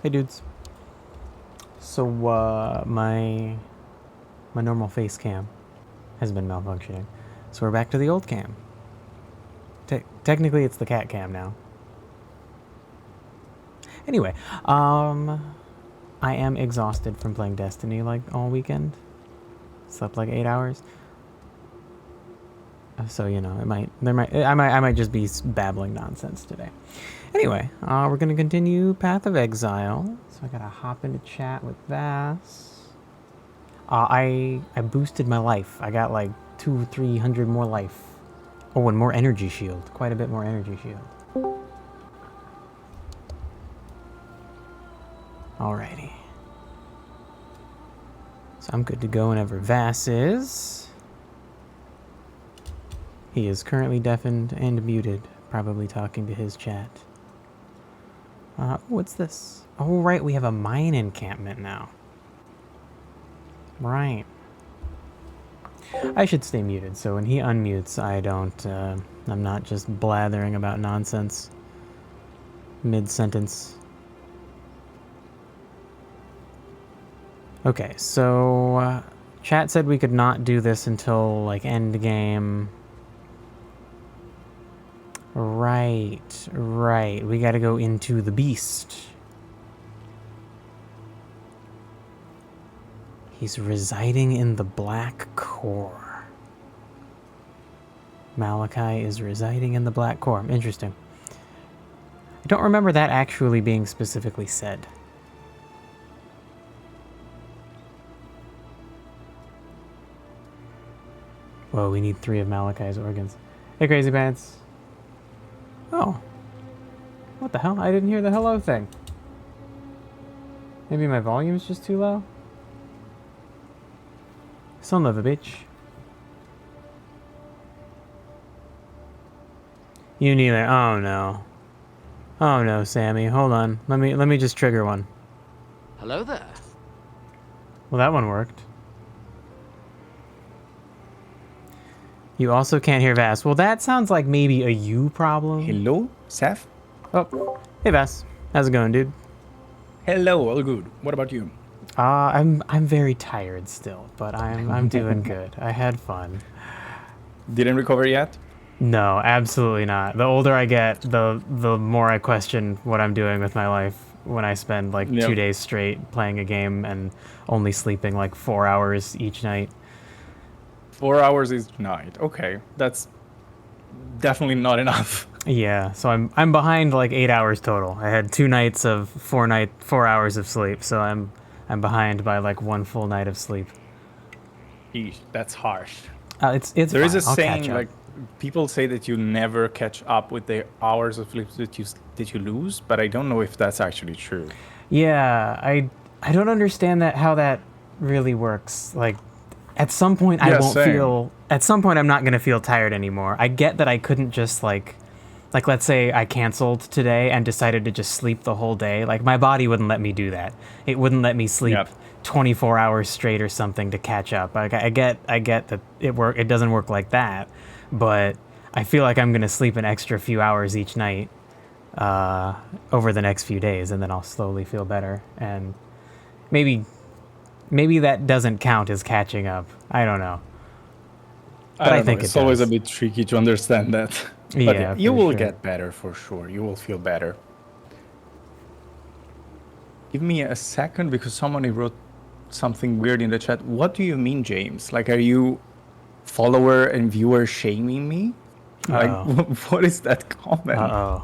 Hey dudes. So my normal face cam has been malfunctioning. So we're back to the old cam. Technically it's the cat cam now. Anyway, I am exhausted from playing Destiny like all weekend. Slept like 8 hours. So, you know, I might just be babbling nonsense today. Anyway, we're gonna continue Path of Exile. So I gotta hop into chat with Vass. I boosted my life. I got like 200-300 more life. Oh, and more energy shield. Quite a bit more energy shield. Alrighty. So I'm good to go whenever Vass is. He is currently deafened and muted, probably talking to his chat. What's this? Oh, right, we have a mine encampment now. Right. I should stay muted, so when he unmutes, I don't, I'm not just blathering about nonsense mid-sentence. Okay, so, chat said we could not do this until, like, end game. Right. We gotta go into the beast. He's residing in the Black Core. Malachi is residing in the Black Core. Interesting. I don't remember that actually being specifically said. Whoa, we need 3 of Malachi's organs. Hey, Crazy Pants. Oh. What the hell? I didn't hear the hello thing. Maybe my volume's just too low? Son of a bitch. You neither. Oh no. Oh no, Sammy. Hold on. Let me just trigger one. Hello there. Well, that one worked. You also can't hear Vass. Well, that sounds like maybe a you problem. Hello, Seth? Oh, hey Vass. How's it going, dude? Hello, all good. What about you? I'm very tired still, but I'm doing good. I had fun. Didn't recover yet? No, absolutely not. The older I get, the more I question what I'm doing with my life when I spend like 2 days straight playing a game and only sleeping like 4 hours each night. 4 hours each night. Okay, that's definitely not enough. Yeah, so I'm behind like 8 hours total. I had 2 nights of 4 hours of sleep, so I'm behind by like 1 full night of sleep. Eesh, that's harsh. It's There fine. is a I'll saying catch up. like people say that you never catch up with the hours of sleep that you lose, but I don't know if that's actually true. Yeah, I don't understand how that really works. Like, at some point I won't feel. At some point I'm not gonna feel tired anymore. I get that I couldn't just like let's say I canceled today and decided to just sleep the whole day. Like my body wouldn't let me do that. It wouldn't let me sleep 24 hours straight or something to catch up. Like I get that it doesn't work like that, but I feel like I'm gonna sleep an extra few hours each night over the next few days, and then I'll slowly feel better. And maybe that doesn't count as catching up. I don't know. But I think it's always a bit tricky to understand that. But yeah, you will get better for sure. You will feel better. Give me a second because somebody wrote something weird in the chat. What do you mean, James? Like, are you follower and viewer shaming me? Like, what is that comment? Oh,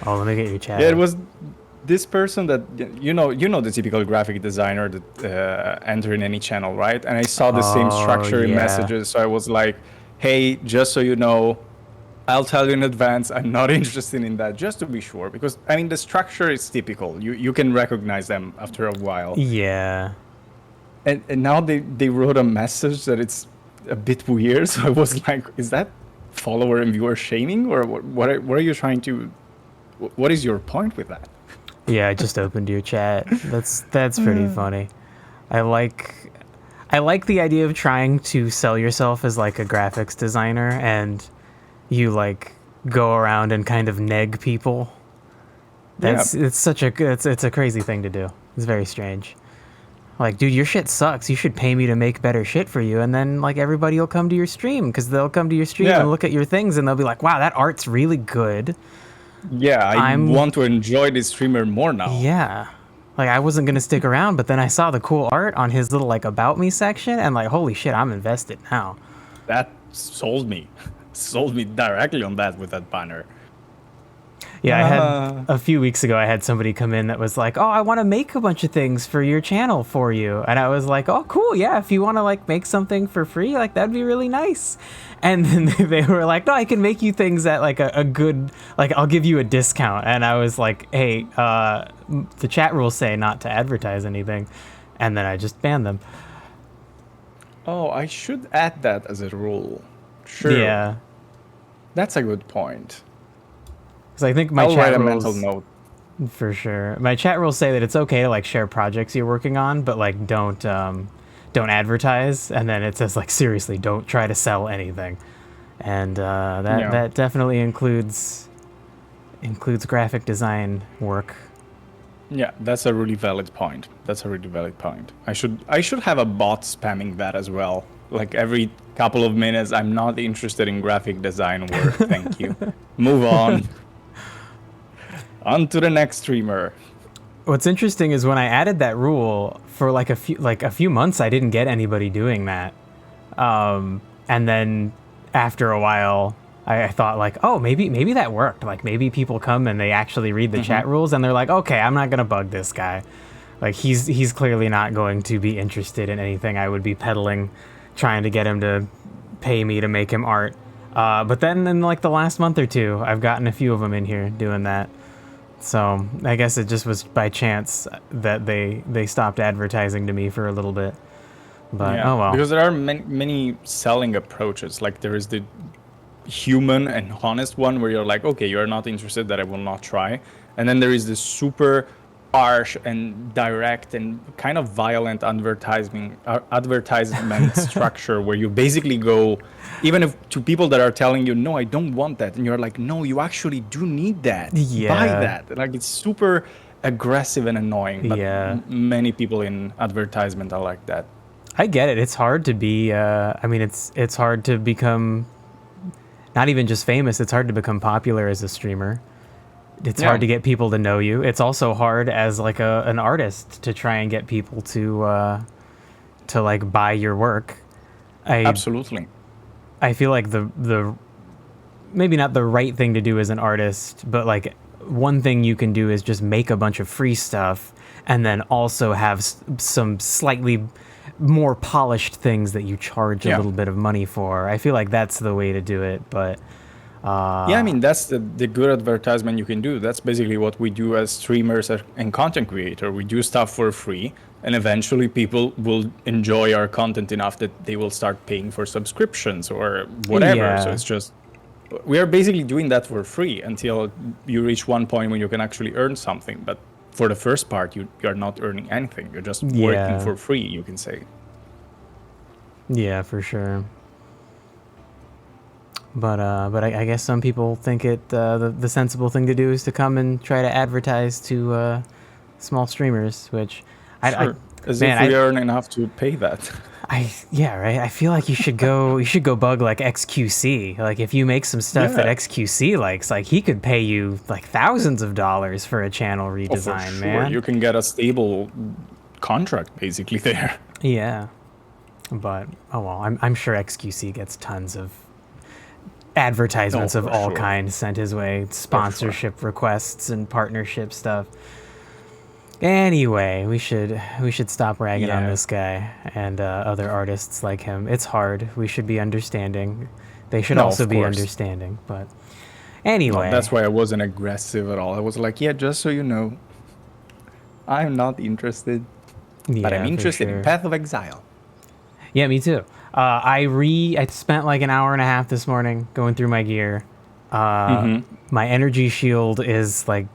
let me get your chat. Yeah, it was this person that you know the typical graphic designer that enter in any channel, right? And I saw the same structure in messages, so I was like, "Hey, just so you know, I'll tell you in advance. I'm not interested in that, just to be sure, because I mean the structure is typical. You can recognize them after a while. Yeah. And now they wrote a message that it's a bit weird. So I was like, is that follower and viewer shaming, or what are you trying to? What is your point with that? Yeah, I just opened your chat. That's pretty funny. I like the idea of trying to sell yourself as like a graphics designer, and you like go around and kind of neg people. It's a crazy thing to do. It's very strange. Like, dude, your shit sucks. You should pay me to make better shit for you. And then, like, everybody will come to your stream because they'll come to your stream and look at your things and they'll be like, wow, that art's really good. Yeah, I want to enjoy this streamer more now. Yeah. Like, I wasn't going to stick around, but then I saw the cool art on his little, like, About Me section and, like, holy shit, I'm invested now. That sold me. Sold me directly on that with that banner. Yeah, I had a few weeks ago, I had somebody come in that was like, oh, I want to make a bunch of things for your channel for you. And I was like, oh, cool. Yeah, if you want to like make something for free, like that'd be really nice. And then they were like, no, I can make you things at like a good, like I'll give you a discount. And I was like, hey, the chat rules say not to advertise anything. And then I just banned them. Oh, I should add that as a rule. Sure. Yeah. That's a good point. Because I think my I'll chat write a rules, mental note. For sure. My chat rules say that it's okay to like share projects you're working on, but like don't advertise. And then it says like seriously, don't try to sell anything. And that definitely includes graphic design work. Yeah, that's a really valid point. I should have a bot spamming that as well. Like every couple of minutes, I'm not interested in graphic design work. Thank you. Move on. On to the next streamer. What's interesting is when I added that rule for like a few months, I didn't get anybody doing that. And then after a while, I thought like, oh, maybe that worked. Like maybe people come and they actually read the chat rules and they're like, okay, I'm not gonna bug this guy. Like he's clearly not going to be interested in anything I would be peddling, trying to get him to pay me to make him art. But then in like the last month or two, I've gotten a few of them in here doing that. So I guess it just was by chance that they stopped advertising to me for a little bit. But oh well. Because there are many selling approaches. Like there is the human and honest one where you're like, okay, you're not interested, that I will not try. And then there is this super harsh and direct and kind of violent advertisement structure where you basically go, even if to people that are telling you, no, I don't want that, and you're like, no, you actually do need that. Buy that. Like it's super aggressive and annoying. But many people in advertisement are like that. I get it. It's hard to be. It's hard to become not even just famous. It's hard to become popular as a streamer. It's hard to get people to know you. It's also hard as like an artist to try and get people to like buy your work. Absolutely. I feel like the maybe not the right thing to do as an artist, but like one thing you can do is just make a bunch of free stuff and then also have some slightly more polished things that you charge a little bit of money for. I feel like that's the way to do it, but I mean, that's the good advertisement you can do. That's basically what we do as streamers and content creator. We do stuff for free, and eventually people will enjoy our content enough that they will start paying for subscriptions or whatever. Yeah. So it's just, we are basically doing that for free until you reach one point when you can actually earn something. But for the first part, you are not earning anything. You're just working for free, you can say. Yeah, for sure. But I guess some people think the sensible thing to do is to come and try to advertise to small streamers, which if we earn enough to pay that. Right. I feel like you should go bug like XQC. Like if you make some stuff that XQC likes, like he could pay you like thousands of dollars for a channel redesign, for sure. Man. You can get a stable contract basically there. Yeah. But oh well, I'm sure XQC gets tons of advertisements of all kinds sent his way, sponsorship requests and partnership stuff. Anyway, we should stop ragging on this guy and other artists like him. It's hard. We should be understanding. They should also be understanding. But anyway, that's why I wasn't aggressive at all. I was like, just so you know, I'm not interested, but I'm interested in Path of Exile. Yeah, me too. I spent like an hour and a half this morning going through my gear. My energy shield is like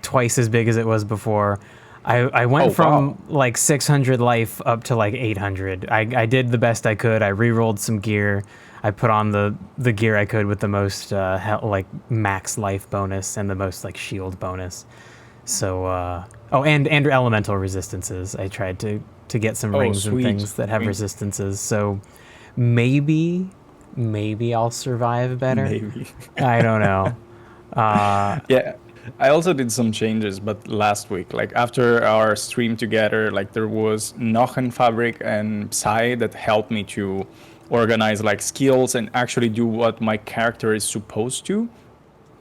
twice as big as it was before. I went from like 600 life up to like 800. I did the best I could. I re-rolled some gear. I put on the gear I could with the most like max life bonus and the most like shield bonus. So and elemental resistances. I tried to get some rings and things that have resistances. So maybe I'll survive better. Maybe. I don't know. Yeah, I also did some changes, but last week, like after our stream together, like there was Nochen Fabric and Psy that helped me to organize like skills and actually do what my character is supposed to.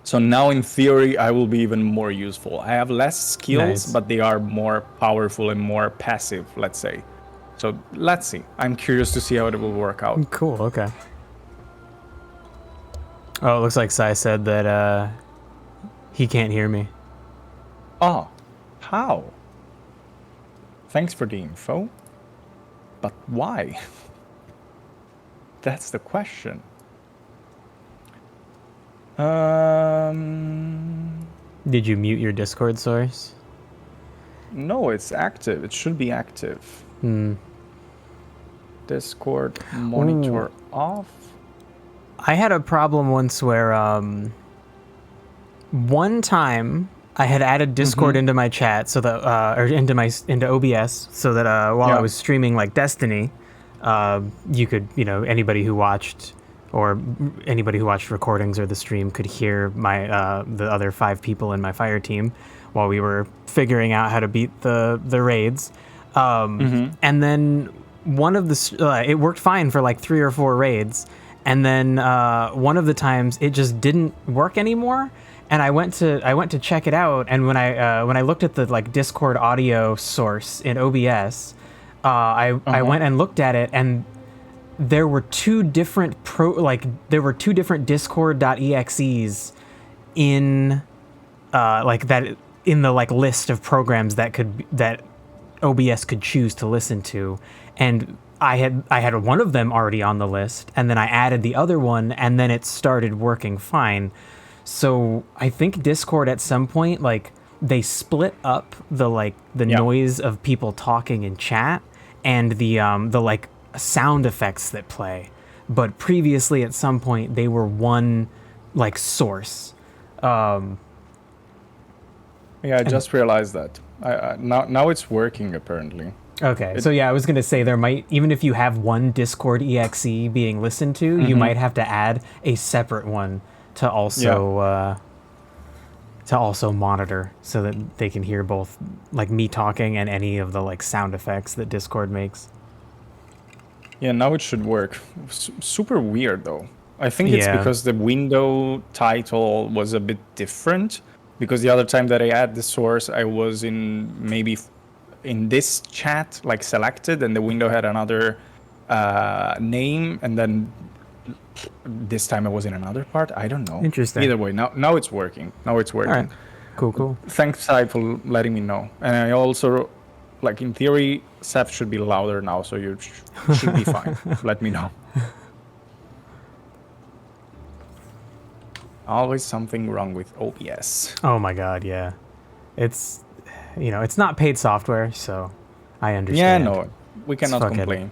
So now in theory, I will be even more useful. I have less skills, but they are more powerful and more passive, let's say. So let's see. I'm curious to see how it will work out. Cool, okay. Oh, it looks like Sai said that he can't hear me. Oh, how? Thanks for the info. But why? That's the question. Did you mute your Discord source? No, it's active. It should be active. Discord monitor off. I had a problem once where one time I had added Discord into my chat so that or into OBS so that while I was streaming like Destiny, you could, anybody who watched recordings or the stream could hear my the other 5 people in my fire team while we were figuring out how to beat the raids. And then one of the it worked fine for like 3 or 4 raids. And then one of the times it just didn't work anymore, and I went to check it out. And when I looked at the like Discord audio source in OBS, I went and looked at it, and there were 2 different Discord.exes in like that in the like list of programs that OBS could choose to listen to, and I had one of them already on the list, and then I added the other one, and then it started working fine. So I think Discord at some point, like, they split up the noise of people talking in chat and the like sound effects that play. But previously at some point they were one like source. I just realized that. Now it's working apparently. Okay, so I was going to say there might, even if you have one Discord EXE being listened to, you might have to add a separate one to also monitor so that they can hear both like me talking and any of the like sound effects that Discord makes. Yeah, now it should work. Super weird though. I think it's because the window title was a bit different, because the other time that I add the source, I was in this chat, like selected, and the window had another name, and then this time I was in another part. I don't know. Interesting. Either way, now it's working. All right. Cool. Thanks, Sai, for letting me know. And I also, like, in theory, Seth should be louder now, so you should be fine. Let me know. Always something wrong with OBS. Oh my god, yeah. It's not paid software, so I understand. Yeah, no, we cannot complain.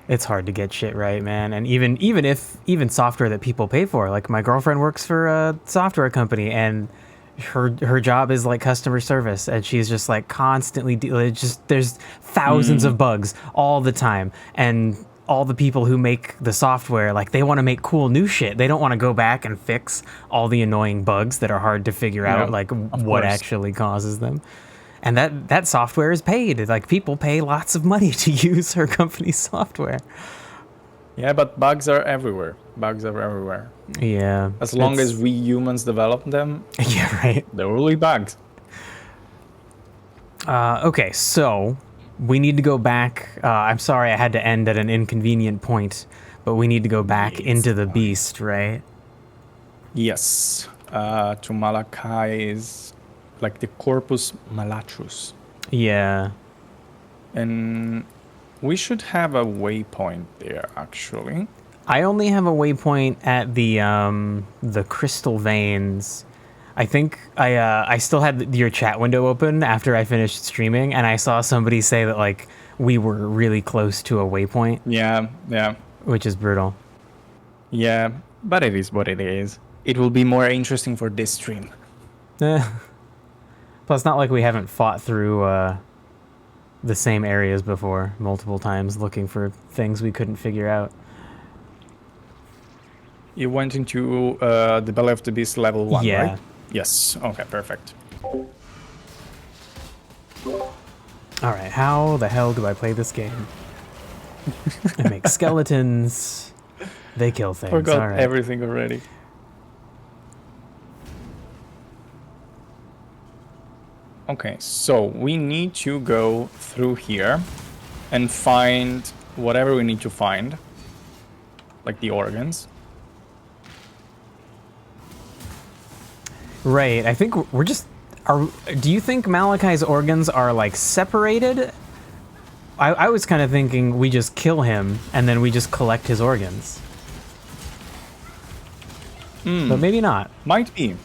It's hard to get shit right, man. And even software that people pay for, like my girlfriend works for a software company, and her job is like customer service, and she's just like constantly there's thousands of bugs all the time, and all the people who make the software, like, they want to make cool new shit. They don't want to go back and fix all the annoying bugs that are hard to figure out, like what actually causes them. And that software is paid. Like, people pay lots of money to use her company's software. Yeah, but bugs are everywhere. Yeah. As long as we humans develop them, yeah, right. There will be bugs. Okay, so we need to go back. I'm sorry I had to end at an inconvenient point, but we need to go back into the beast, right? Yes. To Malachi's, like the Corpus Malatrus. Yeah. And we should have a waypoint there, actually. I only have a waypoint at the crystal veins. I think I still had your chat window open after I finished streaming, and I saw somebody say that, like, we were really close to a waypoint. Yeah. Which is brutal. Yeah, but it is what it is. It will be more interesting for this stream. Plus, not like we haven't fought through the same areas before multiple times looking for things we couldn't figure out. You went into the Belly of the Beast level 1, Yeah. right? Yes. Okay, perfect. All right, how the hell do I play this game? I make skeletons. They kill things. Forgot all right. everything already. Okay, so we need to go through here and find whatever we need to find, like the organs. Right, I think we're just... do you think Malachi's organs are, like, separated? I was kind of thinking we just kill him, and then we just collect his organs. But maybe not. Might be.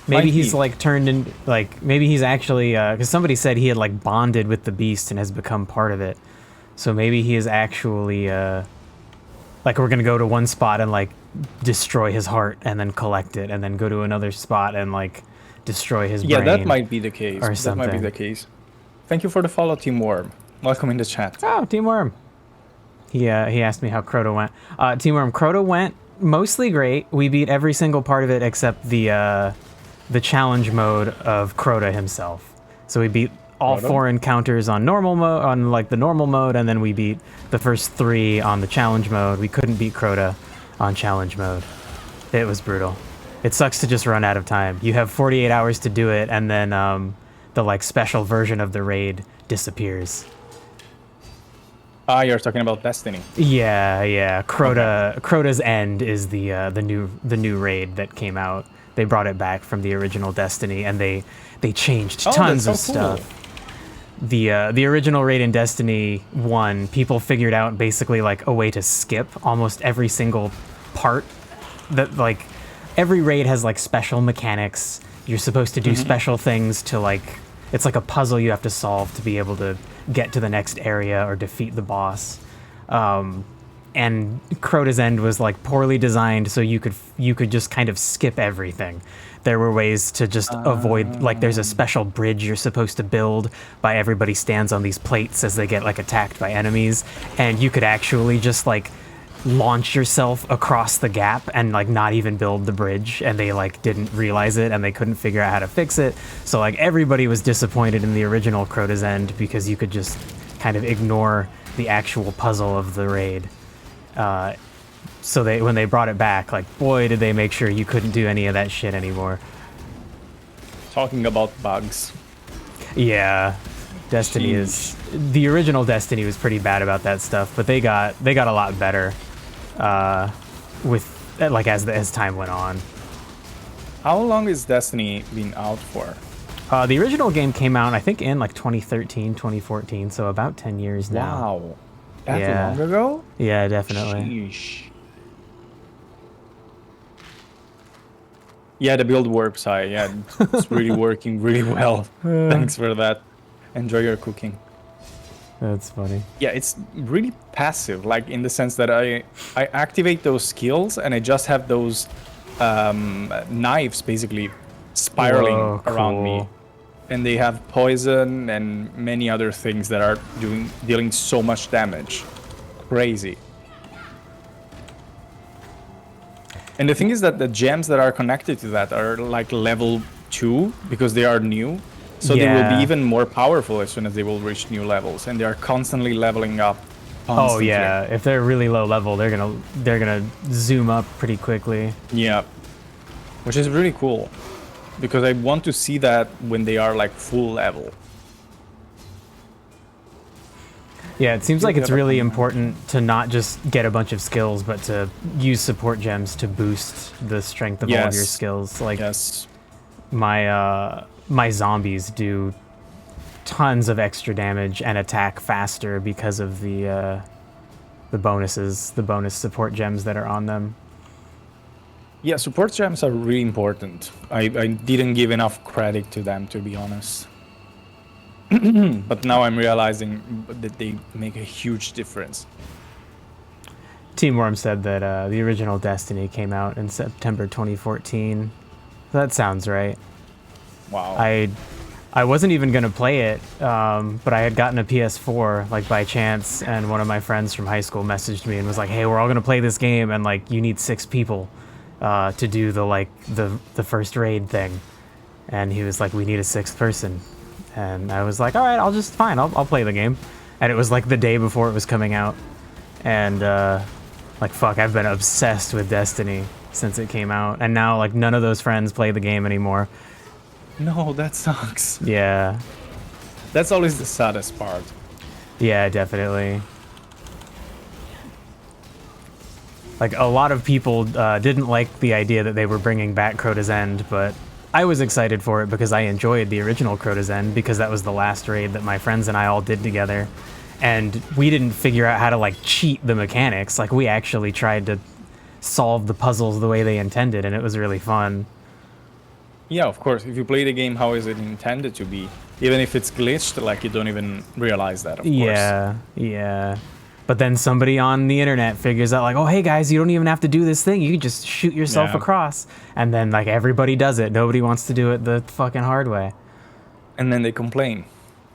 Maybe he's, like, turned in... Like, maybe he's actually... Because somebody said he had, like, bonded with the beast and has become part of it. So maybe he is actually... like, we're going to go to one spot and, like, destroy his heart and then collect it, and then go to another spot and, like, destroy his brain. Yeah, that might be the case. Or something. That might be the case. Thank you for the follow, Team Worm. Welcome in the chat. Oh, Team Worm. He asked me how Crota went. Team Worm, Crota went mostly great. We beat every single part of it except the challenge mode of Crota himself. So we beat all 4 encounters on normal mode, on like the normal mode, and then we beat the first 3 on the challenge mode. We couldn't beat Crota on challenge mode. It was brutal. It sucks to just run out of time. You have 48 hours to do it, and then the like special version of the raid disappears. You're talking about Destiny. Yeah. Crota's End is the new raid that came out. They brought it back from the original Destiny, and they changed tons of stuff. The original raid in Destiny 1, people figured out basically like a way to skip almost every single part. That like every raid has like special mechanics. You're supposed to do special things to like, it's like a puzzle you have to solve to be able to get to the next area or defeat the boss. And Crota's End was like poorly designed, so you could just kind of skip everything. There were ways to just avoid, like there's a special bridge you're supposed to build by everybody stands on these plates as they get like attacked by enemies, and you could actually just like launch yourself across the gap and like not even build the bridge, and they like didn't realize it and they couldn't figure out how to fix it. So like everybody was disappointed in the original Crota's End because you could just kind of ignore the actual puzzle of the raid. So when they brought it back, like boy did they make sure you couldn't do any of that shit anymore. Talking about bugs. Yeah. Destiny is the original Destiny was pretty bad about that stuff, but they got a lot better with like as time went on. How long has Destiny been out for? The original game came out I think in like 2013, 2014, so about 10 years now. Wow. That long ago? Yeah, definitely. Sheesh. Yeah, the build works. It's really working really well. Thanks for that. Enjoy your cooking. That's funny. Yeah, it's really passive, like in the sense that I activate those skills and I just have those knives basically spiraling around me. And they have poison and many other things that are dealing so much damage. Crazy. And the thing is that the gems that are connected to that are like level 2 because they are new. So they will be even more powerful as soon as they will reach new levels, and they are constantly leveling up. Constantly. Oh yeah, if they're really low level, they're gonna zoom up pretty quickly. Yeah, which is really cool, because I want to see that when they are like full level. Yeah, it seems like it's really important to not just get a bunch of skills, but to use support gems to boost the strength of all of your skills. Like my zombies do tons of extra damage and attack faster because of the bonus support gems that are on them. Yeah, support gems are really important. I didn't give enough credit to them, to be honest. But now I'm realizing that they make a huge difference. Team Worm said that the original Destiny came out in September 2014. That sounds right. Wow. I wasn't even gonna play it, but I had gotten a PS4 like by chance, and one of my friends from high school messaged me and was like, "Hey, we're all gonna play this game, and like you need 6 people to do the first raid thing." And he was like, "We need a 6th person," and I was like, "All right, I'll play the game." And it was like the day before it was coming out, and like fuck, I've been obsessed with Destiny since it came out, and now like none of those friends play the game anymore. No, that sucks. Yeah. That's always the saddest part. Yeah, definitely. Like, a lot of people didn't like the idea that they were bringing back Crota's End, but I was excited for it because I enjoyed the original Crota's End, because that was the last raid that my friends and I all did together. And we didn't figure out how to, like, cheat the mechanics. Like, we actually tried to solve the puzzles the way they intended, and it was really fun. Yeah, of course. If you play the game how is it intended to be, even if it's glitched, like you don't even realize that, of course. Yeah, yeah. But then somebody on the internet figures out like, oh, hey guys, you don't even have to do this thing. You can just shoot yourself across. And then like everybody does it. Nobody wants to do it the fucking hard way. And then they complain.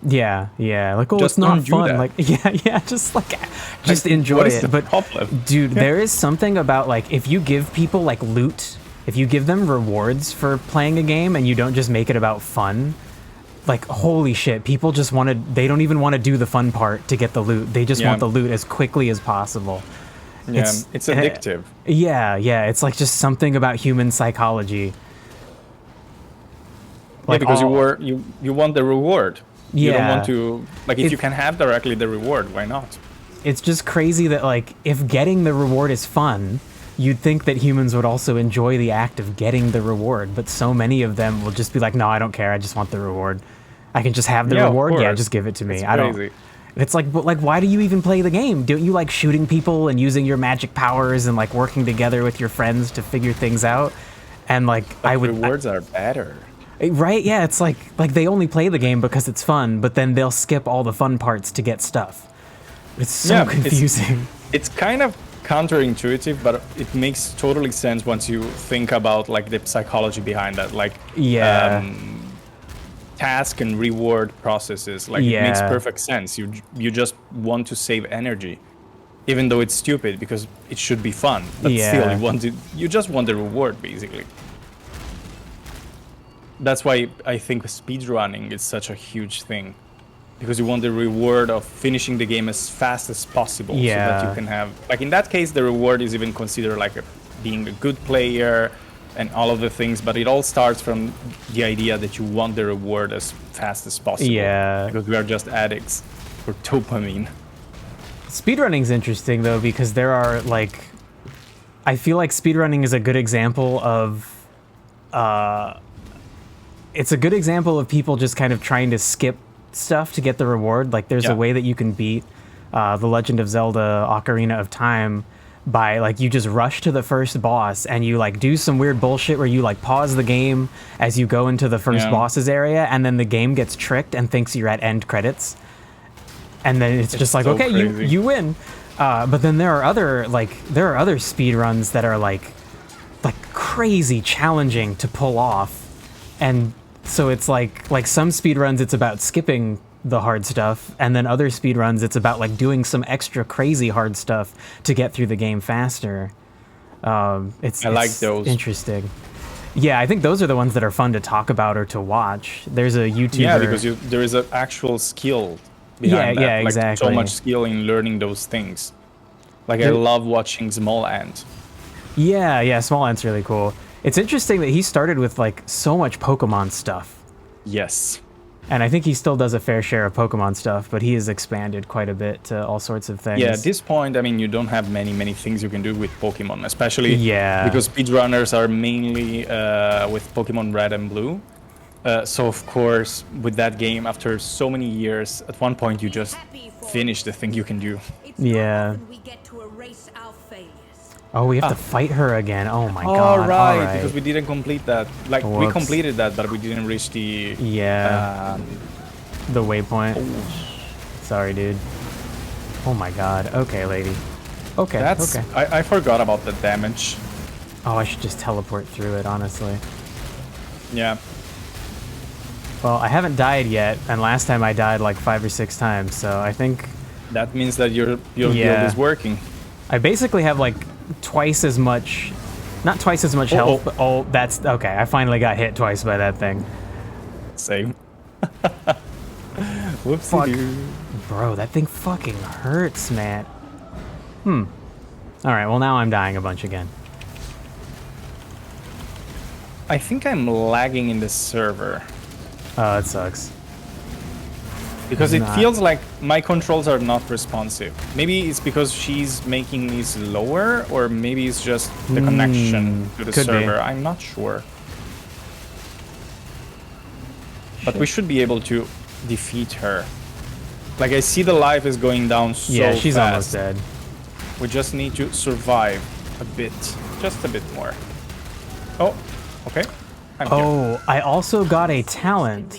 Yeah, yeah. Like, oh, Just it's not don't do fun. that. Like, yeah, just enjoy what is it. the But problem? dude, there is something about like if you give people like loot, if you give them rewards for playing a game and you don't just make it about fun, like holy shit, people just they don't even want to do the fun part to get the loot. They just want the loot as quickly as possible. Yeah, it's addictive. Yeah, it's like just something about human psychology. Like because you want the reward. Yeah. You don't want to, like, if you can have directly the reward, why not? It's just crazy that like if getting the reward is fun, you'd think that humans would also enjoy the act of getting the reward, but so many of them will just be like, no, I don't care. I just want the reward. I can just have the reward. Yeah, just give it to me. I don't. It's like, but like, why do you even play the game? Don't you like shooting people and using your magic powers and like working together with your friends to figure things out? And like, rewards are better. Right? Yeah, it's like they only play the game because it's fun, but then they'll skip all the fun parts to get stuff. It's so confusing. It's kind of counterintuitive, but it makes totally sense once you think about like the psychology behind that. Like, task and reward processes. Like, it makes perfect sense. You just want to save energy, even though it's stupid because it should be fun. But still, you just want the reward, basically. That's why I think speedrunning is such a huge thing, because you want the reward of finishing the game as fast as possible, so that you can have, like in that case, the reward is even considered like being a good player and all of the things, but it all starts from the idea that you want the reward as fast as possible. Yeah. Because we are just addicts for dopamine. Speedrunning's interesting though, because there are like, I feel like speedrunning is a good example of, it's a good example of people just kind of trying to skip stuff to get the reward. Like there's a way that you can beat The Legend of Zelda Ocarina of Time by like you just rush to the first boss and you like do some weird bullshit where you like pause the game as you go into the first boss's area, and then the game gets tricked and thinks you're at end credits, and then it's just like, so okay, you win. But then there are other speed runs that are like crazy challenging to pull off, and so it's like some speedruns it's about skipping the hard stuff, and then other speedruns it's about like doing some extra crazy hard stuff to get through the game faster. I like those. Interesting. Yeah, I think those are the ones that are fun to talk about or to watch. There's a YouTuber. Yeah, because there is an actual skill behind that. Yeah, like, exactly. So much skill in learning those things. Like I love watching Small Ant. Yeah, Small Ant's really cool. It's interesting that he started with like so much Pokemon stuff. Yes. And I think he still does a fair share of Pokemon stuff, but he has expanded quite a bit to all sorts of things. Yeah, at this point, I mean, you don't have many things you can do with Pokemon, especially because speedrunners are mainly with Pokemon Red and Blue. So, of course, with that game, after so many years, at one point you just finish the thing you can do. Yeah. Oh, we have to fight her again. Oh my god. All right, because we didn't complete that. Like, we completed that, but we didn't reach the... the waypoint. Oh. Sorry, dude. Oh my god. Okay, lady. Okay, That's... okay. I forgot about the damage. Oh, I should just teleport through it, honestly. Yeah. Well, I haven't died yet, and last time I died like 5 or 6 times, so I think... That means that your build is working. I basically have like twice as much... Not twice as much health, but... Oh, that's... Okay, I finally got hit twice by that thing. Same. Whoopsie. Fuck. Bro, that thing fucking hurts, man. Alright, well now I'm dying a bunch again. I think I'm lagging in the server. Oh, it sucks. Because it feels like my controls are not responsive. Maybe it's because she's making me slower, or maybe it's just the connection to the server. Be. I'm not sure. But we should be able to defeat her. Like, I see the life is going down so fast. Yeah, she's almost dead. We just need to survive a bit. Just a bit more. Oh, okay. I'm here. I also got a talent.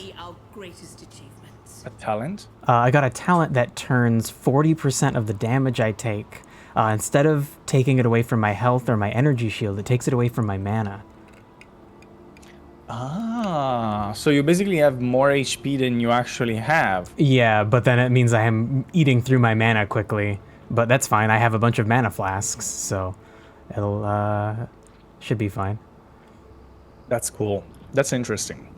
A talent? I got a talent that turns 40% of the damage I take. Instead of taking it away from my health or my energy shield, it takes it away from my mana. Ah, so you basically have more HP than you actually have. Yeah, but then it means I am eating through my mana quickly. But that's fine, I have a bunch of mana flasks, so it'll, should be fine. That's cool. That's interesting.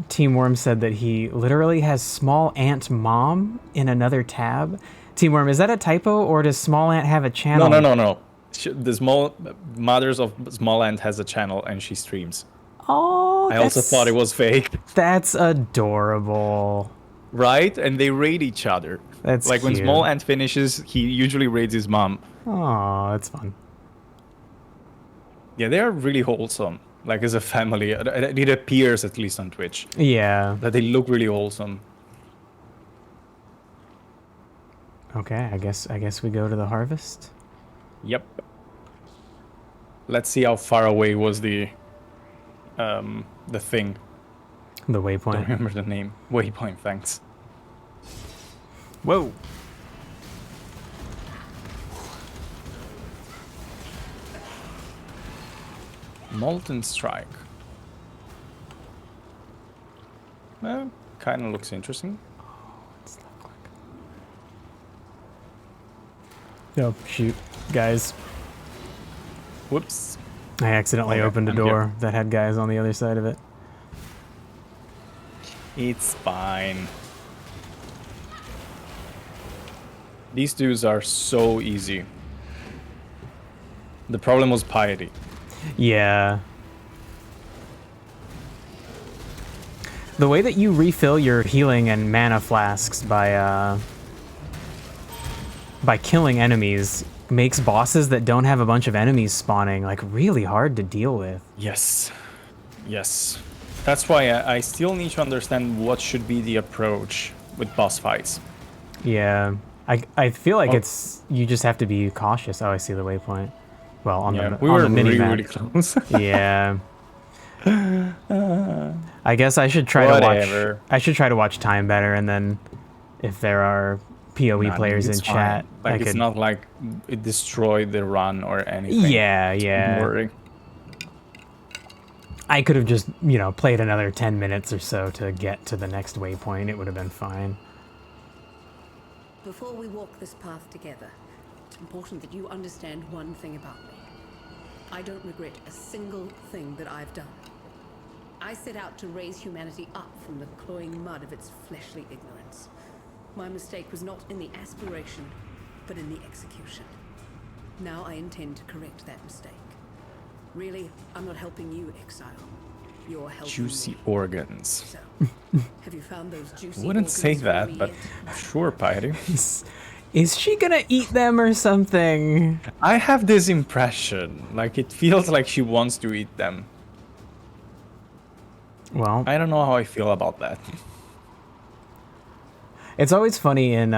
Team Worm said that he literally has Small Ant Mom in another tab. Team Worm, is that a typo, or does Small Ant have a channel? No. The small mothers of Small Ant has a channel and she streams. Oh, I also thought it was fake. That's adorable. Right? And they raid each other. That's like cute. When Small Ant finishes, he usually raids his mom. Oh, that's fun. Yeah, they are really wholesome. Like, as a family. It appears, at least on Twitch. Yeah. That they look really wholesome. Okay, I guess we go to the harvest. Yep. Let's see how far away was the thing. The waypoint. I don't remember the name. Waypoint, thanks. Whoa. Molten Strike. Well, kind of looks interesting. What's that look like? Oh, shoot. Guys. Whoops. I accidentally opened a door that had guys on the other side of it. It's fine. These dudes are so easy. The problem was piety. Yeah. The way that you refill your healing and mana flasks by killing enemies makes bosses that don't have a bunch of enemies spawning like really hard to deal with. Yes. Yes. That's why I still need to understand what should be the approach with boss fights. Yeah. I feel like you just have to be cautious. Oh, I see the waypoint. Well, on the mini map. Really close. Yeah. I guess I should try to watch time better, and then if there are PoE players in chat, like it's not like it destroyed the run or anything. Yeah. Don't worry. I could have just, played another 10 minutes or so to get to the next waypoint. It would have been fine. Before we walk this path together, it's important that you understand one thing about me. I don't regret a single thing that I've done. I set out to raise humanity up from the cloying mud of its fleshly ignorance. My mistake was not in the aspiration, but in the execution. Now I intend to correct that mistake. Really, I'm not helping you, Exile. You're helping Juicy me. organs. So, have you found those juicy Wouldn't organs say for that, me but yet? sure, Piety. Is she gonna eat them or something? I have this impression. Like, it feels like she wants to eat them. Well, I don't know how I feel about that. It's always funny in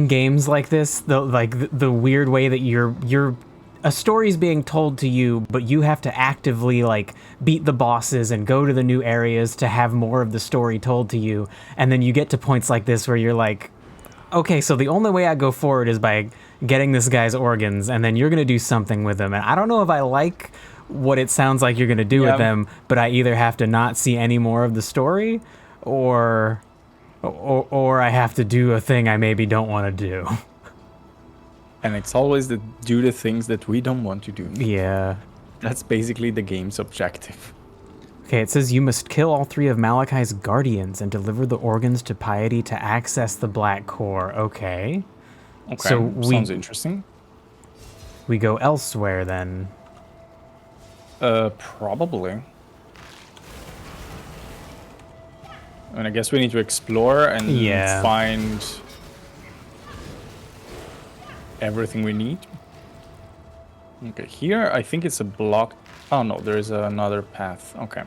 games like this, the weird way that you're a story's being told to you, but you have to actively beat the bosses and go to the new areas to have more of the story told to you. And then you get to points like this where you're like, okay, so the only way I go forward is by getting this guy's organs, and then you're going to do something with them. And I don't know if I like what it sounds like you're going to do with them, but I either have to not see any more of the story, or I have to do a thing I maybe don't want to do. And it's always do the things that we don't want to do. Yeah. That's basically the game's objective. Okay, it says you must kill all 3 of Malachi's guardians and deliver the organs to Piety to access the Black Core. Okay. Okay, so sounds interesting. We go elsewhere then. Probably. And I guess we need to explore and find everything we need. Okay, here I think it's a block. Oh no, there is another path. Okay.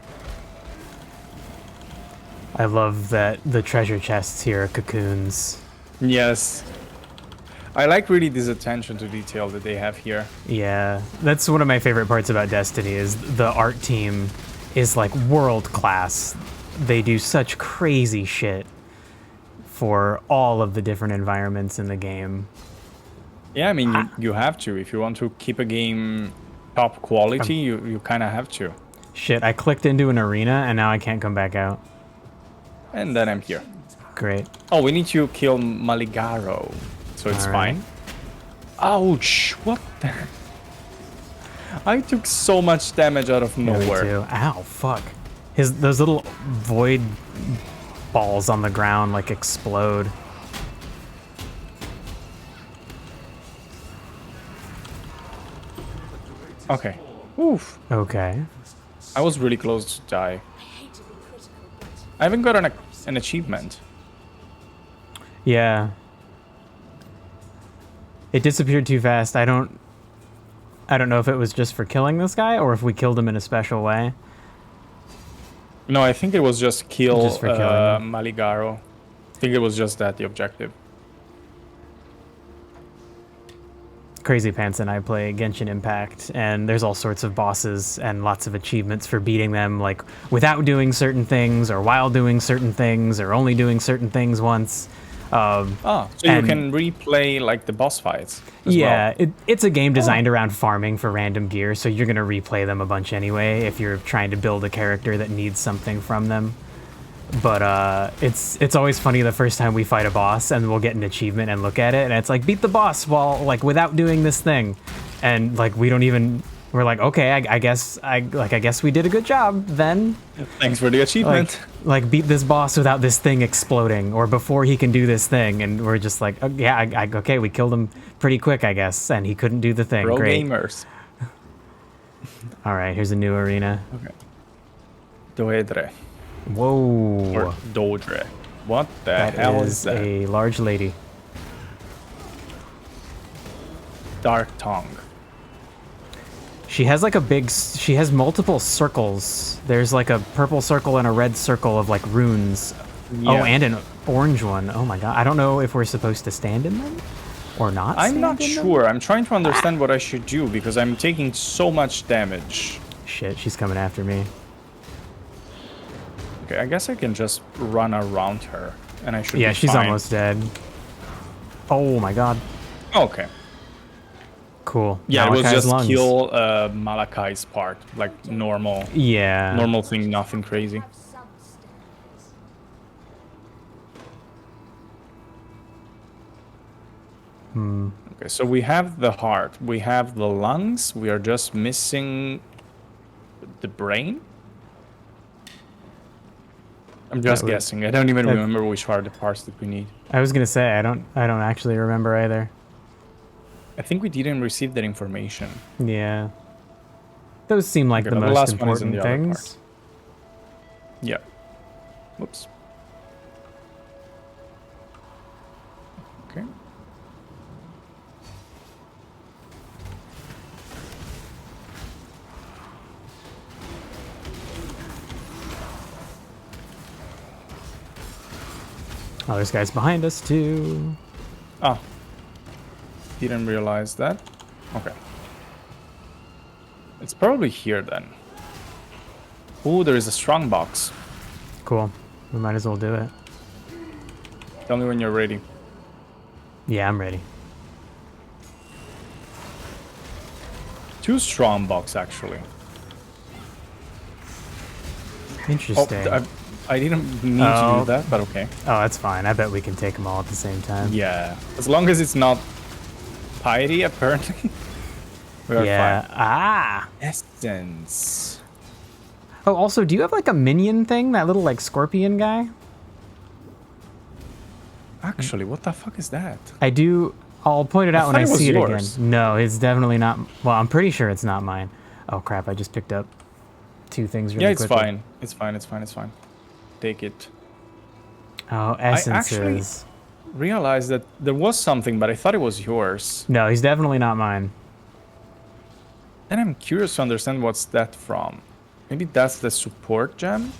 I love that the treasure chests here are cocoons. Yes. I like really this attention to detail that they have here. Yeah, that's one of my favorite parts about Destiny is the art team is like world class. They do such crazy shit for all of the different environments in the game. Yeah, I mean, you have to. If you want to keep a game top quality, you kind of have to. Shit, I clicked into an arena and now I can't come back out. And then I'm here. Great. Oh, we need to kill Maligaro, so it's fine. Ouch! What the? I took so much damage out of nowhere. Me too. Ow, fuck. Those little void balls on the ground like explode. Okay. Oof. Okay. I was really close to die. I haven't got an achievement. Yeah. It disappeared too fast. I don't know if it was just for killing this guy or if we killed him in a special way. No, I think it was just kill Just for killing him. Maligaro. I think it was just that, the objective. Crazy Pants and I play Genshin Impact, and there's all sorts of bosses and lots of achievements for beating them, like without doing certain things, or while doing certain things, or only doing certain things once. So you can replay like the boss fights. Yeah, well. It's a game designed around farming for random gear, so you're gonna replay them a bunch anyway if you're trying to build a character that needs something from them. But it's always funny the first time we fight a boss and we'll get an achievement and look at it and it's like beat the boss while like without doing this thing, and like we're like, okay, I guess we did a good job then. Thanks for the achievement. Like beat this boss without this thing exploding or before he can do this thing, and we're just like, oh, yeah, okay, we killed him pretty quick, I guess, and he couldn't do the thing. Pro Great. gamers. All right, here's a new arena. Okay. Doedre. Whoa. Or Dodre. What the hell is that? A large lady. Dark Tongue. She has like she has multiple circles. There's like a purple circle and a red circle of like runes. Yeah. Oh, and an orange one. Oh my god. I don't know if we're supposed to stand in them or not. I'm not sure. I'm trying to understand what I should do because I'm taking so much damage. Shit, she's coming after me. Okay, I guess I can just run around her and I should be she's fine. Almost dead. Oh my god. Okay. Cool. Yeah, Malachi's it was just lungs. kill Malachi's part, like normal. Yeah. Normal thing, nothing crazy. Okay, so we have the heart, we have the lungs, we are just missing the brain. I'm just guessing. I don't even remember which are the parts that we need. I was gonna say I don't actually remember either. I think we didn't receive that information. Yeah. Those seem like the most important things. Yeah. Whoops. Okay. Oh, there's guys behind us too. Oh. Didn't realize that. Okay. It's probably here then. Ooh, there is a strong box. Cool. We might as well do it. Tell me when you're ready. Yeah, I'm ready. 2 strong box actually. Interesting. Oh, I didn't need to do that, but okay. Oh, that's fine. I bet we can take them all at the same time. Yeah, as long as it's not piety, apparently. We are yeah. fine. Ah. Essence. Oh, also, do you have like a minion thing? That little like scorpion guy? Actually, what the fuck is that? I do. I'll point it out when I see it yours. again. No, it's definitely not. Well, I'm pretty sure it's not mine. Oh crap! I just picked up 2 things really quickly. Fine. It's fine. It's fine. It's fine. Take it. Oh, essences. I actually realized that there was something, but I thought it was yours. No, he's definitely not mine. And I'm curious to understand what's that from. Maybe that's the support gem?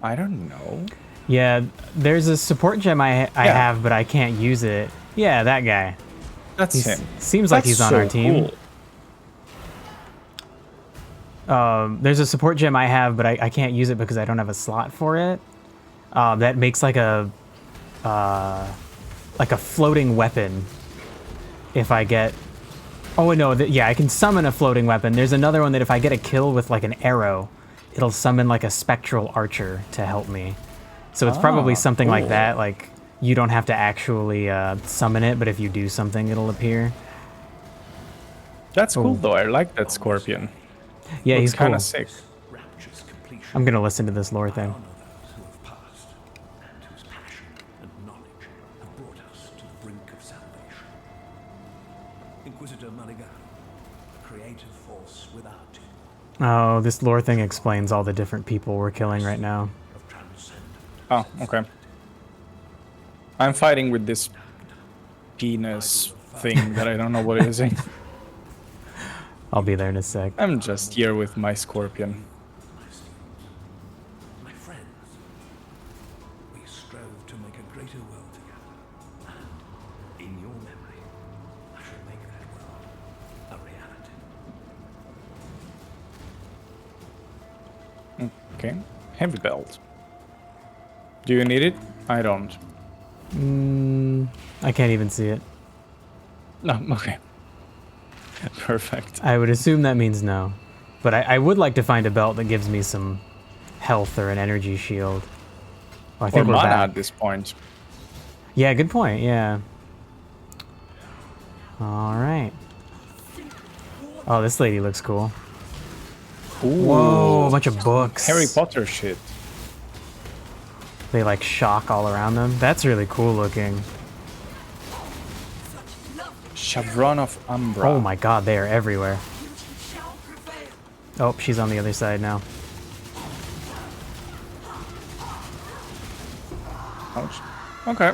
I don't know. Yeah, there's a support gem I have, but I can't use it. Yeah, that guy. That's him. Seems like he's on our team. Cool. There's a support gem I have, but I can't use it because I don't have a slot for it. That makes like a floating weapon. If I get, oh no, yeah, I can summon a floating weapon. There's another one that if I get a kill with like an arrow, it'll summon like a spectral archer to help me. So it's probably something like that. Like you don't have to actually summon it, but if you do something, it'll appear. That's cool though. I like that scorpion. Yeah, he's kind cool. of sick. I'm gonna listen to this lore thing. Oh, this lore thing explains all the different people we're killing right now. Oh, okay. I'm fighting with this penis thing that I don't know what it is. I'll be there in a sec. I'm just here with my scorpion. My friends, we strove to make a greater world together. And in your memory, I shall make that world a reality. Okay. Heavy belt. Do you need it? I don't. I can't even see it. No, okay. Perfect. I would assume that means no. But I would like to find a belt that gives me some health or an energy shield. Oh, I think or we're mana back. at this point. Yeah, good point, yeah. Alright. Oh, this lady looks cool. Ooh. Whoa, a bunch of books. Harry Potter shit. They like shock all around them. That's really cool looking. Chevron of Umbra. Oh my god, they are everywhere. Oh, she's on the other side now. Ouch. Okay.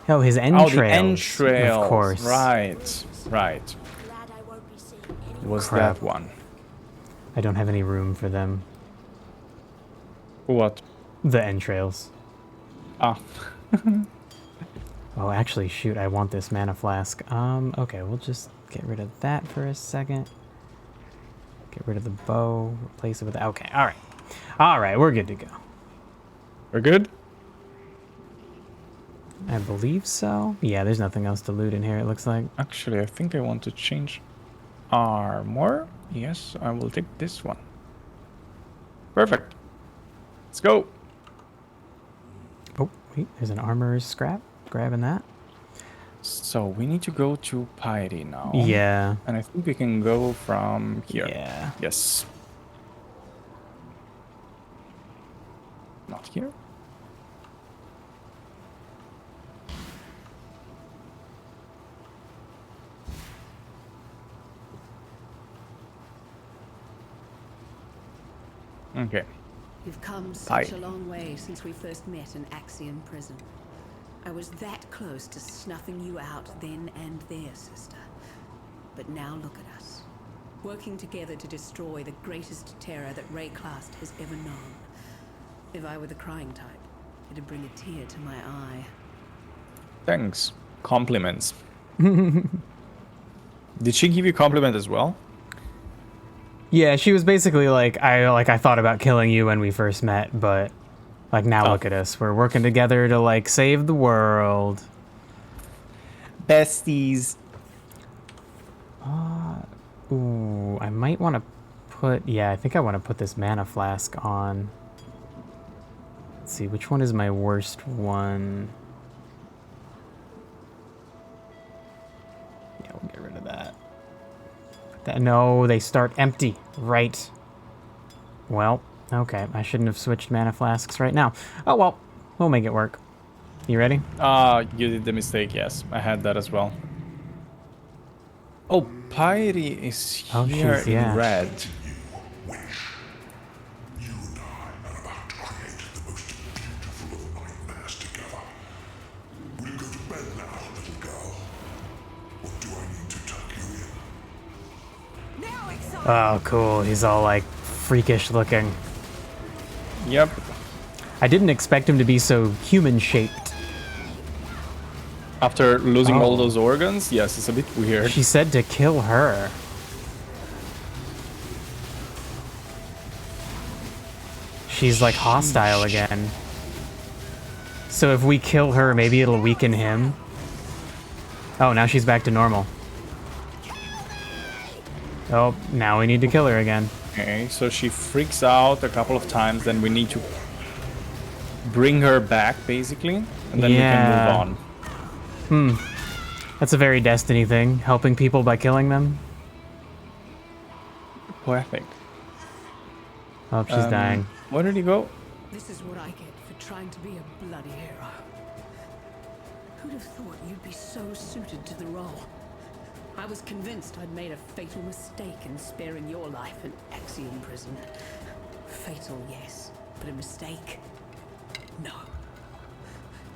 Oh, his entrails. Oh, the entrails. Of course. Right. Right. Was Crap. that one? I don't have any room for them. What? The entrails. Ah. Oh, actually, shoot, I want this mana flask. Okay, we'll just get rid of that for a second. Get rid of the bow, replace it with... Okay, alright. Alright, we're good to go. We're good? I believe so. Yeah, there's nothing else to loot in here, it looks like. Actually, I think I want to change armor. Yes, I will take this one. Perfect. Let's go. Oh, wait, there's an armorer's scrap. Grabbing that. So we need to go to Piety now. Yeah. And I think we can go from here. Yeah. Yes. Not here. Okay. You've come such a long way since we first met in Axiom Prison. I was that close to snuffing you out then and there, sister. But now look at us, working together to destroy the greatest terror that Rayclast has ever known. If I were the crying type, it'd bring a tear to my eye. Thanks. Compliments. Did she give you compliment as well? Yeah, she was basically like, I thought about killing you when we first met, but like now look at us. We're working together to like save the world. Besties. Ooh, I might want to put... Yeah, I think I want to put this mana flask on. Let's see, which one is my worst one? Yeah, we'll get rid of that. No, they start empty. Right. Well, okay. I shouldn't have switched mana flasks right now. Oh, well. We'll make it work. You ready? You did the mistake, yes. I had that as well. Oh, Piety is here she's, in red. You and I are about to create the most beautiful of nightmares together. Will you go to bed now, little girl? Or do I need to tuck you in? Now, Exile! Oh, cool. He's all, like, freakish looking. Yep. I didn't expect him to be so human-shaped. After losing all those organs, yes, it's a bit weird. She said to kill her. She's, like, hostile again. So if we kill her, maybe it'll weaken him. Oh, now she's back to normal. Oh, now we need to kill her again. Okay, so she freaks out a couple of times, then we need to bring her back, basically, and then we can move on. That's a very Destiny thing, helping people by killing them. Poetic. Oh, she's dying. Where did he go? This is what I get for trying to be a bloody hero. Who'd have thought you'd be so suited to the role? I was convinced I'd made a fatal mistake in sparing your life in Exile prison. Fatal, yes, but a mistake? No.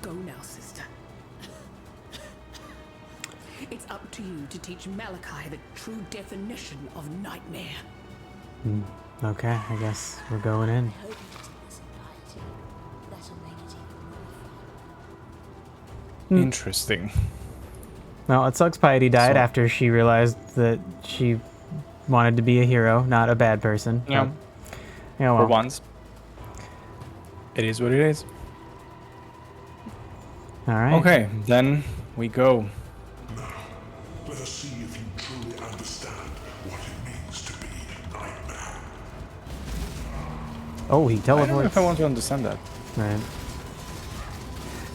Go now, sister. It's up to you to teach Malachi the true definition of nightmare. Okay, I guess we're going in. I hope you can listen, Piety. That'll make it even more fun. Interesting. Well, it sucks Piety died So- after she realized that she wanted to be a hero, not a bad person. Yeah. Yeah, well. For once. It is what it is. All right. Okay, then we go. Let us see if you truly understand what it means to be nightmare. Oh, he I don't know teleports. if I want to understand that. Right.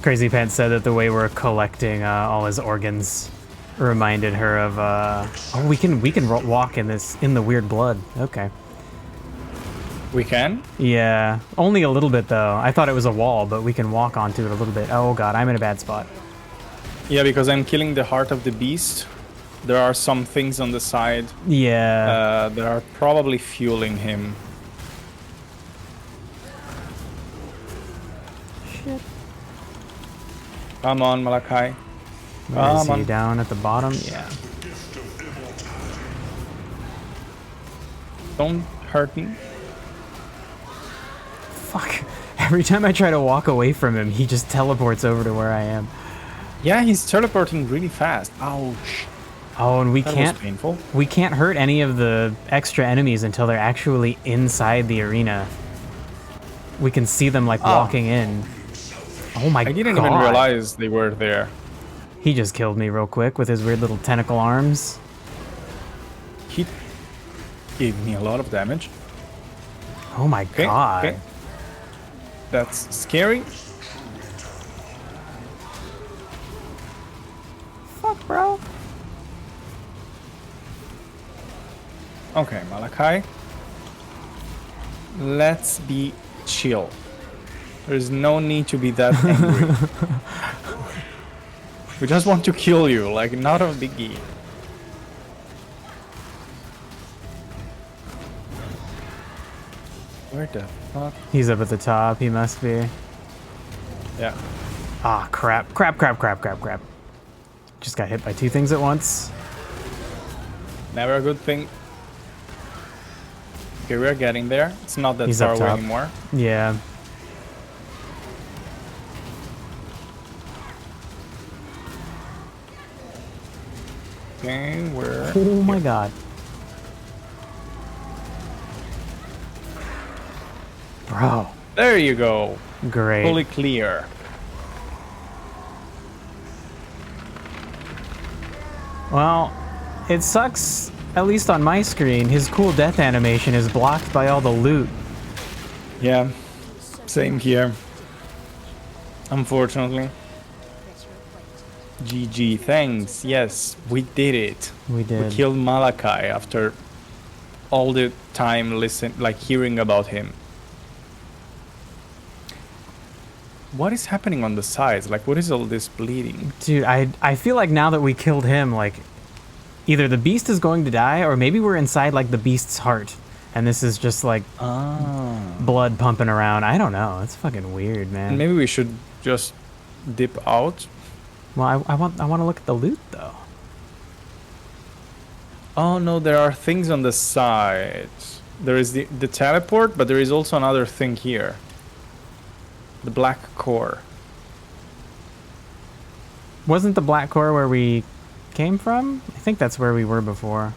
Crazy Pants said that the way we're collecting all his organs reminded her of. Oh, we can walk in the weird blood. Okay. We can? Yeah, only a little bit though. I thought it was a wall, but we can walk onto it a little bit. Oh god, I'm in a bad spot. Yeah, because I'm killing the heart of the beast. There are some things on the side Yeah. that are probably fueling him. Shit. Come on, Malachi. Where is Come he? on. Down at the bottom? Yeah. Don't hurt me. Fuck. Every time I try to walk away from him, he just teleports over to where I am. Yeah, he's teleporting really fast. Ouch. Oh, and we That can't was painful. we can't hurt any of the extra enemies until they're actually inside the arena. We can see them like walking in. Oh my god. I didn't even realize they were there. He just killed me real quick with his weird little tentacle arms. He gave me a lot of damage. Oh my Okay, god. okay. That's scary. Fuck, bro. Okay, Malachi. Let's be chill. There's no need to be that angry. We just want to kill you, like not a biggie. Where the fuck? He's up at the top, he must be. Yeah. Ah, crap. Crap, crap, crap, crap, crap. Just got hit by two things at once. Never a good thing. Okay, we're getting there. It's not that He's far up away top. anymore. Yeah. Okay, we're... Oh my god. Bro. There you go. Great. Fully clear. Well, it sucks at least on my screen, his cool death animation is blocked by all the loot. Yeah, same here. Unfortunately. GG, thanks. Yes, we did it. We did. We killed Malachi after all the time hearing about him. What is happening on the sides? Like, what is all this bleeding? Dude, I feel like now that we killed him, like, either the beast is going to die, or maybe we're inside, like, the beast's heart. And this is just, like, blood pumping around. I don't know. It's fucking weird, man. Maybe we should just dip out. Well, I want to look at the loot, though. Oh, no, there are things on the side. There is the teleport, but there is also another thing here. The black core. Wasn't the black core where we came from? I think that's where we were before.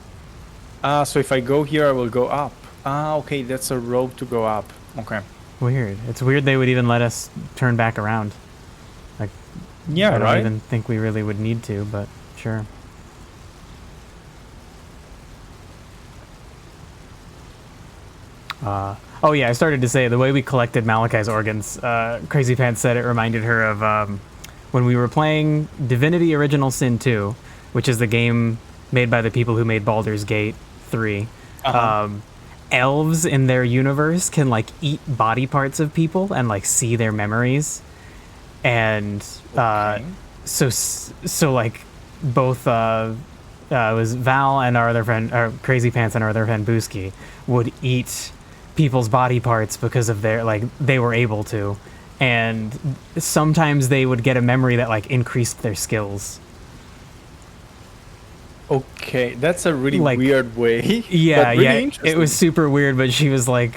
So if I go here, I will go up. Okay, that's a rope to go up. Okay. Weird. It's weird they would even let us turn back around. Like, yeah, I don't right? even think we really would need to, but sure. Oh yeah, I started to say the way we collected Malachi's organs. Crazy Pants said it reminded her of when we were playing Divinity Original Sin 2, which is the game made by the people who made Baldur's Gate 3. Elves in their universe can like eat body parts of people and like see their memories, and so like both it was Val and our other friend, or Crazy Pants and our other friend Booski, would eat people's body parts because of their, like, they were able to, and sometimes they would get a memory that like increased their skills. Okay, that's a really weird way. Yeah, but really yeah, interesting. it was super weird, but she was like,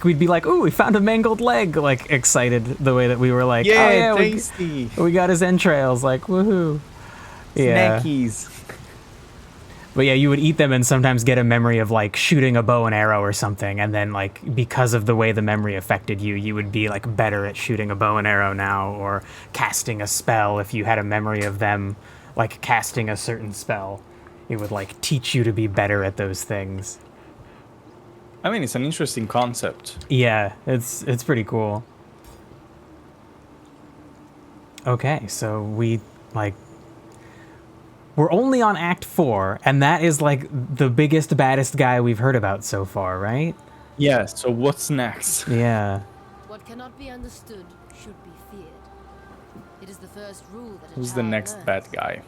we'd be like, "Ooh, we found a mangled leg!" Like excited the way that we were like, yeah, "Oh yeah, tasty. we got his entrails!" Like, woohoo! Yeah. Snackies. But yeah, you would eat them and sometimes get a memory of like shooting a bow and arrow or something, and then like because of the way the memory affected you, you would be like better at shooting a bow and arrow now, or casting a spell if you had a memory of them like casting a certain spell. It would like teach you to be better at those things. I mean, it's an interesting concept. Yeah, it's pretty cool. Okay, so we're only on Act 4, and that is like the biggest, baddest guy we've heard about so far, right? Yeah, so what's next? Yeah. What cannot be understood should be feared. It is the first rule that Who's the next bad guy?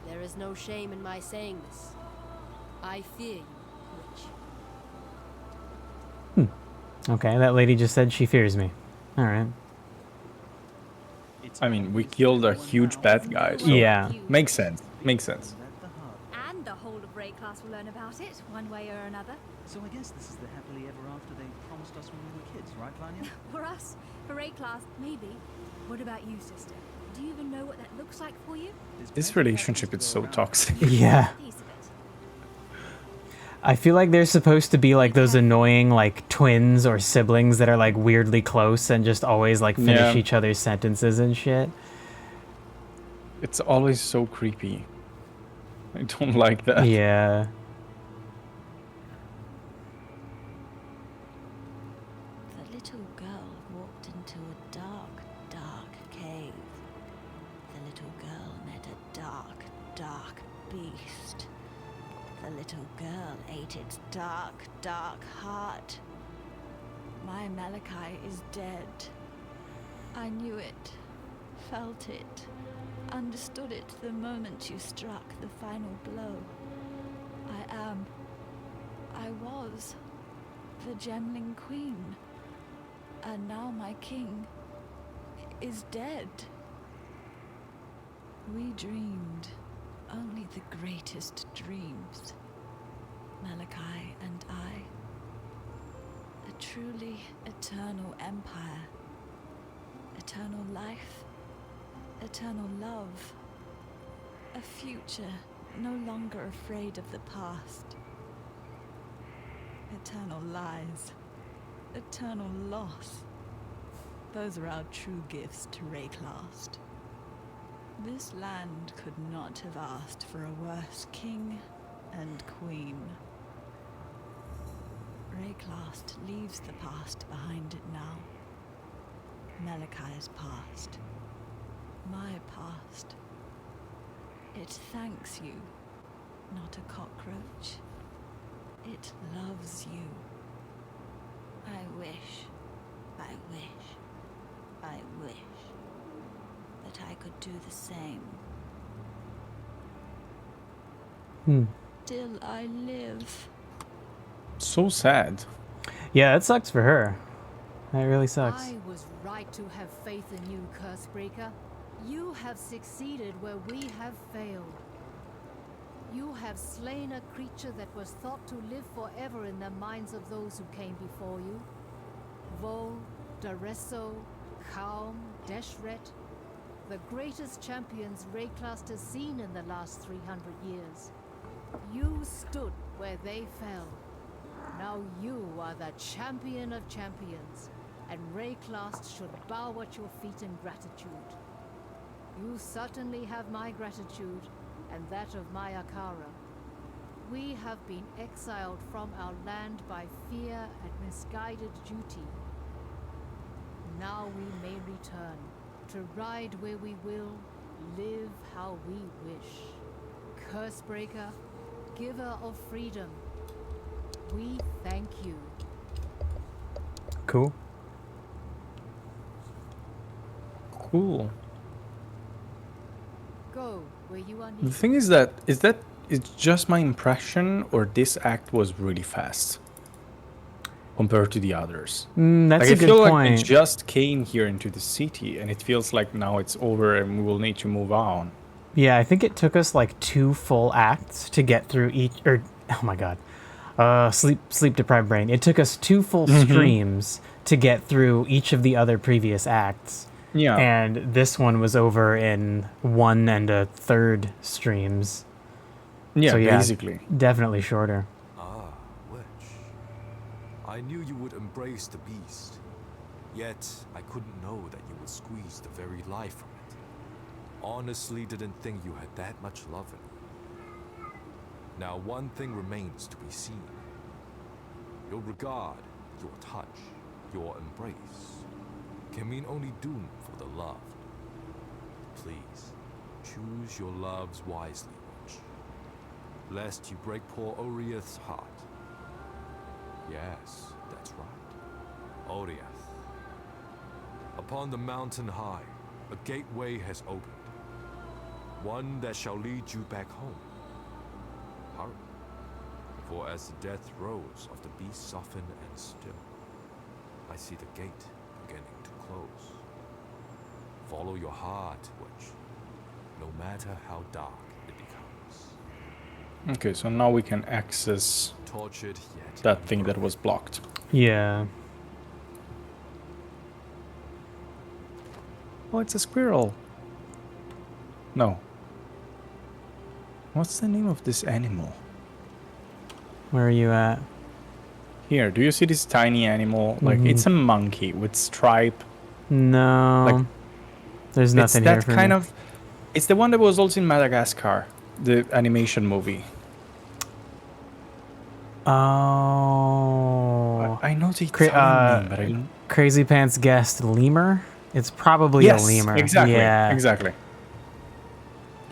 There is no shame in my saying this. I fear you, witch. Okay, that lady just said she fears me. All right. I mean, we killed a huge bad guy, so yeah. Makes sense. Makes sense. And the whole of Ray class will learn about it, one way or another. So I guess this is the happily ever after they promised us when we were kids, right, Vanya? For us, for Ray class, maybe. What about you, sister? Do you even know what that looks like for you? This relationship is so toxic. Yeah. Piece of it. I feel like they're supposed to be like those annoying like twins or siblings that are like weirdly close and just always like finish each other's sentences and shit. It's always so creepy. I don't like that. Yeah. The little girl walked into a dark, dark cave. The little girl met a dark, dark beast. The little girl ate its dark, dark heart. My Malachi is dead. I knew it, felt it, understood it the moment you struck the final blow. I was the Gemling Queen, and now my king is dead. We dreamed only the greatest dreams, Malachi and I. A truly eternal empire, eternal life, eternal love, a future no longer afraid of the past. Eternal lies, eternal loss. Those are our true gifts to Rayclast. This land could not have asked for a worse king and queen. Rayclast leaves the past behind it now. Malachi's past. My past. It thanks you, not a cockroach. It loves you. I wish that I could do the same. Still I live. So sad. Yeah, it sucks for her. That really sucks. I was right to have faith in you, Cursebreaker. You have succeeded where we have failed. You have slain a creature that was thought to live forever in the minds of those who came before you. Vol, Daresso, Kaum, Deshret, the greatest champions Rayclast has seen in the last 300 years. You stood where they fell. Now you are the champion of champions, and Rayclast should bow at your feet in gratitude. You certainly have my gratitude, and that of my Akara. We have been exiled from our land by fear and misguided duty. Now we may return, to ride where we will, live how we wish. Cursebreaker, giver of freedom, we thank you. Cool. Cool. Go where you are The needed. thing is that it's just my impression, or this act was really fast compared to the others. That's Like, a I good feel point. like we just came here into the city, and it feels like now it's over, and we will need to move on. Yeah, I think it took us like 2 full acts to get through each. Or oh my god, sleep deprived brain. It took us 2 full streams to get through each of the other previous acts. Yeah. And this one was over in 1 1/3 streams. Yeah, So, yeah. basically. Definitely shorter. Ah, witch. I knew you would embrace the beast. Yet, I couldn't know that you would squeeze the very life from it. Honestly, didn't think you had that much love in you. Now, one thing remains to be seen. Your regard, your touch, your embrace can mean only doom for the loved. Please, choose your loves wisely, witch, lest you break poor Oriath's heart. Yes, that's right. Oriath. Upon the mountain high, a gateway has opened. One that shall lead you back home. Hurry. For as the death throes of the beast soften and still, I see the gate beginning to close. Follow your heart, witch, no matter how dark it becomes. Okay, so now we can access Tortured yet that thing that was blocked. Yeah. Oh, it's a squirrel. No. What's the name of this animal? Where are you at? Here, do you see this tiny animal? Like, it's a monkey with stripe. No. Like, there's nothing it's here that for kind me. of. It's the one that was also in Madagascar, the animation movie. Oh. I know the Italian name, but I don't. Crazy Pants guessed lemur? It's probably a lemur. Exactly. Yeah. Exactly.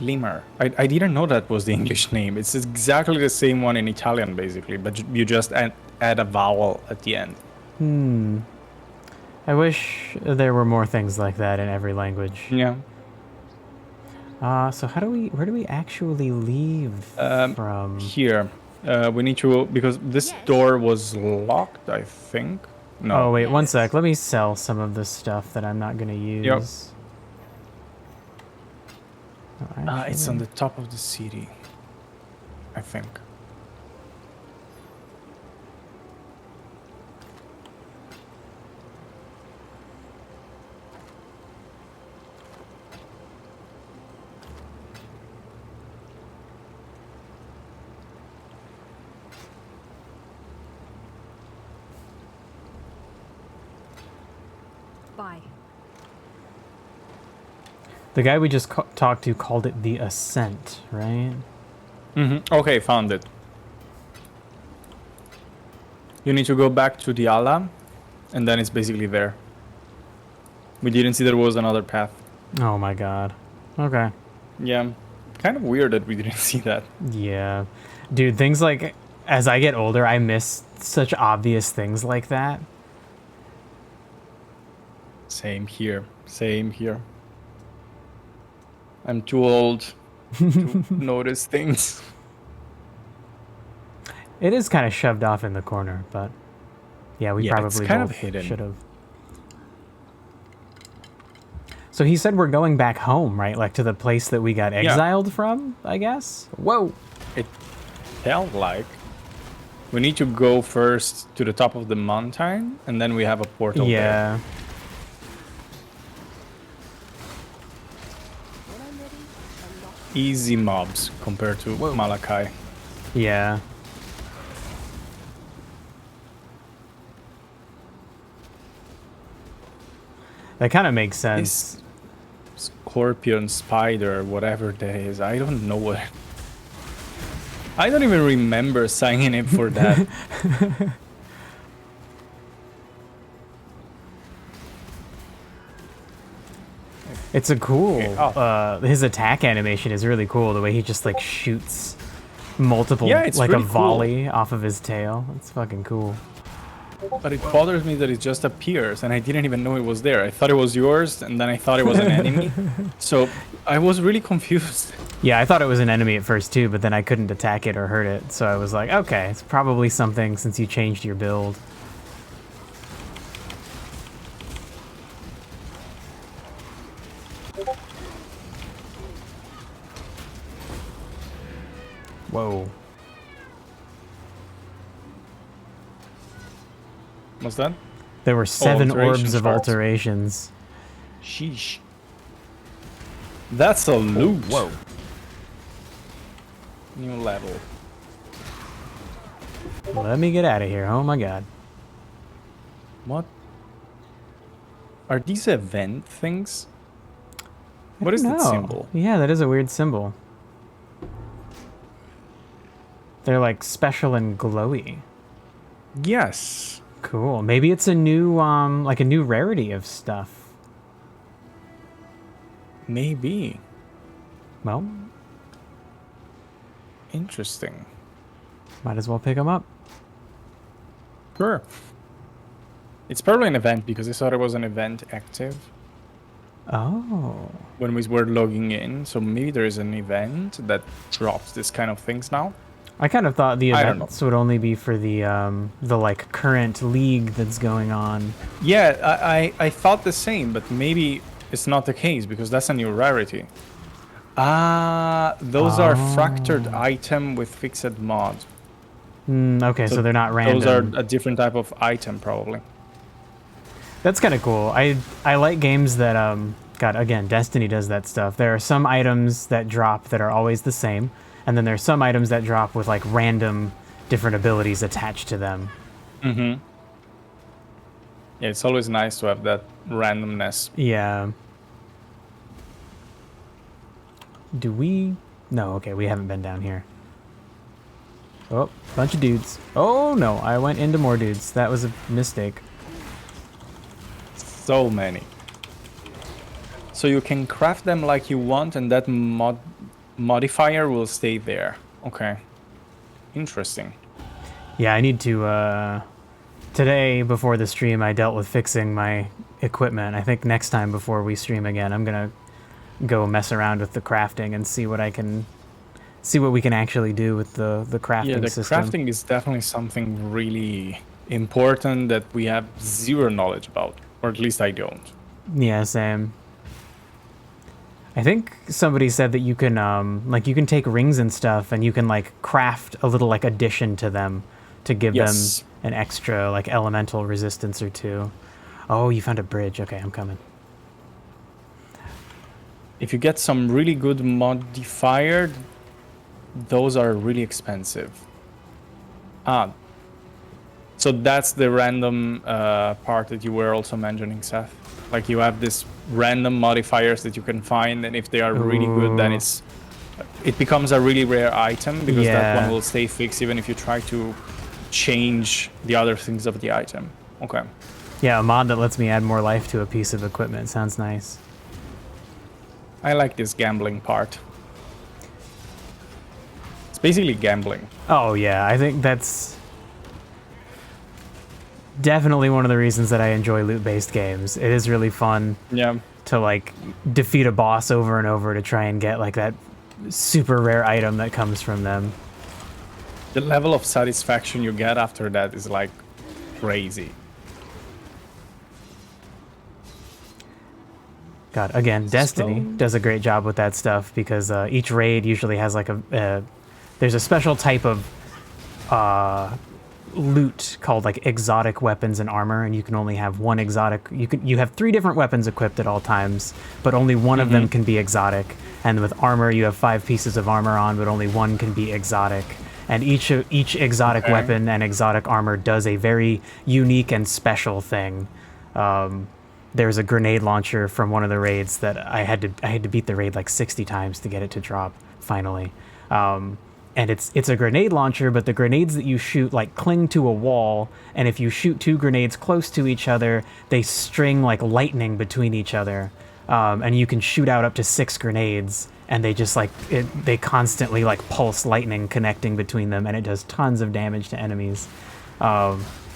Lemur. I didn't know that was the English name. It's exactly the same one in Italian, basically, but you just add a vowel at the end. I wish there were more things like that in every language. Yeah. So where do we actually leave from? Here. We need to, because this door was locked, I think. No. Oh, wait, one sec. Let me sell some of the stuff that I'm not going to use. Yep. Oh, It's on the top of the city, I think. Bye. The guy we just talked to called it the Ascent, right? Okay, found it. You need to go back to the Ala, and then it's basically there. We didn't see there was another path. Oh my god. Okay. Yeah. Kind of weird that we didn't see that. Yeah. Dude, things like, as I get older, I miss such obvious things like that. Same here. Same here. I'm too old to notice things. It is kind of shoved off in the corner, but yeah, we probably kind of both hidden. should have. So he said we're going back home, right? Like to the place that we got exiled from, I guess? Whoa. It felt like we need to go first to the top of the mountain, and then we have a portal there. Yeah. Easy mobs compared to Malachi. Yeah. That kind of makes sense. This scorpion, spider, whatever that is, I don't know what. I don't even remember signing in for that. It's a cool. His attack animation is really cool. The way he just like shoots multiple, it's like really a volley off of his tail. It's fucking cool. But it bothers me that it just appears, and I didn't even know it was there. I thought it was yours, and then I thought it was an enemy. So I was really confused. Yeah, I thought it was an enemy at first too, but then I couldn't attack it or hurt it. So I was like, okay, it's probably something since you changed your build. Whoa. What's that? There were 7 alteration orbs of shards. alterations. Sheesh. That's a loot. Whoa. New level. Let me get out of here. Oh my god. What? Are these event things? What is that No. symbol? Yeah, that is a weird symbol. They're like special and glowy. Yes. Cool. Maybe it's a new, like a new rarity of stuff. Maybe. Well, Interesting. might as well pick them up. Sure. It's probably an event because I thought it was an event active Oh. when we were logging in. So maybe there is an event that drops this kind of things now. I kind of thought the I don't events would only be for the like current league that's going on. Yeah, I thought the same, but maybe it's not the case because that's a new rarity. Those are fractured item with fixed mod. Okay, so they're not random. Those are a different type of item, probably. That's kind of cool. I like games that God, again, Destiny does that stuff. There are some items that drop that are always the same, and then there's some items that drop with like random different abilities attached to them. Mm-hmm. Yeah, it's always nice to have that randomness. Yeah. Do we? No, okay, we haven't been down here. Oh, bunch of dudes. Oh no, I went into more dudes. That was a mistake. So many. So you can craft them like you want, and that modifier will stay there. Okay. Interesting. Yeah, I need to, today, before the stream, I dealt with fixing my equipment. I think next time before we stream again, I'm gonna go mess around with the crafting and see what we can actually do with the crafting Yeah, the system. crafting is definitely something really important that we have zero knowledge about, or at least I don't. Yeah, same. I think somebody said that you can like you can take rings and stuff and you can like craft a little like addition to them to give them an extra like elemental resistance or two. Oh, you found a bridge. Okay, I'm coming. If you get some really good modifier, those are really expensive. So that's the random part that you were also mentioning, Seth. Like you have this random modifiers that you can find, and if they are really good, then it becomes a really rare item because that one will stay fixed even if you try to change the other things of the item. Okay. Yeah, a mod that lets me add more life to a piece of equipment sounds nice. I like this gambling part. It's basically gambling. Oh yeah, I think that's definitely one of the reasons that I enjoy loot-based games. It is really fun to like defeat a boss over and over to try and get like that super rare item that comes from them. The level of satisfaction you get after that is like crazy. God, again, Destiny does a great job with that stuff because each raid usually has like there's a special type of loot called like exotic weapons and armor, and you can only have one exotic. You have 3 different weapons equipped at all times, but only one of them can be exotic. And with armor, you have 5 pieces of armor on, but only one can be exotic. And each exotic weapon and exotic armor does a very unique and special thing. There's a grenade launcher from one of the raids that I had to beat the raid like 60 times to get it to drop finally. And it's a grenade launcher, but the grenades that you shoot like cling to a wall, and if you shoot 2 grenades close to each other, they string like lightning between each other. And you can shoot out up to 6 grenades, and they just like they constantly like pulse lightning connecting between them, and it does tons of damage to enemies.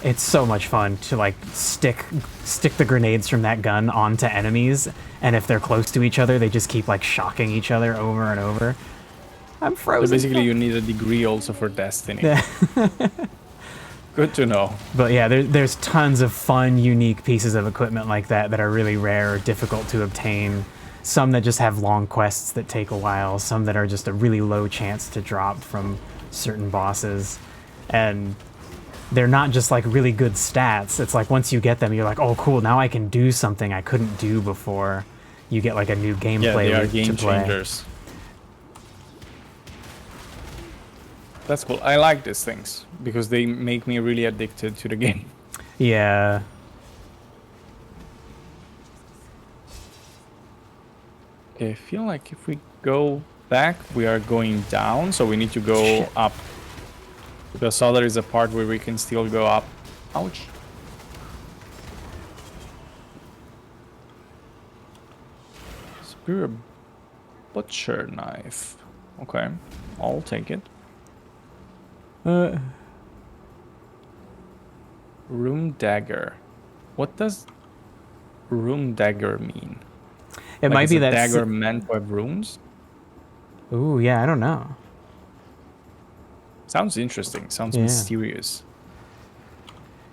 It's so much fun to like stick the grenades from that gun onto enemies, and if they're close to each other, they just keep like shocking each other over and over. I'm frozen. So basically, you need a degree also for Destiny. Good to know. But yeah, there's tons of fun, unique pieces of equipment like that are really rare or difficult to obtain. Some that just have long quests that take a while. Some that are just a really low chance to drop from certain bosses. And they're not just like really good stats. It's like once you get them, you're like, oh cool, now I can do something I couldn't do before. You get like a new gameplay they are loop game to play. changers. That's cool. I like these things because they make me really addicted to the game. Yeah. Okay, I feel like if we go back, we are going down, so we need to go up. Because so there is a part where we can still go up. Ouch. Spear butcher knife. Okay, I'll take it. Room dagger. What does room dagger mean? It might be that dagger meant to have rooms? Ooh, yeah, I don't know. Sounds interesting. Sounds mysterious.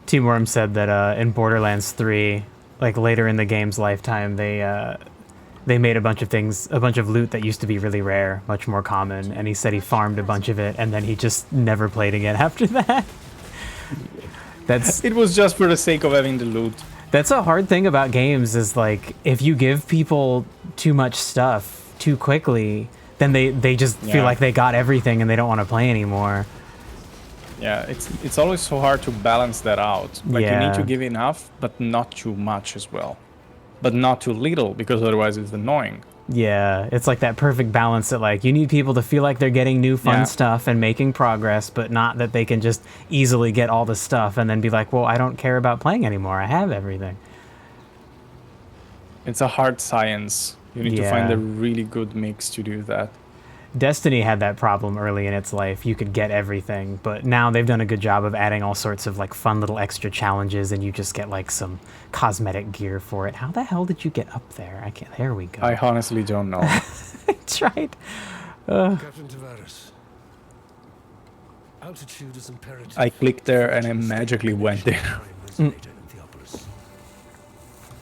Team Worm said that in Borderlands 3, like later in the game's lifetime, they made a bunch of loot that used to be really rare, much more common, and he said he farmed a bunch of it, and then he just never played again after that. It was just for the sake of having the loot. That's a hard thing about games is like if you give people too much stuff too quickly, then they just feel like they got everything and they don't want to play anymore. Yeah, it's always so hard to balance that out. Like you need to give enough, but not too much as well. But not too little, because otherwise it's annoying. Yeah, it's like that perfect balance that like you need people to feel like they're getting new fun stuff and making progress, but not that they can just easily get all the stuff and then be like, well, I don't care about playing anymore. I have everything. It's a hard science. You need to find a really good mix to do that. Destiny had that problem early in its life. You could get everything, but now they've done a good job of adding all sorts of like fun little extra challenges, and you just get like some cosmetic gear for it. How the hell did you get up there? I can't. There we go. I honestly don't know. I tried. Captain Tavares. Altitude is imperative. I clicked there and I magically went there.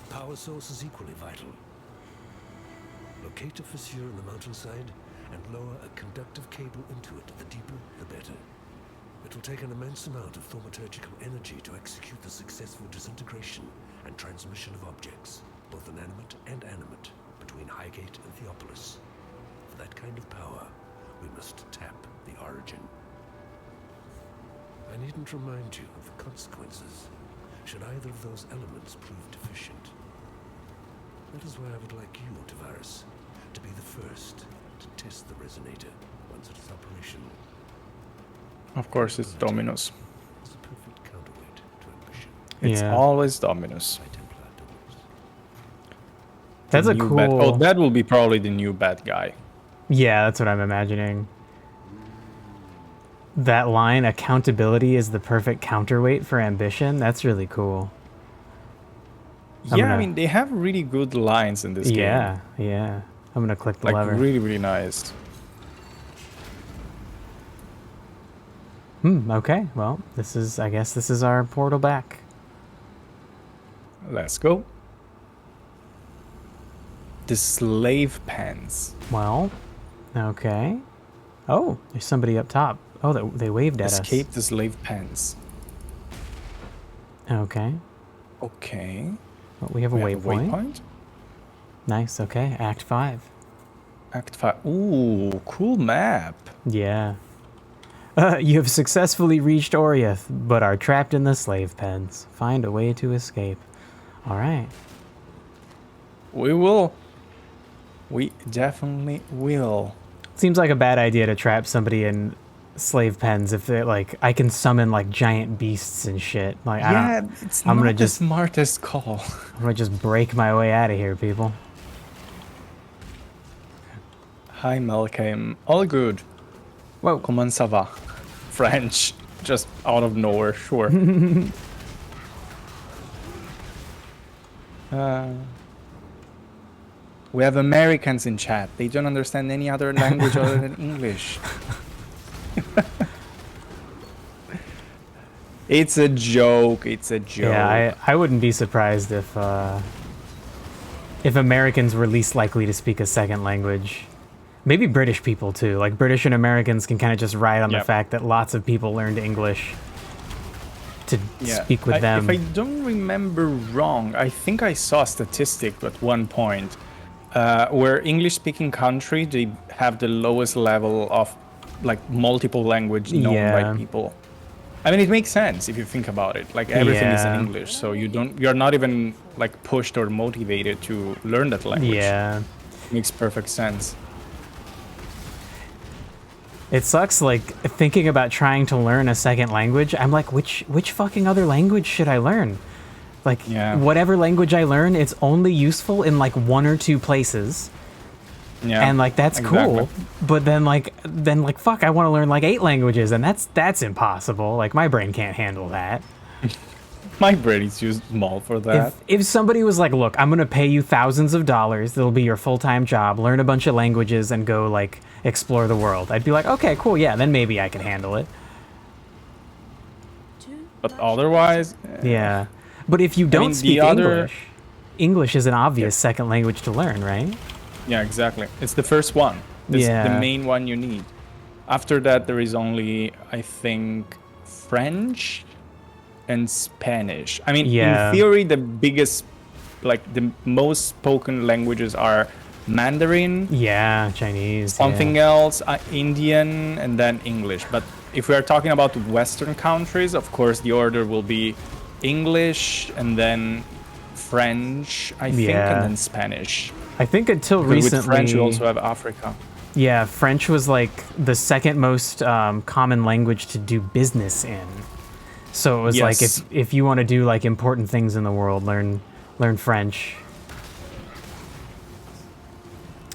Power source is equally vital. Locate a fissure in the mountainside and lower a conductive cable into it. The deeper, the better. It will take an immense amount of thaumaturgical energy to execute the successful disintegration and transmission of objects, both inanimate and animate, between Highgate and Theopolis. For that kind of power, we must tap the origin. I needn't remind you of the consequences should either of those elements prove deficient. That is why I would like you, Tavares, to be the first to test the resonator once it is operational. Of course, it's Dominus. It's a perfect counterweight to ambition. It's always Dominus. By Templar Dominus. That's a cool... Oh, that will be probably the new bad guy. Yeah, that's what I'm imagining. That line, accountability is the perfect counterweight for ambition. That's really cool. Yeah, I mean, they have really good lines in this game. Yeah. I'm gonna click the lever. Really, really nice. Okay. Well, I guess this is our portal back. Let's go. The slave pens. Well, okay. Oh, there's somebody up top. Oh, they waved at us. Escape the slave pens. Okay. Okay. Well, we have a waypoint. Nice, okay. Act 5. Act 5. Ooh, cool map. Yeah. You have successfully reached Oriath, but are trapped in the slave pens. Find a way to escape. All right. We will. We definitely will. Seems like a bad idea to trap somebody in slave pens if they I can summon giant beasts and shit. It's not the smartest call. I'm gonna just break my way out of here, people. Hi, Malcolm. All good. Whoa. Comment ça va? French. Just out of nowhere, sure. We have Americans in chat. They don't understand any other language other than English. It's a joke. It's a joke. Yeah, I wouldn't be surprised if Americans were least likely to speak a second language. Maybe British people too. British and Americans can kind of just ride on the fact that lots of people learned English to speak with them. If I don't remember wrong, I think I saw a statistic at one point where English-speaking country, they have the lowest level of multiple language known by people. I mean, it makes sense if you think about it. Everything is in English, so you're not even pushed or motivated to learn that language. Yeah, makes perfect sense. It sucks, thinking about trying to learn a second language. I'm which fucking other language should I learn? Whatever language I learn, it's only useful in one or two places. Yeah, and that's cool. But then fuck, I want to learn 8 languages, and that's impossible. My brain can't handle that. My brain is too small for that. If somebody was look, I'm gonna pay you thousands of dollars, that'll be your full-time job, learn a bunch of languages and go explore the world, I'd be okay, cool, yeah, then maybe I can handle it. But otherwise, yeah. But if you don't speak English is an obvious second language to learn, right? Yeah, exactly. It's the first one. It's the main one you need. After that, there is only, I think, French and Spanish. I mean, in theory, the biggest, the most spoken languages are Mandarin. Yeah, Chinese. Something else, Indian, and then English. But if we are talking about Western countries, of course, the order will be English and then French, I think, and then Spanish. I think until recently... With French, you also have Africa. Yeah, French was the second most common language to do business in. So it was if you want to do important things in the world, learn French.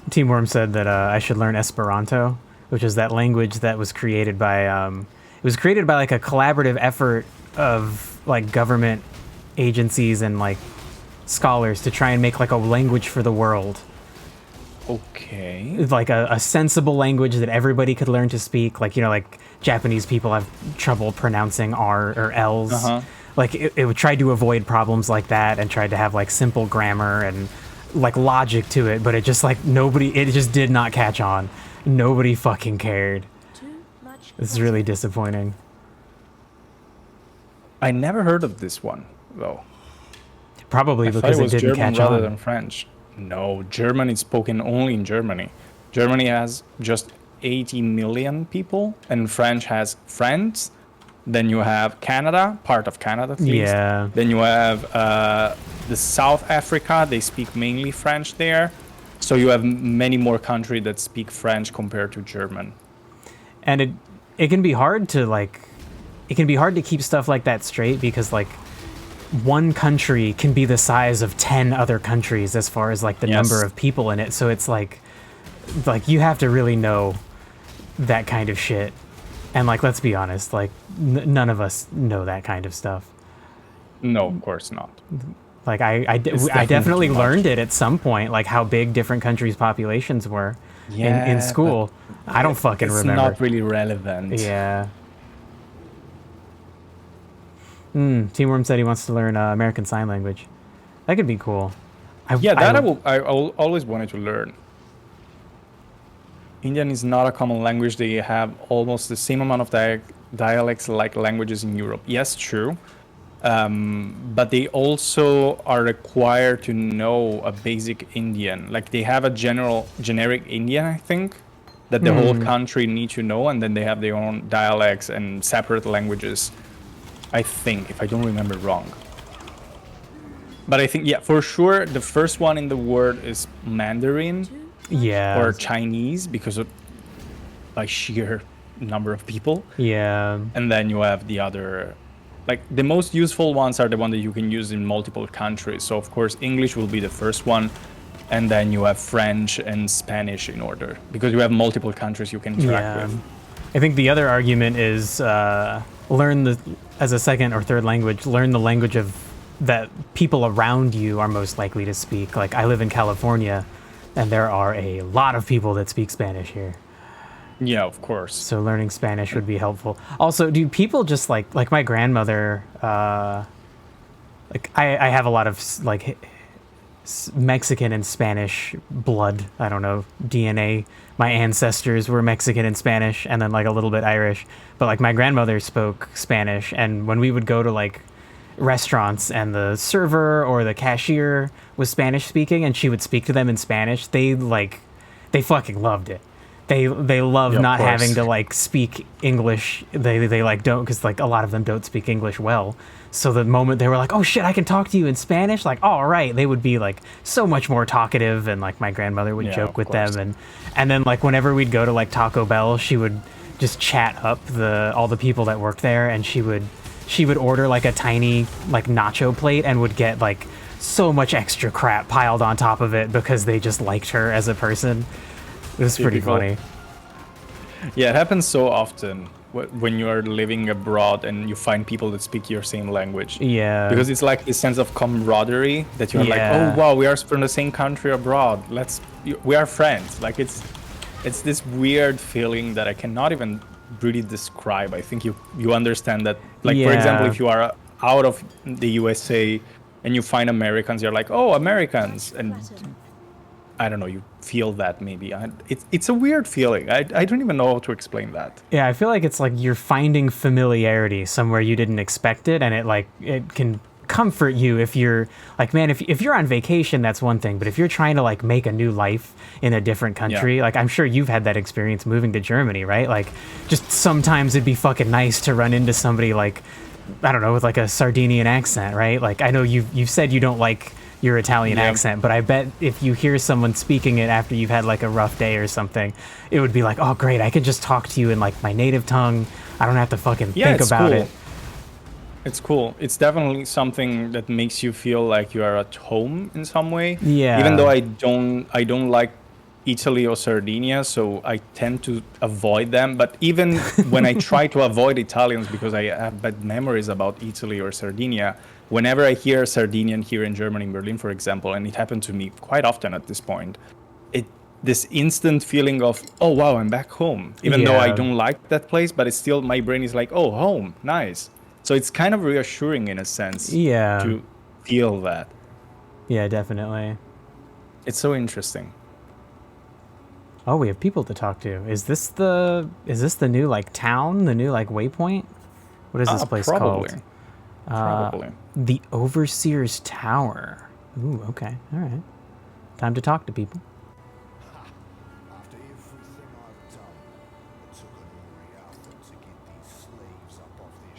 Team Worm said that I should learn Esperanto, which is that language that was created by a collaborative effort of government agencies and scholars to try and make a language for the world. Okay. A sensible language that everybody could learn to speak. Japanese people have trouble pronouncing R or L's. It would try to avoid problems like that and tried to have simple grammar and logic to it, but it just it just did not catch on. Nobody fucking cared. This is really disappointing. I never heard of this one though. Probably because it didn't catch on. Rather than French. No, German is spoken only in Germany. Germany has just 80 million people, and French has France, Then you have Canada, part of Canada at least. Yeah. Then you have the South Africa. They speak mainly French there. So you have many more countries that speak French compared to German. And it can be hard to like, it can be hard to keep stuff like that straight because like one country can be the size of 10 other countries as far as like the number of people in it. So it's like you have to really know that kind of shit. And like, let's be honest, like none of us know that kind of stuff. No, of course not. Like I definitely learned it at some point, like how big different countries' populations were in school. I don't fucking remember. It's not really relevant. Yeah. Team Worm said he wants to learn American Sign Language. That could be cool. I always wanted to learn. Indian is not a common language. They have almost the same amount of dialects like languages in Europe. Yes, true. But they also are required to know a basic Indian. Like they have a generic Indian, I think, that the whole country need to know, and then they have their own dialects and separate languages. I think, if I don't remember wrong. But I think, yeah, for sure, the first one in the word is Mandarin. Yeah. Or Chinese, because of by sheer number of people. Yeah. And then you have the other, like the most useful ones are the one that you can use in multiple countries. So of course English will be the first one, and then you have French and Spanish in order, because you have multiple countries you can interact with. I think the other argument is as a second or third language, learn the language of that people around you are most likely to speak. Like I live in California, and there are a lot of people that speak Spanish here. Yeah, of course. So learning Spanish would be helpful. Also, do people just like my grandmother, like I have a lot of like Mexican and Spanish blood. I don't know, DNA. My ancestors were Mexican and Spanish, and then like a little bit Irish. But like my grandmother spoke Spanish, and when we would go to like restaurants and the server or the cashier was Spanish speaking and she would speak to them in Spanish, they fucking loved it. They love not having to like speak English. They like don't, because like a lot of them don't speak English well. So the moment they were like, oh shit, I can talk to you in Spanish, like all right, they would be like so much more talkative, and like my grandmother would joke with them, and then like whenever we'd go to like Taco Bell, she would just chat up all the people that worked there, and she would order like a tiny like nacho plate and would get like so much extra crap piled on top of it because they just liked her as a person. It was pretty funny. Yeah, it happens so often when you are living abroad and you find people that speak your same language. Yeah. Because it's like this sense of camaraderie that you're like, oh wow, we are from the same country abroad. We are friends. Like it's this weird feeling that I cannot even really describe. I think you understand that. Like for example, if you are out of the USA and you find Americans, you're like, oh, Americans, and I don't know, you feel that maybe. It's a weird feeling. I don't even know how to explain that. Yeah, I feel like it's like you're finding familiarity somewhere you didn't expect it, and it can comfort you if you're like, man, if you're on vacation, that's one thing, but if you're trying to like make a new life in a different country, like I'm sure you've had that experience moving to Germany, right? Like just sometimes it'd be fucking nice to run into somebody like, I don't know, with like a Sardinian accent, right? Like I know you've said you don't like your Italian accent, but I bet if you hear someone speaking it after you've had like a rough day or something, it would be like, oh great, I could just talk to you in like my native tongue. I don't have to fucking think about it. It's cool. It's definitely something that makes you feel like you are at home in some way. Yeah. Even though I don't like Italy or Sardinia, so I tend to avoid them. But even when I try to avoid Italians because I have bad memories about Italy or Sardinia, whenever I hear Sardinian here in Germany, in Berlin, for example, and it happened to me quite often at this point, this instant feeling of, oh wow, I'm back home. Even though I don't like that place, but it's still, my brain is like, oh, home, nice. So it's kind of reassuring in a sense to feel that. Yeah, definitely. It's so interesting. Oh, we have people to talk to. Is this the new like town, the new like waypoint? What is this place called? Probably. The Overseer's Tower. Ooh, okay. All right. Time to talk to people. After everything I've done, it took an ordinary outfit to get these slaves up off their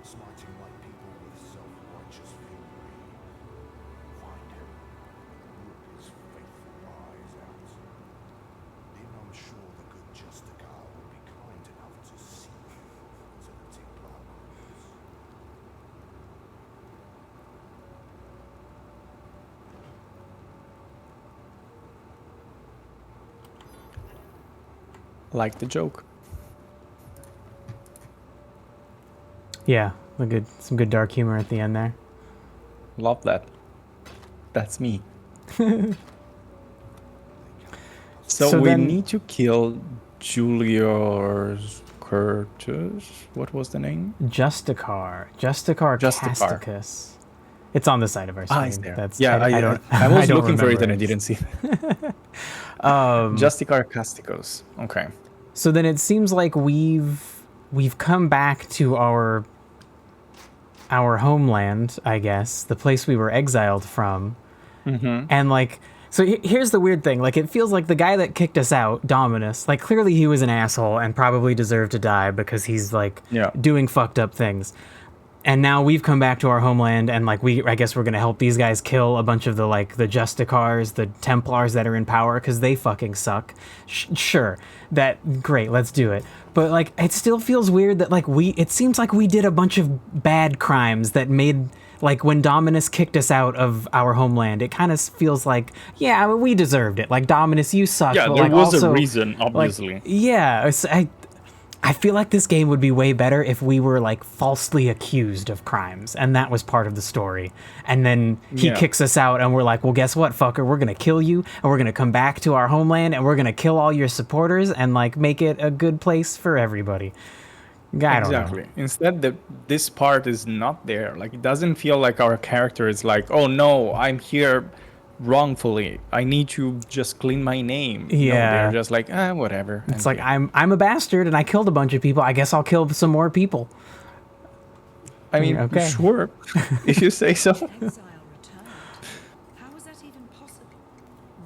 smiting my people with self-righteous fury. Find him, rip his faithful eyes out. Then I'm sure the good Justicar will be kind enough to see you to the Templar quarters. Like the joke. Yeah, some good dark humor at the end there. Love that. That's me. So we need to kill Julius Curtis. What was the name? Justicar Casticus. It's on the side of our screen. It's there. That's, yeah, I was looking for it and I didn't see it. Justicar Casticus. Okay. So then it seems like we've come back to our homeland, I guess, the place we were exiled from. Mm-hmm. And like, so here's the weird thing. Like, it feels like the guy that kicked us out, Dominus, like clearly he was an asshole and probably deserved to die because he's like doing fucked up things. And now we've come back to our homeland, and like I guess we're gonna help these guys kill a bunch of the Justicars, the Templars that are in power, because they fucking suck. Sure, great, let's do it. But like, it still feels weird that it seems like we did a bunch of bad crimes that made, like, when Dominus kicked us out of our homeland, it kind of feels like, yeah, I mean, we deserved it. Like, Dominus, you sucked. Yeah, but there like, was also, a reason, obviously. Like, yeah, I feel like this game would be way better if we were like falsely accused of crimes, and that was part of the story. And then he kicks us out, and we're like, well, guess what, fucker? We're gonna kill you, and we're gonna come back to our homeland, and we're gonna kill all your supporters, and like make it a good place for everybody. I don't know. Instead, this part is not there. Like, it doesn't feel like our character is like, oh no, I'm here wrongfully. I need to just clean my name. Yeah, no, they're just like, whatever. It's like, I'm a bastard and I killed a bunch of people. I guess I'll kill some more people. I mean, sure, if you say so. Exile returned. How was that even possible?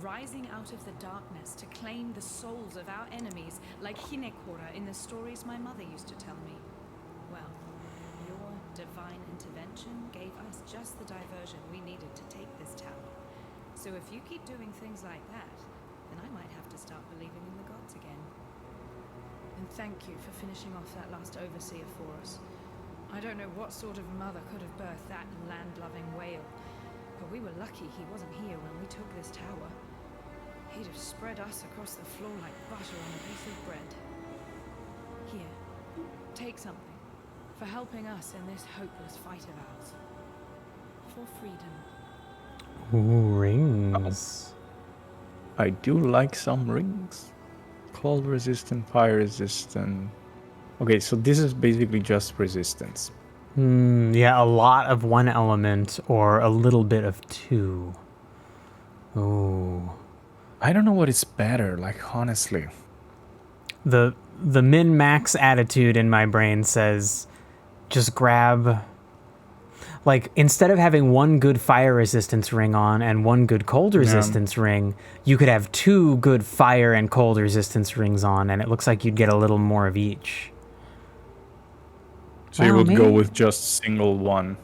Rising out of the darkness to claim the souls of our enemies, like Hinekora in the stories my mother used to tell me. Well, your divine intervention gave us just the diversion we needed to take this tower. So if you keep doing things like that, then I might have to start believing in the gods again. And thank you for finishing off that last overseer for us. I don't know what sort of mother could have birthed that land-loving whale, but we were lucky he wasn't here when we took this tower. He'd have spread us across the floor like butter on a piece of bread. Here, take something for helping us in this hopeless fight of ours. For freedom. Ooh, rings. I do like some rings. Cold resistant, fire resistant. Okay, so this is basically just resistance. Yeah, a lot of one element or a little bit of two. Ooh. I don't know what is better, like, honestly. The min-max attitude in my brain says just grab... Like, instead of having one good fire resistance ring on and one good cold resistance ring, you could have two good fire and cold resistance rings on, and it looks like you'd get a little more of each. So you would go with just single one.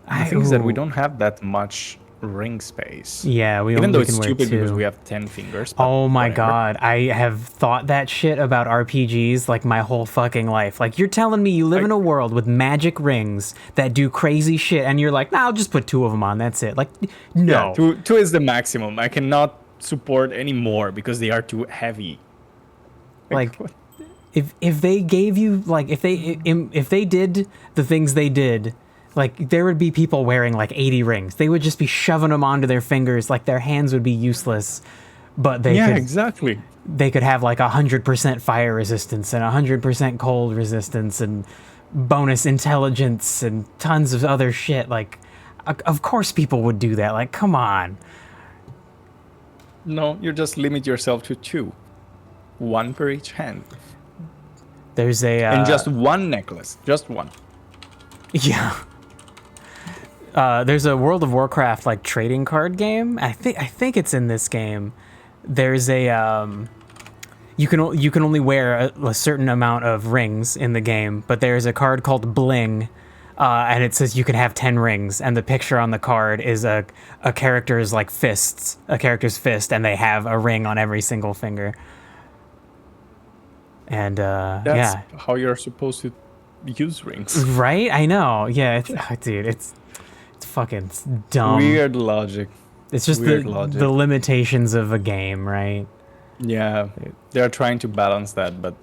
The thing is that we don't have that much ring space. Yeah, even though it's stupid because we have 10 fingers. Oh my god, I have thought that shit about RPGs like my whole fucking life. Like, you're telling me you live in a world with magic rings that do crazy shit, and you're like, nah, I'll just put two of them on, that's it. Like, no. Yeah, two is the maximum. I cannot support any more because they are too heavy. Like, if they gave you, like, if they did the things they did, like, there would be people wearing like 80 rings. They would just be shoving them onto their fingers, like their hands would be useless. But they could, exactly. They could have like 100% fire resistance and 100% cold resistance and bonus intelligence and tons of other shit. Like, of course people would do that. Like, come on. No, you just limit yourself to two. One per each hand. There's a... and just one necklace. Just one. Yeah. There's a World of Warcraft like trading card game. I think it's in this game. There's a you can only wear a certain amount of rings in the game, but there's a card called Bling, and it says you can have 10 rings, and the picture on the card is a character's like fists, a character's fist, and they have a ring on every single finger. And That's how you're supposed to use rings. Right? I know. Yeah, dude, it's fucking dumb. Weird logic. It's just the limitations of a game, right? Yeah, they're trying to balance that, but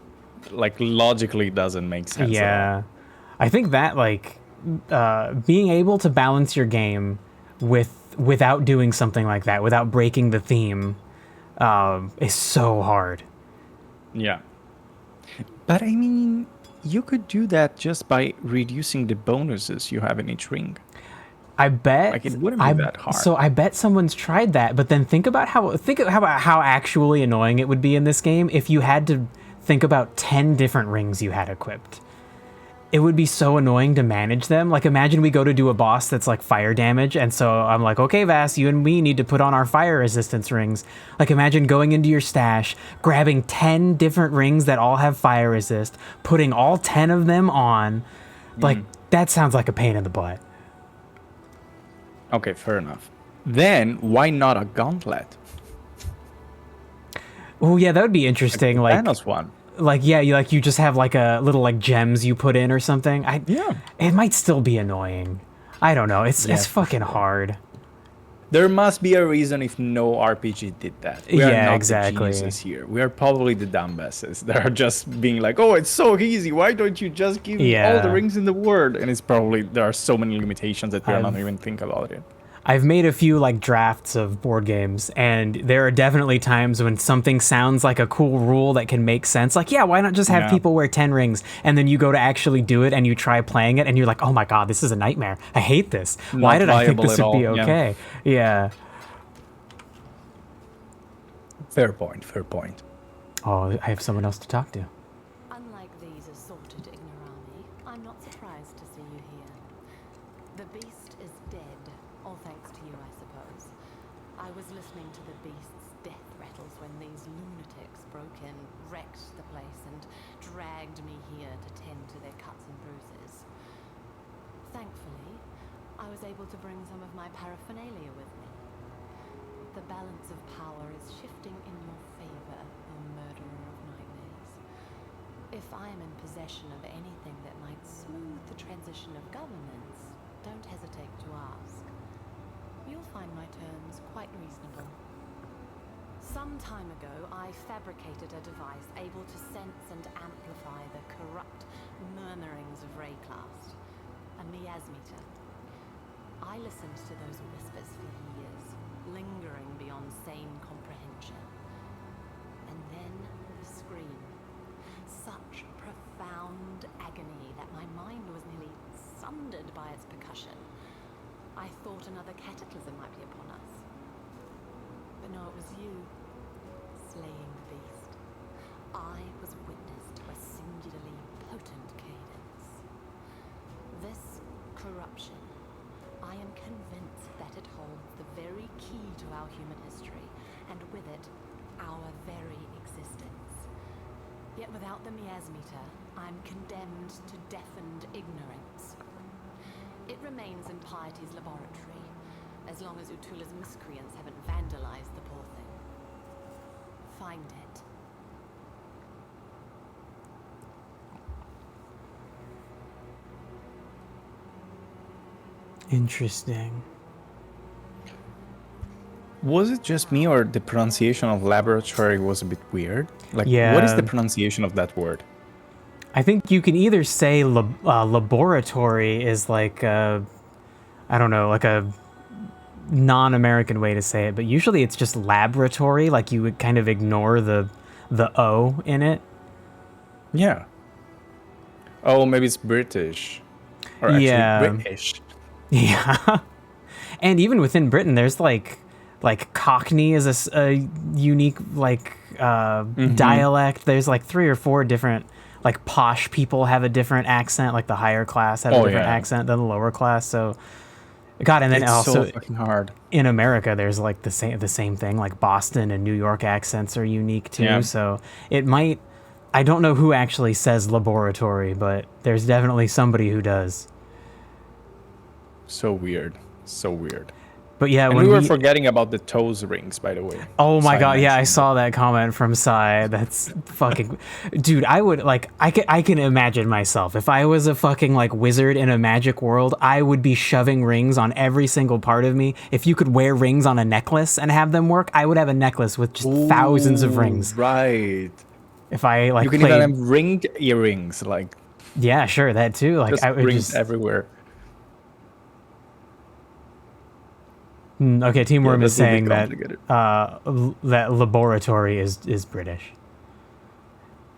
like logically it doesn't make sense. Yeah, I think that like being able to balance your game without doing something like that, without breaking the theme, is so hard. Yeah, but I mean, you could do that just by reducing the bonuses you have in each ring. I bet like it wouldn't be that hard. So I bet someone's tried that, but then think about how actually annoying it would be in this game if you had to think about 10 different rings you had equipped. It would be so annoying to manage them. Like imagine we go to do a boss that's like fire damage, and so I'm like, okay, Vass, you and me need to put on our fire resistance rings. Like imagine going into your stash, grabbing 10 different rings that all have fire resist, putting all 10 of them on. Like that sounds like a pain in the butt. Okay, fair enough. Then why not a gauntlet? Oh yeah, that would be interesting. Like Thanos one. Like yeah, you just have like a little like gems you put in or something. It might still be annoying. I don't know. It's fucking hard. There must be a reason if no RPG did that. We are not exactly. The geniuses here. We are probably the dumbasses that are just being like, oh, it's so easy. Why don't you just give me all the rings in the world? And it's probably, there are so many limitations that we are not even think about it. I've made a few like drafts of board games, and there are definitely times when something sounds like a cool rule that can make sense. Like, yeah, why not just have people wear 10 rings? And then you go to actually do it and you try playing it and you're like, oh my God, this is a nightmare. I hate this. Why did I think this would be okay? Yeah. Fair point, fair point. Oh, I have someone else to talk to. Unlike these assorted ignorami, I'm not surprised to see you here. The beast is dead, all thanks to you, I suppose. I was listening to the beast's death rattles when these lunatics broke in, wrecked the place, and dragged me here to tend to their cuts and bruises. Thankfully, I was able to bring some of my paraphernalia with me. The balance of power is shifting in your favor, O murderer of nightmares. If I am in possession of anything that might smooth the transition of governance, don't hesitate to ask. You'll find my terms quite reasonable. Some time ago, I fabricated a device able to sense and amplify the corrupt murmurings of Rayclast, a miasmeter. I listened to those whispers for years, lingering beyond sane comprehension. And then the scream. Such profound agony that my mind was nearly sundered by its percussion. I thought another cataclysm might be upon us. But no, it was you, slaying the beast. I was witness to a singularly potent cadence. This corruption, I am convinced that it holds the very key to our human history, and with it, our very existence. Yet without the miasmeter, I'm condemned to deafened ignorance. It remains in Piety's laboratory, as long as Utula's miscreants haven't vandalized the poor thing. Find it. Interesting. Was it just me, or the pronunciation of laboratory was a bit weird? Like, what is the pronunciation of that word? I think you can either say laboratory is like I don't know, like a non-American way to say it, but usually it's just laboratory. Like you would kind of ignore the O in it. Yeah. Oh, maybe it's British. Or actually British. Yeah. And even within Britain, there's like Cockney is a unique like dialect. There's like 3 or 4 different, like posh people have a different accent. Like the higher class have a different accent than the lower class. So God, and then it's also so fucking hard. In America, there's like the same thing. Like Boston and New York accents are unique too. Yeah. So it might. I don't know who actually says laboratory, but there's definitely somebody who does. So weird. So weird. But yeah, and when we were forgetting about the toes rings, by the way. Oh my god, yeah, I saw that comment from Sai. That's fucking... Dude, I would, like, I can imagine myself. If I was a fucking, like, wizard in a magic world, I would be shoving rings on every single part of me. If you could wear rings on a necklace and have them work, I would have a necklace with just thousands of rings. Right. If I, like, you can even have ringed earrings, like... Yeah, sure, that too. Like, just I would rings everywhere. Okay, Team Worm is saying that that laboratory is British.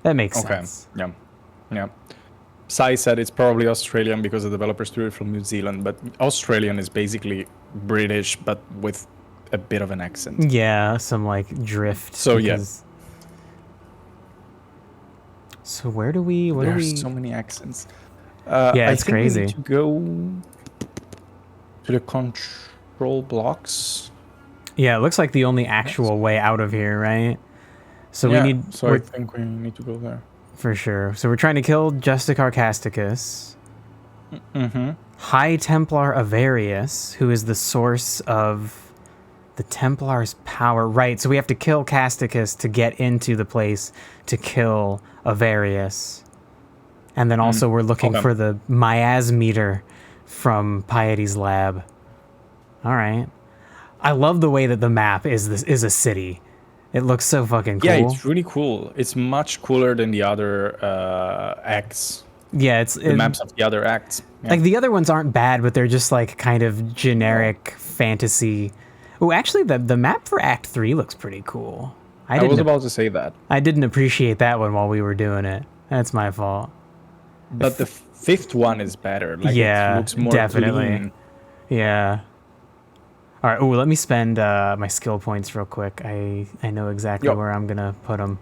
That makes sense. Yeah, yeah. Sai said it's probably Australian because the developers drew it from New Zealand, but Australian is basically British, but with a bit of an accent. Yeah, some like drift. So because... So where do we? There's so many accents. Yeah, it's crazy. We need to go to the control blocks. Yeah, it looks like the only actual way out of here, right? So yeah, we need. So I think we need to go there for sure. So we're trying to kill Justicar Casticus. Mm-hmm. High Templar Avarius, who is the source of the Templars' power. Right. So we have to kill Casticus to get into the place to kill Avarius. And then also we're looking for the miasmeter from Piety's lab. All right. I love the way that the map is a city. It looks so fucking cool. Yeah, it's really cool. It's much cooler than the other acts. Yeah, it's the maps of the other acts. Yeah. Like the other ones aren't bad, but they're just like kind of generic fantasy. Oh, actually, the map for Act 3 looks pretty cool. I was about to say that. I didn't appreciate that one while we were doing it. That's my fault. But the fifth one is better. Like, yeah, it looks more definitely. clean. Yeah. All right. Oh, let me spend my skill points real quick. I know exactly where I'm gonna put them.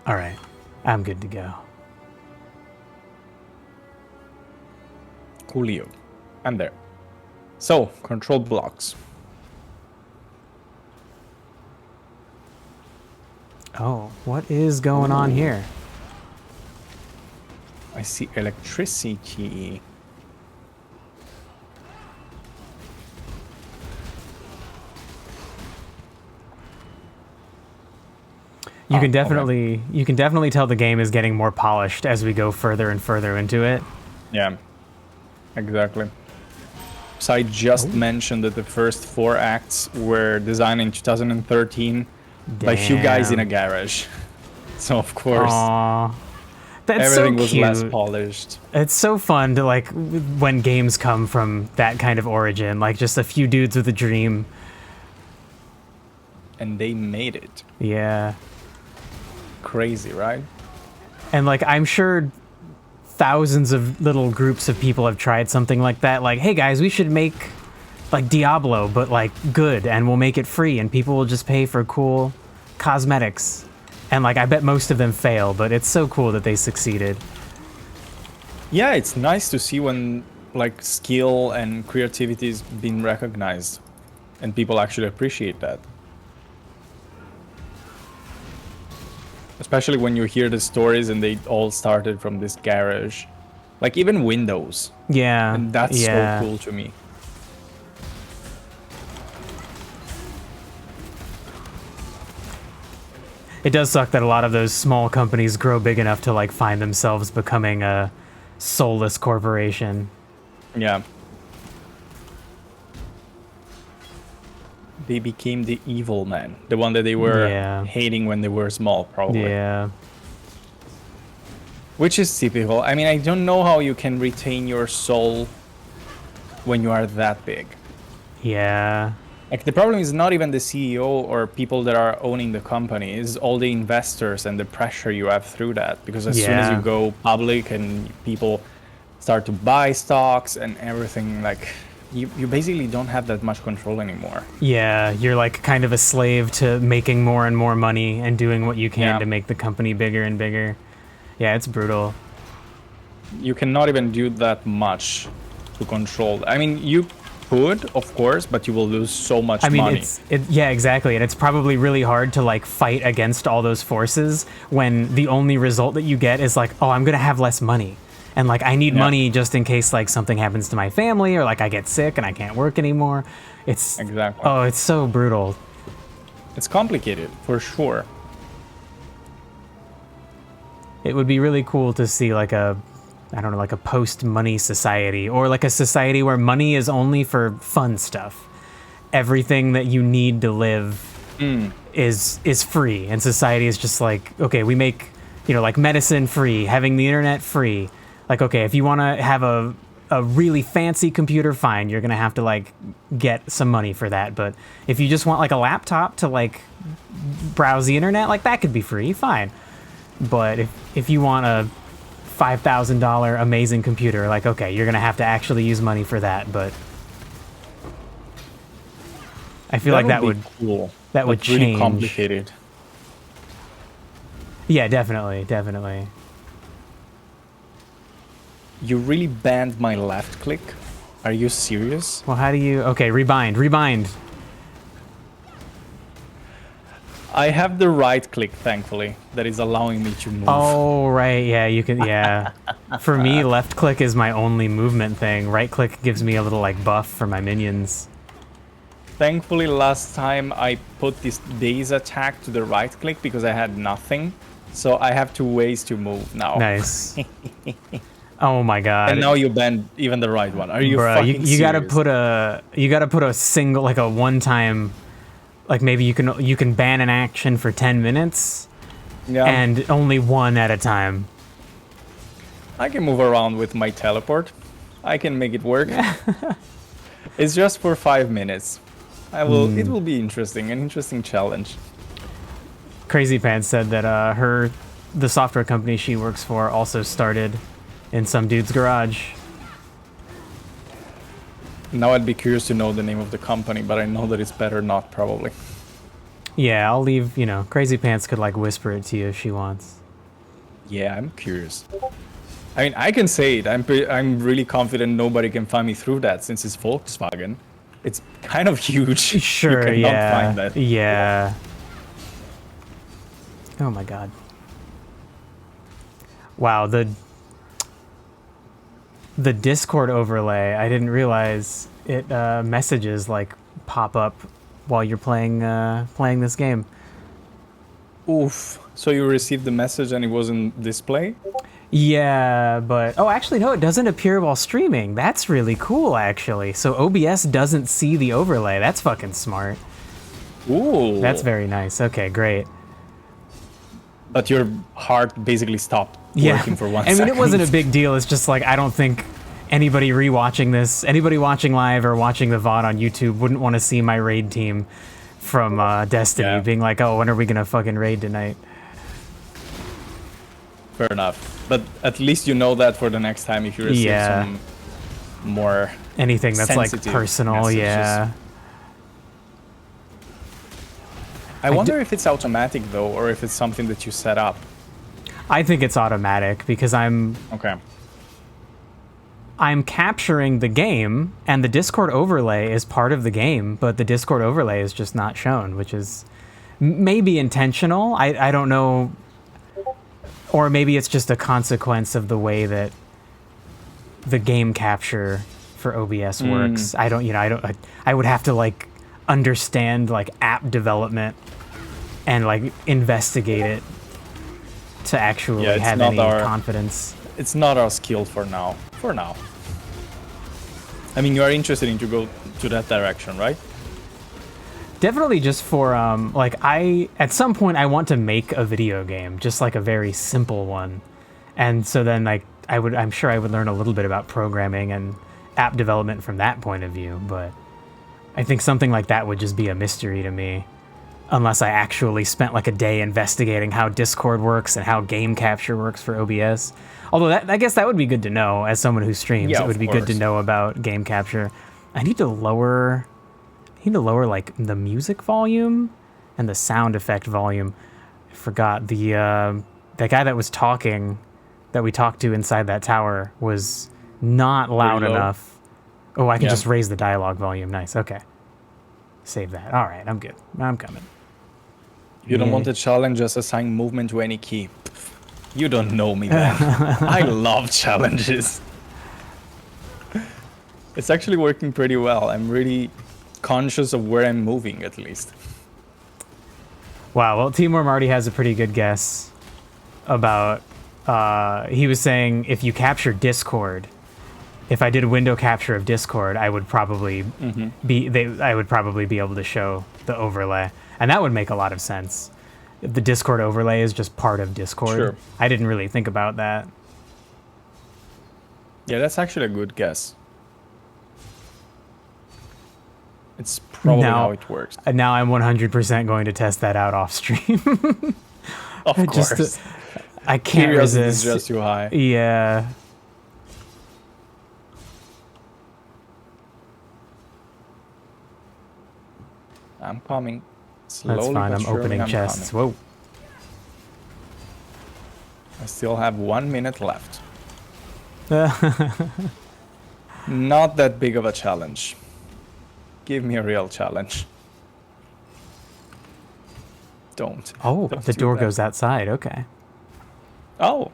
All right. I'm good to go. Coolio. I'm there. So, control blocks. Oh, what is going on here? I see electricity. You can definitely tell the game is getting more polished as we go further and further into it. Yeah, exactly. So I just mentioned that the first 4 acts were designed in 2013 by a few guys in a garage. So of course, that's everything so was less polished. It's so fun to like when games come from that kind of origin, like just a few dudes with a dream. And they made it. Yeah. Crazy, right? And like I'm sure thousands of little groups of people have tried something like that. Like, hey guys, we should make like Diablo, but like good, and we'll make it free, and people will just pay for cool cosmetics. And like I bet most of them fail, but it's so cool that they succeeded. Yeah, it's nice to see when like skill and creativity is being recognized, and people actually appreciate that. Especially when you hear the stories and they all started from this garage. Like even Windows. Yeah. And that's so cool to me. It does suck that a lot of those small companies grow big enough to like find themselves becoming a soulless corporation. Yeah. They became the evil man. The one that they were hating when they were small, probably. Yeah. Which is typical. I mean, I don't know how you can retain your soul when you are that big. Yeah. Like, the problem is not even the CEO or people that are owning the company. It's all the investors and the pressure you have through that. Because as soon as you go public and people start to buy stocks and everything, like, you basically don't have that much control anymore. Yeah, you're like kind of a slave to making more and more money and doing what you can to make the company bigger and bigger. Yeah, it's brutal. You cannot even do that much to control. I mean, you could, of course, but you will lose so much money. Yeah, exactly. And it's probably really hard to like fight against all those forces when the only result that you get is like, oh, I'm going to have less money. And like, I need money just in case like something happens to my family or like I get sick and I can't work anymore. It's exactly. Oh, it's so brutal. It's complicated for sure. It would be really cool to see like a post-money society, or like a society where money is only for fun stuff. Everything that you need to live is free, and society is just like, okay, we make, like medicine free, having the internet free. Like, okay, if you want to have a really fancy computer, fine, you're going to have to like get some money for that. But if you just want like a laptop to like browse the internet, like that could be free, fine. But if you want a $5,000 amazing computer, like, okay, you're gonna have to actually use money for that. But I feel like that would cool. That would change. Really complicated. Yeah, definitely. You really banned my left click? Are you serious? Well, how do you? Okay, rebind. I have the right click, thankfully, that is allowing me to move. Oh, right. Yeah, you can. Yeah. For me, left click is my only movement thing. Right click gives me a little like buff for my minions. Thankfully, last time I put this daze attack to the right click because I had nothing. So I have 2 ways to move now. Nice. Oh my god. And now you banned even the right one. Are you fucking serious? You gotta put a single, like a one-time. Like maybe you can ban an action for 10 minutes, and only one at a time. I can move around with my teleport. I can make it work. It's just for 5 minutes. It will be interesting, an interesting challenge. Crazy Pants said that the software company she works for also started in some dude's garage. Now I'd be curious to know the name of the company, but I know that it's better not, probably. Yeah, I'll leave, Crazy Pants could like whisper it to you if she wants. Yeah, I'm curious. I mean, I can say it. I'm really confident nobody can find me through that since it's Volkswagen. It's kind of huge. Sure, you cannot find that. Yeah. Oh my god. Wow, the Discord overlay, I didn't realize it messages like pop up while you're playing this game. Oof. So you received the message and it wasn't display? Yeah, but actually no, it doesn't appear while streaming. That's really cool actually. So OBS doesn't see the overlay. That's fucking smart. Ooh. That's very nice. Okay, great. But your heart basically stopped working for 1 second. I mean, it wasn't a big deal. It's just like, I don't think anybody rewatching this, anybody watching live or watching the VOD on YouTube wouldn't want to see my raid team from Destiny being like, oh, when are we going to fucking raid tonight? Fair enough. But at least you know that for the next time if you receive some more anything that's like personal, messages. I wonder if it's automatic though, or if it's something that you set up. I think it's automatic because I'm capturing the game, and the Discord overlay is part of the game, but the Discord overlay is just not shown, which is maybe intentional. I don't know, or maybe it's just a consequence of the way that the game capture for OBS works. I would have to like understand like app development and like investigate it to actually have any confidence. It's not our skill for now. I mean, you are interested in to go to that direction, right? Definitely just for at some point I want to make a video game, just like a very simple one. And so then like I'm sure I would learn a little bit about programming and app development from that point of view, but I think something like that would just be a mystery to me unless I actually spent like a day investigating how Discord works and how game capture works for OBS. Although I guess that would be good to know as someone who streams. It would be good to know about game capture. I need to lower like the music volume and the sound effect volume. I forgot that guy that was talking, that we talked to inside that tower, was not loud enough. Oh, I can just raise the dialogue volume. Nice. Okay. Save that. All right, I'm good. I'm coming. You don't want a challenge, just assign movement to any key. You don't know me, man. I love challenges. It's actually working pretty well. I'm really conscious of where I'm moving, at least. Wow, well, Teamworm already has a pretty good guess about... he was saying if you capture Discord, if I did a window capture of Discord, I would probably I would probably be able to show the overlay. And that would make a lot of sense. If the Discord overlay is just part of Discord. Sure. I didn't really think about that. Yeah, that's actually a good guess. It's probably how it works. Now I'm 100% going to test that out off stream. Of course. I can't resist. Is just too high. Yeah. I'm coming. Slowly, that's fine. but I'm surely opening chests. Coming. Whoa. I still have 1 minute left. Not that big of a challenge. Give me a real challenge. Don't. Oh, Don't the door that. goes outside. Okay. Oh.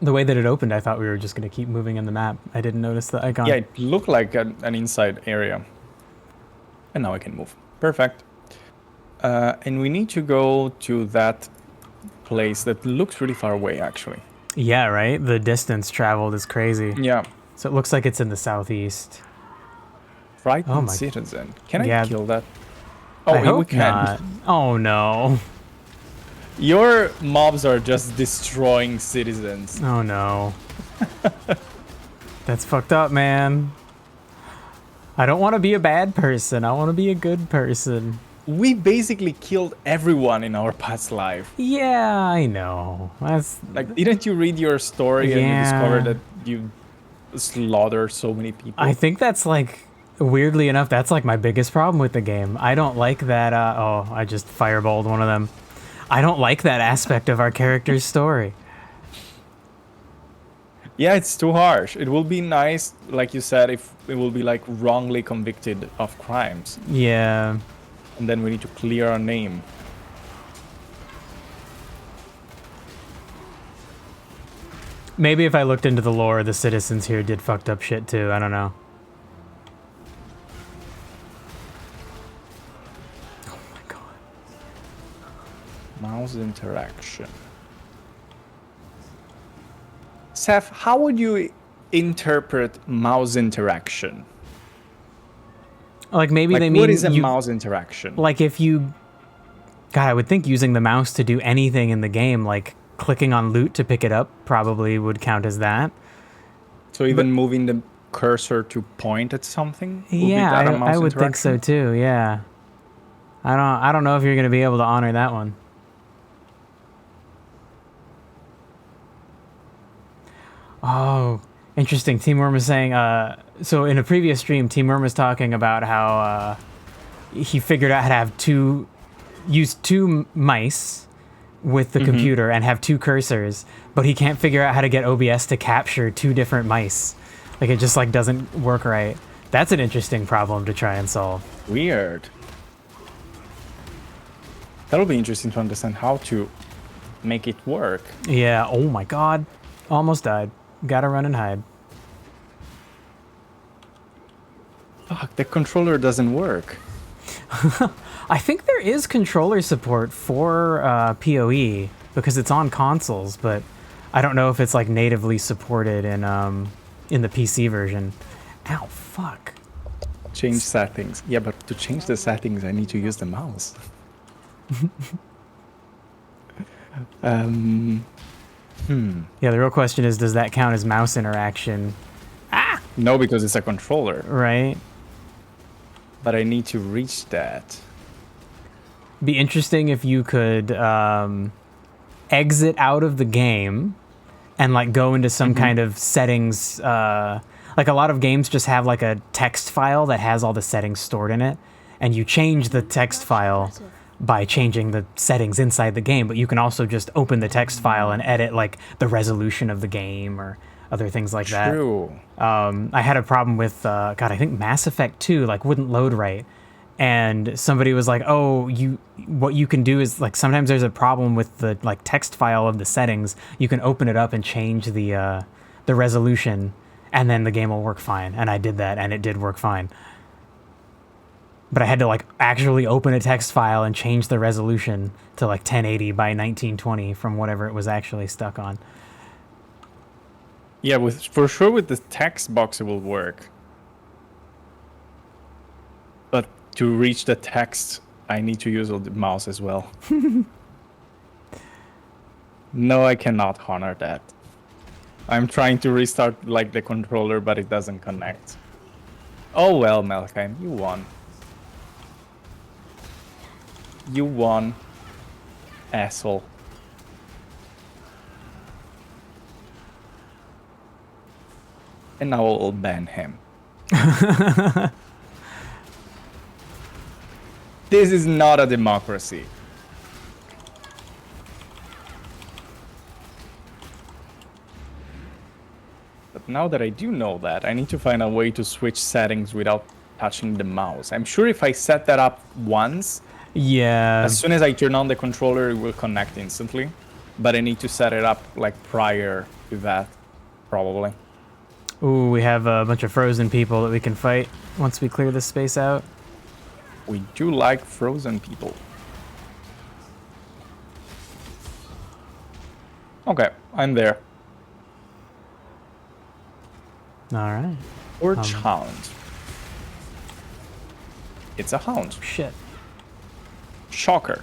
The way that it opened, I thought we were just going to keep moving in the map. I didn't notice the icon. Yeah, it looked like an inside area. And now I can move. Perfect. And we need to go to that place that looks really far away, actually. Yeah, right? The distance traveled is crazy. Yeah. So it looks like it's in the southeast. Frightened citizen. Can I kill that? Oh, we can't. Oh, no. Your mobs are just destroying citizens. Oh, no. That's fucked up, man. I don't want to be a bad person. I want to be a good person. We basically killed everyone in our past life. Yeah, I know. That's like, didn't you read your story and you discovered that you slaughtered so many people? I think that's like, weirdly enough, that's like my biggest problem with the game. I don't like that. Oh, I just fireballed one of them. I don't like that aspect of our character's story. Yeah, it's too harsh. It will be nice, like you said, if it will be like wrongly convicted of crimes. Yeah. And then we need to clear our name. Maybe if I looked into the lore, the citizens here did fucked up shit too. I don't know. Oh my god. Mouse interaction. Seth, how would you interpret mouse interaction? Like maybe they mean what is a mouse interaction? Like if you, God, I would think using the mouse to do anything in the game, like clicking on loot to pick it up, probably would count as that. So even moving the cursor to point at something? Yeah, I would think so too. Yeah. I don't know if you're gonna be able to honor that one. Oh, interesting. Team Worm was saying, so in a previous stream, Team Worm was talking about how he figured out how to use two mice with the computer and have two cursors, but he can't figure out how to get OBS to capture two different mice. Like it just like doesn't work right. That's an interesting problem to try and solve. Weird. That'll be interesting to understand how to make it work. Yeah. Oh my god. Almost died. Gotta run and hide. Fuck, the controller doesn't work. I think there is controller support for PoE because it's on consoles, but I don't know if it's like natively supported in the PC version. Ow, fuck. Change settings. Yeah, but to change the settings, I need to use the mouse. Yeah, the real question is, does that count as mouse interaction? Ah! No, because it's a controller. Right. But I need to reach that. Be interesting if you could exit out of the game and like go into some kind of settings, Like a lot of games just have like a text file that has all the settings stored in it, and you change the text file by changing the settings inside the game, but you can also just open the text file and edit like the resolution of the game or other things like that. True. I had a problem with, God, I think Mass Effect 2 like wouldn't load right. And somebody was like, oh, what you can do is like, sometimes there's a problem with the like text file of the settings. You can open it up and change the resolution, and then the game will work fine. And I did that, and it did work fine. But I had to like actually open a text file and change the resolution to like 1080 by 1920 from whatever it was actually stuck on. Yeah, for sure with the text box it will work. But to reach the text, I need to use the mouse as well. No, I cannot honor that. I'm trying to restart like the controller, but it doesn't connect. Oh well, Melkheim, you won. You won, asshole. And now I'll ban him. This is not a democracy. But now that I do know that, I need to find a way to switch settings without touching the mouse. I'm sure if I set that up once, yeah, as soon as I turn on the controller, it will connect instantly. But I need to set it up like prior to that, probably. Ooh, we have a bunch of frozen people that we can fight once we clear this space out. We do like frozen people. Okay, I'm there. All right. Or hound. It's a hound. Shit. Shocker.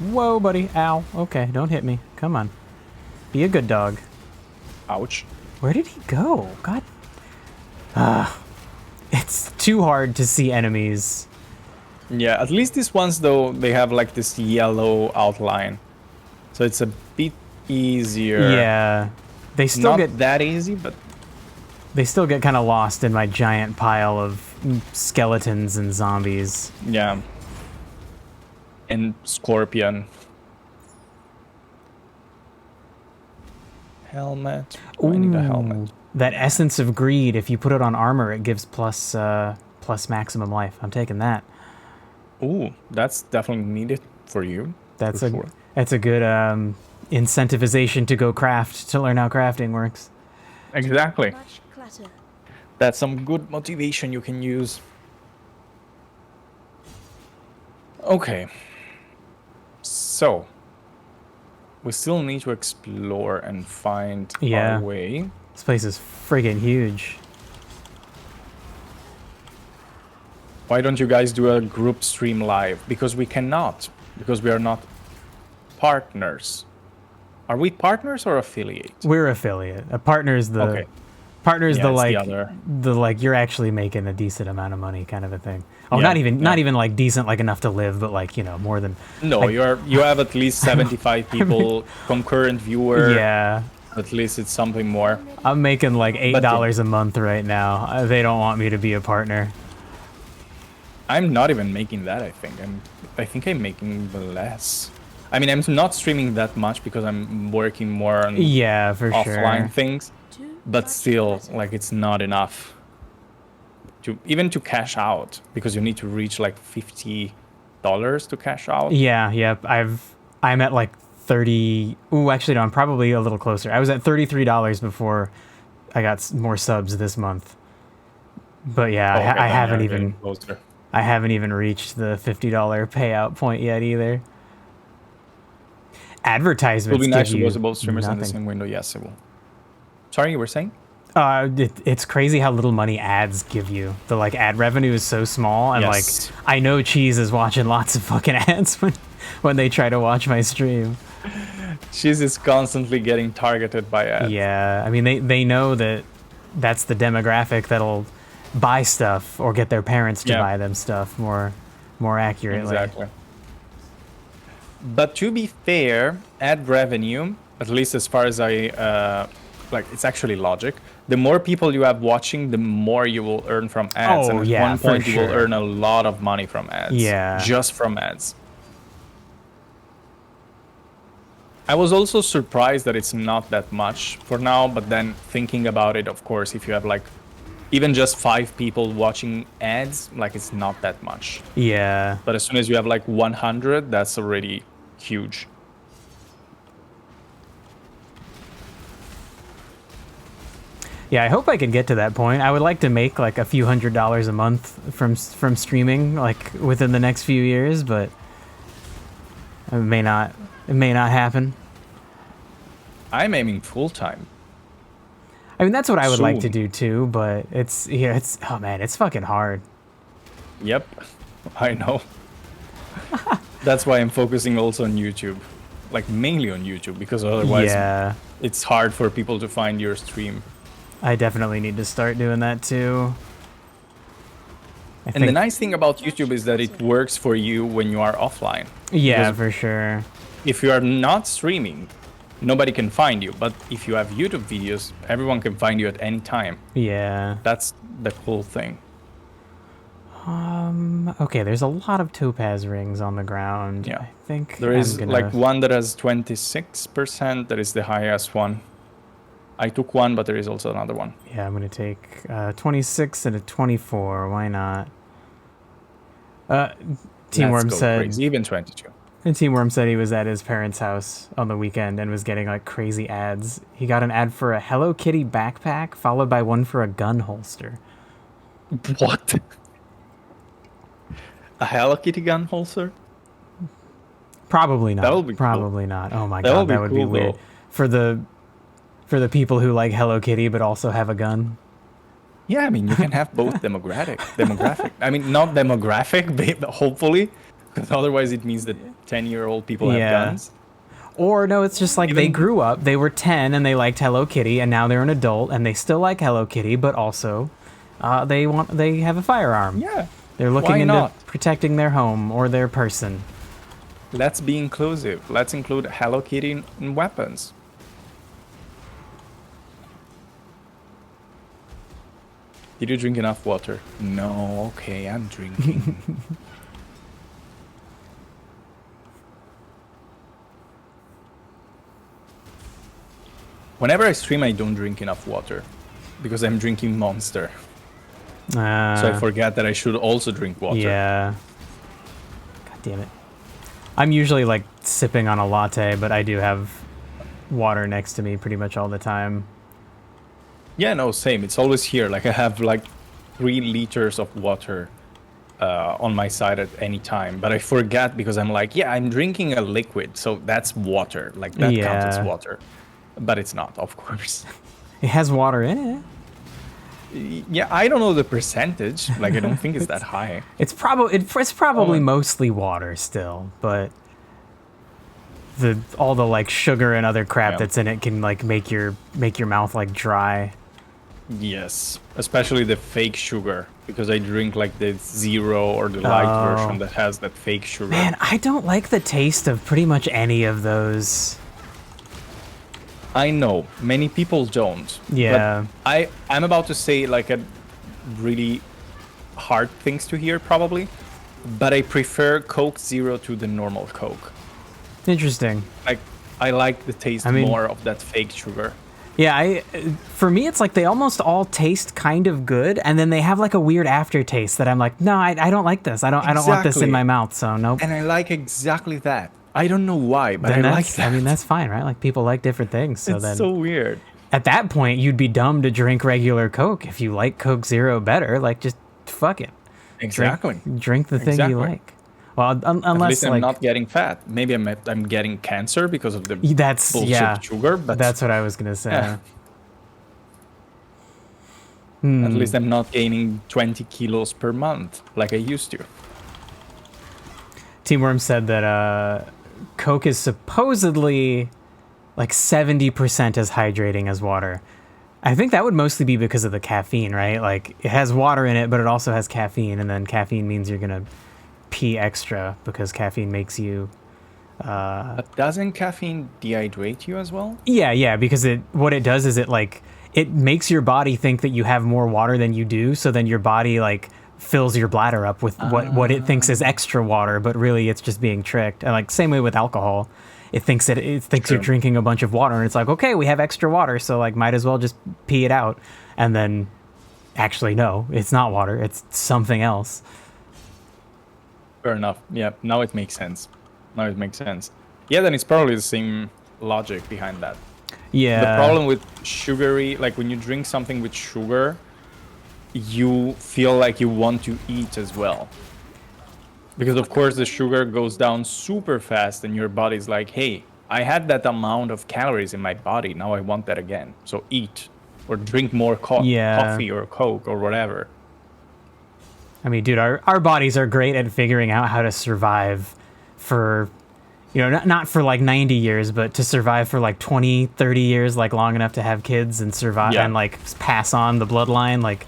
Whoa, buddy. Ow. Okay, don't hit me. Come on. Be a good dog. Ouch. Where did he go? God. It's too hard to see enemies. Yeah, at least these ones, though, they have like this yellow outline. So it's a bit easier. Yeah. They still Not get that easy, but they still get kind of lost in my giant pile of skeletons and zombies. yeah. And scorpion. Helmet. Oh, I need a helmet. That essence of greed, if you put it on armor, it gives plus maximum life. I'm taking that. Ooh, that's definitely needed for you. That's for a sure. That's a good incentivization to go craft, to learn how crafting works. Exactly. Much clutter. That's some good motivation you can use. Okay. So, we still need to explore and find our way. This place is friggin' huge. Why don't you guys do a group stream live? Because we cannot. Because we are not partners. Are we partners or affiliate? We're affiliate. A partner is the partner's the like the like you're actually making a decent amount of money kind of a thing. Oh, not even like decent like enough to live, but like, you know, more than. No, like, you have at least 75 people concurrent viewer. Yeah. At least it's something more. I'm making like $8 a month right now. They don't want me to be a partner. I'm not even making that, I think. I think I'm making less. I mean, I'm not streaming that much because I'm working more on offline things. But still, like, it's not enough to even to cash out, because you need to reach like $50 to cash out. Yeah. I'm at like 30. Ooh, actually no, I'm probably a little closer. I was at $33 before I got more subs this month. But yeah, I haven't even reached the $50 payout point yet either. Advertisements. It will be nice to give watch both streamers in the same window. Yes, it will. Sorry, you were saying? It's crazy how little money ads give you. The like ad revenue is so small, and like I know Cheese is watching lots of fucking ads when they try to watch my stream. Cheese is constantly getting targeted by ads. Yeah, I mean they know that's the demographic that'll buy stuff or get their parents to buy them stuff more accurately. Exactly. But to be fair, ad revenue at least as far as I like, it's actually logic. The more people you have watching, the more you will earn from ads. Oh, and at yeah, one for point you will sure. earn a lot of money from ads. Yeah. Just from ads. I was also surprised that it's not that much for now, but then thinking about it, of course, if you have like even just 5 people watching ads, like it's not that much. Yeah. But as soon as you have like 100, that's already huge. Yeah, I hope I can get to that point. I would like to make like a few $100s a month from streaming, like within the next few years, but it may not happen. I'm aiming full time. I mean, that's what I would like to Soon. do too, but it's oh man, it's fucking hard. Yep, I know. That's why I'm focusing also on YouTube, like mainly on YouTube, because otherwise it's hard for people to find your stream. I definitely need to start doing that too. And the nice thing about YouTube is that it works for you when you are offline. Yeah, Because for sure. if you are not streaming, nobody can find you. But if you have YouTube videos, everyone can find you at any time. Yeah. That's the cool thing. Okay, there's a lot of topaz rings on the ground. Yeah. I think There is like one that has 26%. That is the highest one. I took one, but there is also another one. Yeah, I'm gonna take 26 and a 24. Why not? Team Worm said crazy. Even 22. And Team Worm said he was at his parents' house on the weekend and was getting like crazy ads. He got an ad for a Hello Kitty backpack, followed by one for a gun holster. What? A Hello Kitty gun holster? Probably not. That would be Probably not. Oh my That god, would be that would be cool, weird. though. For the people who like Hello Kitty but also have a gun. Yeah, I mean, you can have both demographic. I mean, not demographic, but hopefully, because otherwise it means that 10-year-old people have guns. Or no, it's just like they grew up, they were 10 and they liked Hello Kitty, and now they're an adult and they still like Hello Kitty, but also they have a firearm. Yeah. They're looking Why into not? protecting their home or their person. Let's be inclusive. Let's include Hello Kitty in weapons. Did you drink enough water? No, okay, I'm drinking. Whenever I stream, I don't drink enough water because I'm drinking Monster. So I forget that I should also drink water. Yeah. God damn it. I'm usually like sipping on a latte, but I do have water next to me pretty much all the time. Yeah, no, same. It's always here. Like I have like 3 liters of water on my side at any time, but I forget because I'm like, yeah, I'm drinking a liquid, so that's water. Like that counts as water, but it's not, of course. It has water in it. Yeah, I don't know the percentage. Like I don't think it's that high. It's probably mostly water still, but all the like sugar and other crap that's in it can like make your mouth like dry. Yes, especially the fake sugar, because I drink like the zero or the light version that has that fake sugar. Man, I don't like the taste of pretty much any of those. I know many people don't. Yeah. But I'm about to say like a really hard things to hear probably, but I prefer Coke Zero to the normal Coke. Interesting. Like I like the taste more of that fake sugar. Yeah, for me it's like they almost all taste kind of good, and then they have like a weird aftertaste that I'm like, no, I don't like this. I don't want this in my mouth, so nope. And I like exactly that. I don't know why, but I like that. I mean, that's fine, right? Like people like different things. So it's so weird. At that point, you'd be dumb to drink regular Coke. If you like Coke Zero better, like just fuck it. Exactly. Drink the thing you like. Well, unless at least I'm like, not getting fat. Maybe I'm getting cancer because of the bullshit sugar. But that's what I was gonna say. Yeah. At least I'm not gaining 20 kilos per month like I used to. Team Worm said that Coke is supposedly like 70% as hydrating as water. I think that would mostly be because of the caffeine, right? Like it has water in it, but it also has caffeine, and then caffeine means you're gonna pee extra because caffeine makes you But doesn't caffeine dehydrate you as well? Yeah, because what it does is it makes your body think that you have more water than you do, so then your body like fills your bladder up with what it thinks is extra water, but really it's just being tricked. And like same way with alcohol. It thinks you're drinking a bunch of water, and it's like, okay, we have extra water, so like might as well just pee it out. And then actually no, it's not water, it's something else. Fair enough. Yeah, now it makes sense. Yeah, then it's probably the same logic behind that. Yeah. The problem with sugary, like when you drink something with sugar, you feel like you want to eat as well. Because of course the sugar goes down super fast and your body's like, hey, I had that amount of calories in my body, now I want that again. So eat or drink more coffee or Coke or whatever. I mean, dude, our bodies are great at figuring out how to survive for, not for like 90 years, but to survive for like 20, 30 years, like long enough to have kids and survive and like pass on the bloodline. Like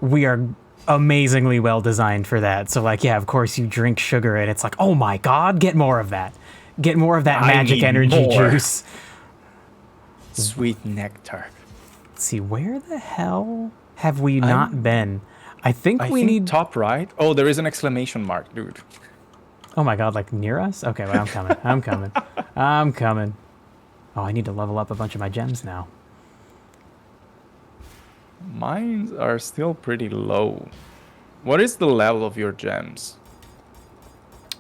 we are amazingly well designed for that. So like, yeah, of course you drink sugar and it's like, oh my God, get more of that. Get more of that magic energy juice. Sweet nectar. Let's see, where the hell have we not been? I think we need top right. Oh, there is an exclamation mark, dude. Oh my God, like near us? Okay, well, I'm coming. Oh, I need to level up a bunch of my gems now. Mine are still pretty low. What is the level of your gems?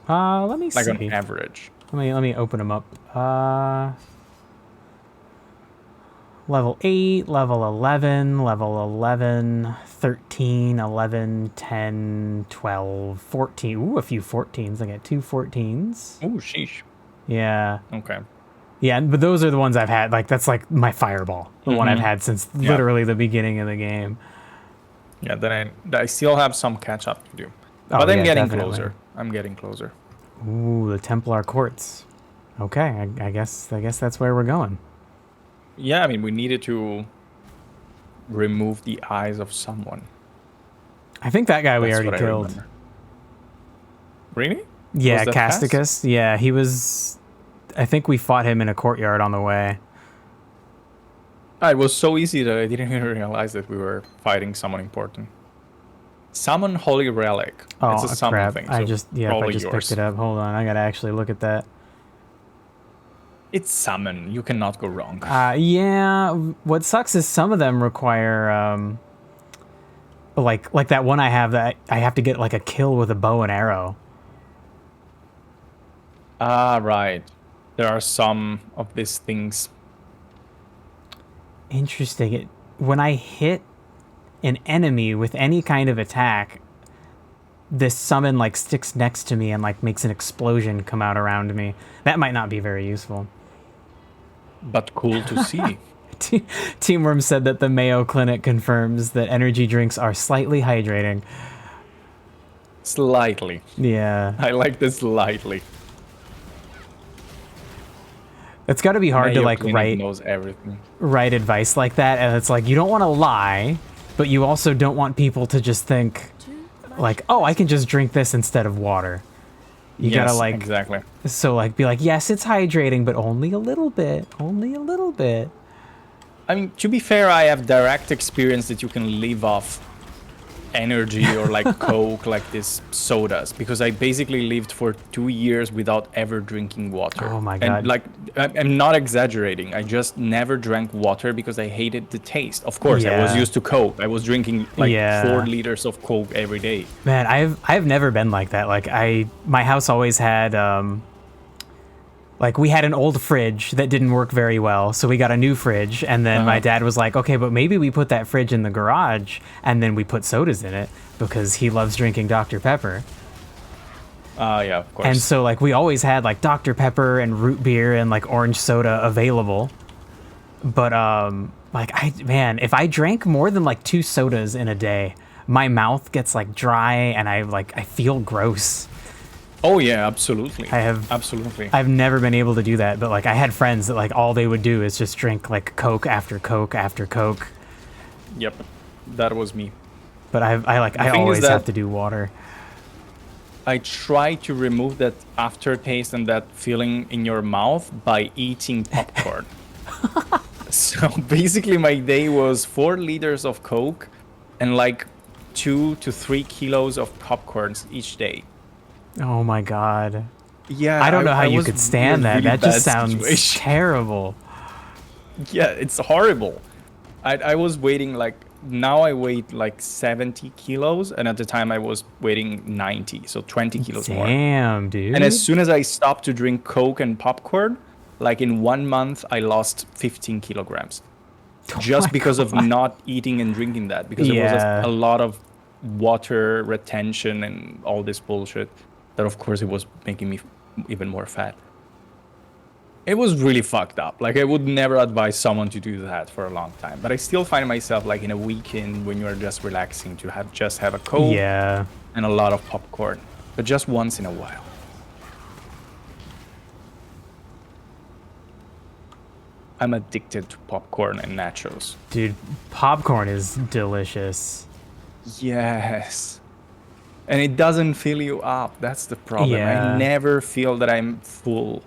Let me see. Like on average. Let me open them up. Level 8, level 11, level 11, 13, 11, 10, 12, 14. Ooh, a few 14s. I got 2 14s. Oh, sheesh. Yeah. Okay. Yeah, but those are the ones I've had. Like, that's like my fireball. The one I've had since literally the beginning of the game. Yeah, then I still have some catch up to do. But I'm getting closer. I'm getting closer. Ooh, the Templar Quartz. Okay, I guess that's where we're going. Yeah, I mean, we needed to remove the eyes of someone. I think that guy we already killed. Really? Yeah, Casticus. Yeah, he was... I think we fought him in a courtyard on the way. It was so easy that I didn't even realize that we were fighting someone important. Summon Holy Relic. Oh, it's a summon crap. thing. So I just picked it up. Hold on, I gotta actually look at that. It's summon. You cannot go wrong. Yeah. What sucks is some of them require, like that one I have that I have to get like a kill with a bow and arrow. Right. There are some of these things. Interesting. When I hit an enemy with any kind of attack, this summon like sticks next to me and like makes an explosion come out around me. That might not be very useful. But cool to see. Team Worm said that the Mayo Clinic confirms that energy drinks are slightly hydrating. Slightly. Yeah. I like this slightly. It's got to be hard to like knows everything. Write advice like that, and it's like you don't want to lie, but you also don't want people to just think like, oh, I can just drink this instead of water. You gotta like exactly. So like be like, yes, it's hydrating, but only a little bit. Only a little bit. I mean, to be fair, I have direct experience that you can live off energy or like Coke, like this sodas, because I basically lived for 2 years without ever drinking water. Oh my God. And like, I'm not exaggerating. I just never drank water because I hated the taste. Of course, I was used to Coke. I was drinking like 4 liters of Coke every day. Man, I've never been like that. Like my house always had like we had an old fridge that didn't work very well, so we got a new fridge, and then my dad was like, okay, but maybe we put that fridge in the garage and then we put sodas in it because he loves drinking Dr. Pepper. Yeah, of course. And so like we always had like Dr. Pepper and root beer and like orange soda available. But like if I drank more than like 2 sodas in a day, my mouth gets like dry and I feel gross. Oh yeah, absolutely. Absolutely. I've never been able to do that, but like I had friends that like all they would do is just drink like Coke after Coke after Coke. Yep, that was me. But I always have to do water. I try to remove that aftertaste and that feeling in your mouth by eating popcorn. So basically my day was 4 liters of Coke and like 2 to 3 kilos of popcorns each day. Oh my god. Yeah, I don't know how you was could stand that. really That just bad sounds situation. terrible. Yeah, it's horrible. I was weighing like, now I weighed like 70 kilos, and at the time I was weighing 90, so 20 kilos more. Damn, dude. And as soon as I stopped to drink Coke and popcorn, like in 1 month, I lost 15 kilograms. Just because of not eating and drinking that, because there was a lot of water retention and all this bullshit that of course it was making me even more fat. It was really fucked up. Like I would never advise someone to do that for a long time, but I still find myself like in a weekend when you're just relaxing to have a Coke and a lot of popcorn, but just once in a while. I'm addicted to popcorn and nachos. Dude, popcorn is delicious. Yes. And it doesn't fill you up. That's the problem. Yeah. I never feel that I'm full.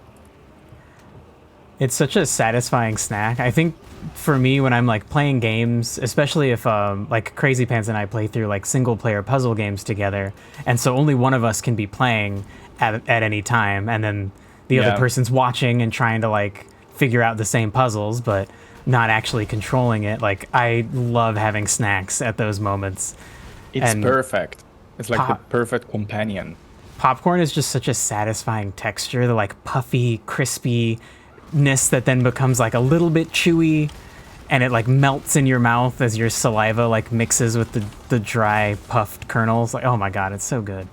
It's such a satisfying snack. I think for me when I'm like playing games, especially if like Crazy Pants and I play through like single player puzzle games together, and so only one of us can be playing at any time, and then the other person's watching and trying to like figure out the same puzzles but not actually controlling it. Like I love having snacks at those moments. It's perfect. It's like the perfect companion. Popcorn is just such a satisfying texture, the like puffy crispiness that then becomes like a little bit chewy, and it like melts in your mouth as your saliva like mixes with the dry puffed kernels. Like, oh my god, it's so good.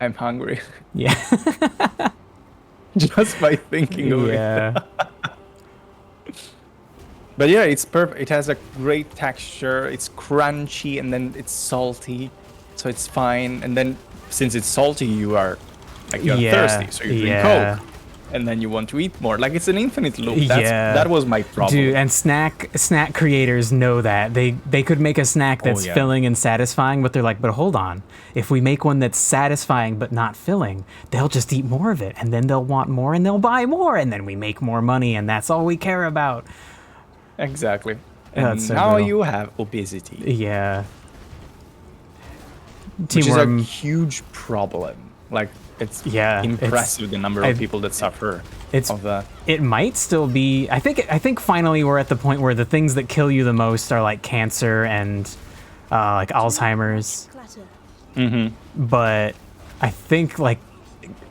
I'm hungry. Yeah. Just by thinking of it. But yeah, it's perfect. It has a great texture. It's crunchy and then it's salty, so it's fine. And then since it's salty, you're thirsty, so you drink Coke, and then you want to eat more. Like it's an infinite loop. That was my problem. Dude, and snack creators know that they could make a snack that's filling and satisfying, but they're like, but hold on, if we make one that's satisfying but not filling, they'll just eat more of it, and then they'll want more, and they'll buy more, and then we make more money, and that's all we care about. Exactly. And now you have obesity. Yeah. Which is a huge problem. Like, it's impressive the number of people that suffer of that. It might still be. I think finally we're at the point where the things that kill you the most are like cancer and like Alzheimer's. Mm-hmm. But I think like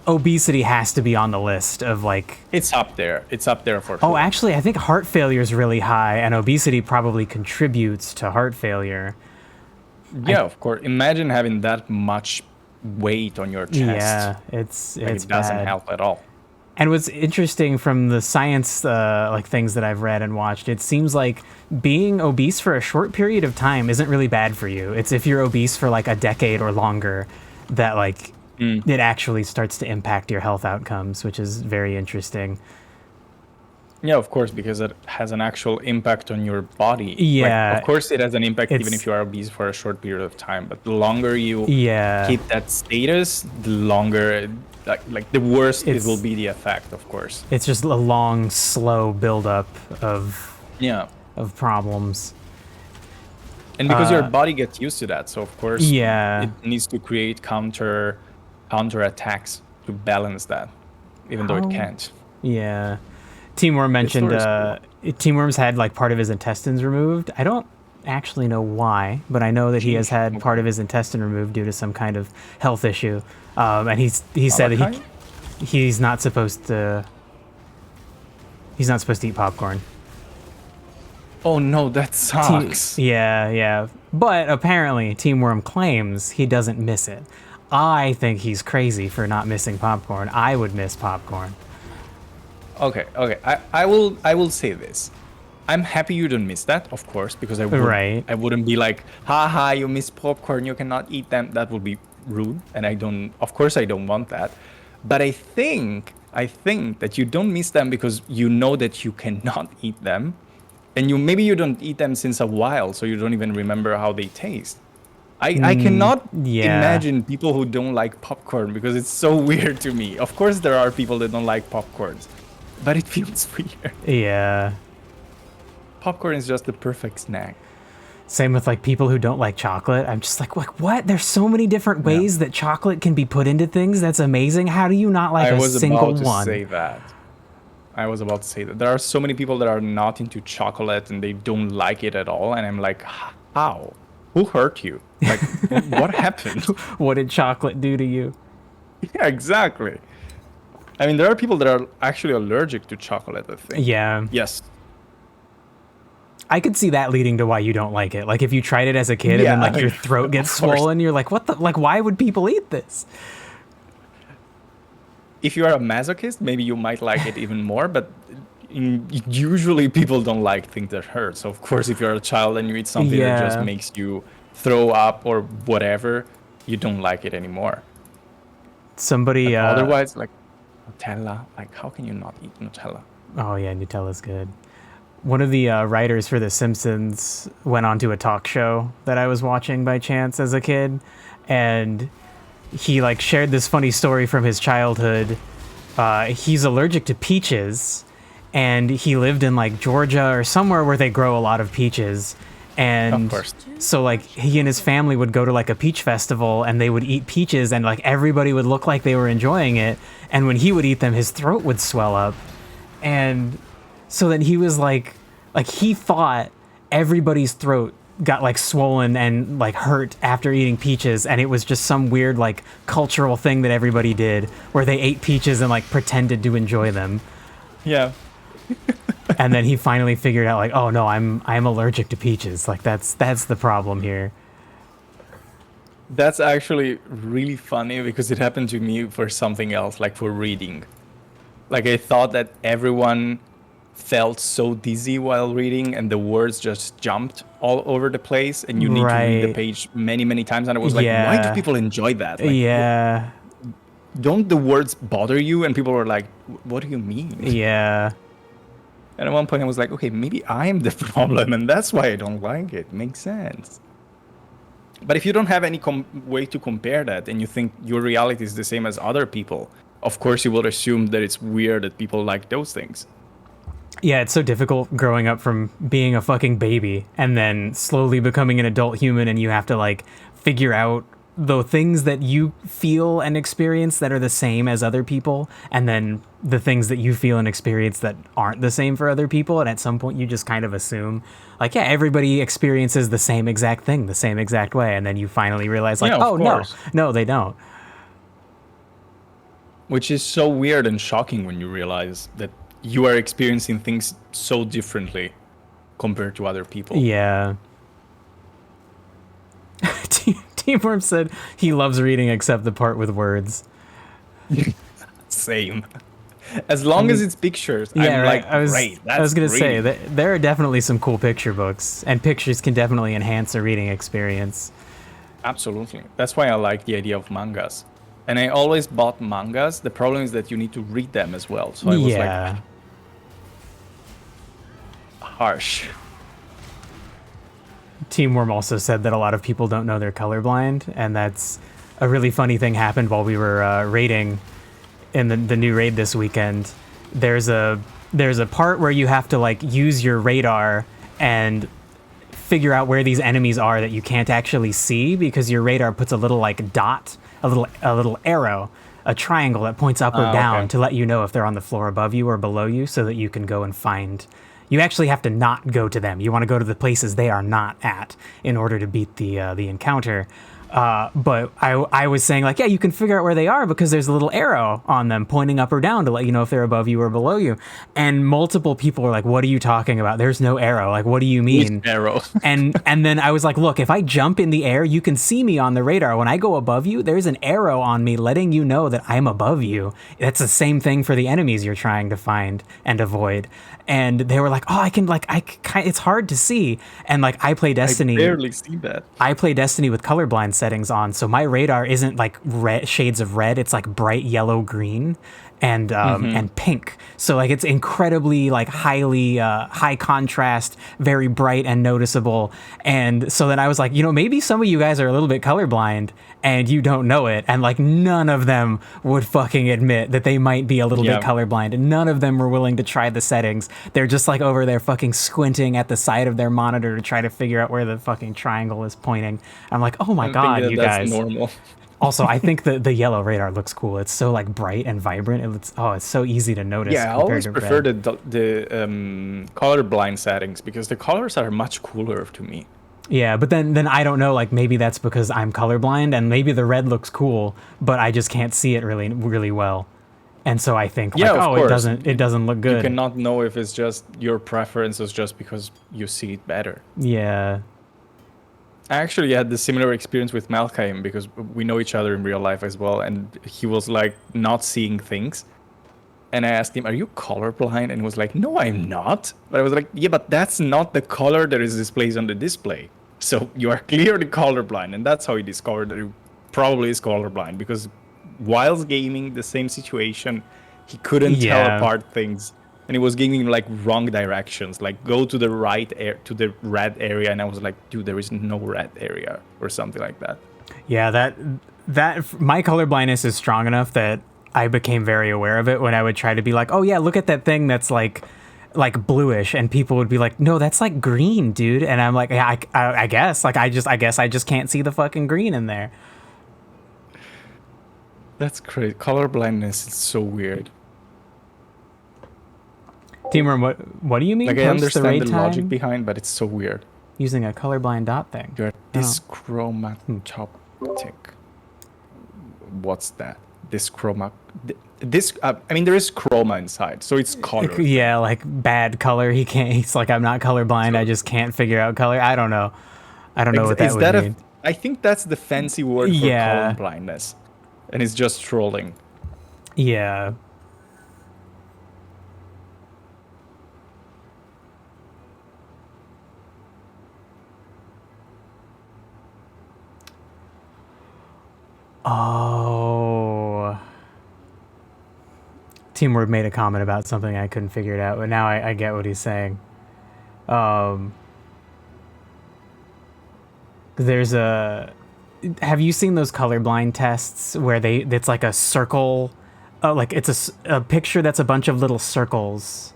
obesity has to be on the list of like. It's up there. It's up there for sure. Oh, actually, I think heart failure is really high, and obesity probably contributes to heart failure. Yeah, of course. Imagine having that much weight on your chest. Yeah, it doesn't help at all. And what's interesting from the science like things that I've read and watched, it seems like being obese for a short period of time isn't really bad for you. It's if you're obese for like a decade or longer that like it actually starts to impact your health outcomes, which is very interesting. Yeah, of course, because it has an actual impact on your body. Yeah. Like, of course, it has an impact even if you are obese for a short period of time. But the longer you keep that status, the longer, like the worse it will be the effect, of course. It's just a long, slow buildup of problems. And because your body gets used to that, so of course, it needs to create counter attacks to balance that, even though it can't. Yeah. Team Worm mentioned Team Worm's had like part of his intestines removed. I don't actually know why, but I know that he has had part of his intestine removed due to some kind of health issue. And he said that he's not supposed to eat popcorn. Oh no, that sucks. Yeah. But apparently Team Worm claims he doesn't miss it. I think he's crazy for not missing popcorn. I would miss popcorn. Okay. I will say this. I'm happy you don't miss that, of course, because I wouldn't be like, haha, you miss popcorn, you cannot eat them. That would be rude, and I don't want that. But I think that you don't miss them because you know that you cannot eat them, and maybe you don't eat them since a while, so you don't even remember how they taste. I cannot yeah. imagine people who don't like popcorn because it's so weird to me. Of course, there are people that don't like popcorns, but it feels weird. Yeah. Popcorn is just the perfect snack. Same with like people who don't like chocolate. I'm just like what? There's so many different ways that chocolate can be put into things. That's amazing. How do you not like a single one? I was about to say that. I was about to say that. There are so many people that are not into chocolate and they don't like it at all. And I'm like, how? Who hurt you? Like, what happened? What did chocolate do to you? Yeah, exactly. I mean, there are people that are actually allergic to chocolate, I think. Yeah. Yes. I could see that leading to why you don't like it. Like if you tried it as a kid and then like your throat gets swollen, you're like, what the, like, why would people eat this? If you are a masochist, maybe you might like it even more, but usually people don't like things that hurt. So of course, if you're a child and you eat something that just makes you throw up or whatever, you don't like it anymore. Somebody otherwise, like Nutella, like how can you not eat Nutella? Oh yeah, Nutella's good. One of the writers for The Simpsons went onto a talk show that I was watching by chance as a kid, and he like shared this funny story from his childhood. He's allergic to peaches, and he lived in like Georgia or somewhere where they grow a lot of peaches. And of course. So like he and his family would go to like a peach festival and they would eat peaches and like everybody would look like they were enjoying it. And when he would eat them, his throat would swell up. And so then he was like he thought everybody's throat got like swollen and like hurt after eating peaches, and it was just some weird like cultural thing that everybody did where they ate peaches and like pretended to enjoy them. Yeah. And then he finally figured out like, oh no, I'm allergic to peaches. Like that's the problem here. That's actually really funny because it happened to me for something else, like for reading. Like I thought that everyone felt so dizzy while reading and the words just jumped all over the place and you need to read the page many, many times. And I was like, why do people enjoy that? Like, don't the words bother you? And people were like, what do you mean? Yeah. And at one point I was like, okay, maybe I'm the problem and that's why I don't like it. Makes sense. But if you don't have any way to compare that and you think your reality is the same as other people, of course you will assume that it's weird that people like those things. Yeah, it's so difficult growing up from being a fucking baby and then slowly becoming an adult human, and you have to like figure out the things that you feel and experience that are the same as other people, and then the things that you feel and experience that aren't the same for other people. And at some point you just kind of assume like, yeah, everybody experiences the same exact thing the same exact way, and then you finally realize like, oh no, they don't. Which is so weird and shocking when you realize that you are experiencing things so differently compared to other people. Yeah. Teamworm said he loves reading except the part with words. Same. As long as it's pictures, yeah, I'm right. like, great. That's I was going to say, reading. there are definitely some cool picture books, and pictures can definitely enhance a reading experience. Absolutely. That's why I like the idea of mangas. And I always bought mangas. The problem is that you need to read them as well. So I was like, harsh. Teamworm also said that a lot of people don't know they're colorblind, and that's a really funny thing happened while we were raiding in the new raid this weekend. There's a part where you have to like use your radar and figure out where these enemies are that you can't actually see, because your radar puts a little like dot, a little arrow, a triangle that points up or down to let you know if they're on the floor above you or below you, so that you can go and find. You actually have to not go to them. You want to go to the places they are not at in order to beat the encounter. But I was saying like, yeah, you can figure out where they are because there's a little arrow on them pointing up or down to let you know if they're above you or below you. And multiple people were like, what are you talking about? There's no arrow. Like, what do you mean? Arrow. and then I was like, look, if I jump in the air, you can see me on the radar. When I go above you, there's an arrow on me letting you know that I'm above you. That's the same thing for the enemies you're trying to find and avoid. And they were like, oh, it's hard to see. And like, I play Destiny. I barely see that. I play Destiny with colorblind settings on, so my radar isn't like red, shades of red. It's like bright yellow green. and pink. So like it's incredibly like highly high contrast, very bright and noticeable. And so then I was like, maybe some of you guys are a little bit colorblind and you don't know it. And like none of them would fucking admit that they might be a little bit colorblind. And none of them were willing to try the settings. They're just like over there fucking squinting at the side of their monitor to try to figure out where the fucking triangle is pointing. I'm like, oh my God, you guys. That's normal. Also, I think the yellow radar looks cool. It's so like bright and vibrant. It's so easy to notice. Yeah, I always prefer the colorblind settings because the colors are much cooler to me. Yeah, but then I don't know. Like maybe that's because I'm colorblind, and maybe the red looks cool, but I just can't see it really well. And so I think, it doesn't look good. You cannot know if it's just your preferences just because you see it better. Yeah. I actually had the similar experience with Malkaim because we know each other in real life as well, and he was like not seeing things. And I asked him, "Are you colorblind?" And he was like, "No, I'm not." But I was like, "Yeah, but that's not the color that is displayed on the display. So you are clearly colorblind." And that's how he discovered that he probably is colorblind because whilst gaming the same situation, he couldn't tell apart things. And it was giving like wrong directions, like go to the to the red area, and I was like, dude, there is no red area or something like that. Yeah, that my colorblindness is strong enough that I became very aware of it when I would try to be like, oh yeah, look at that thing that's like bluish, and people would be like, no, that's like green, dude. And I'm like, yeah, I guess I guess I just can't see the fucking green in there. That's crazy. Colorblindness is so weird. Teamworm, what do you mean? Like I understand the logic behind, but it's so weird. Using a colorblind dot thing. You're dyschromatic. What's that? I mean, there is chroma inside, so it's color. Yeah, like bad color. He's like, I'm not colorblind. I just can't figure out color. I don't know. I don't know what that would mean. I think that's the fancy word for colorblindness, and it's just trolling. Yeah. Oh. Teamwork made a comment about something I couldn't figure it out, but now I get what he's saying. There's have you seen those colorblind tests where it's like a circle, like it's a picture that's a bunch of little circles.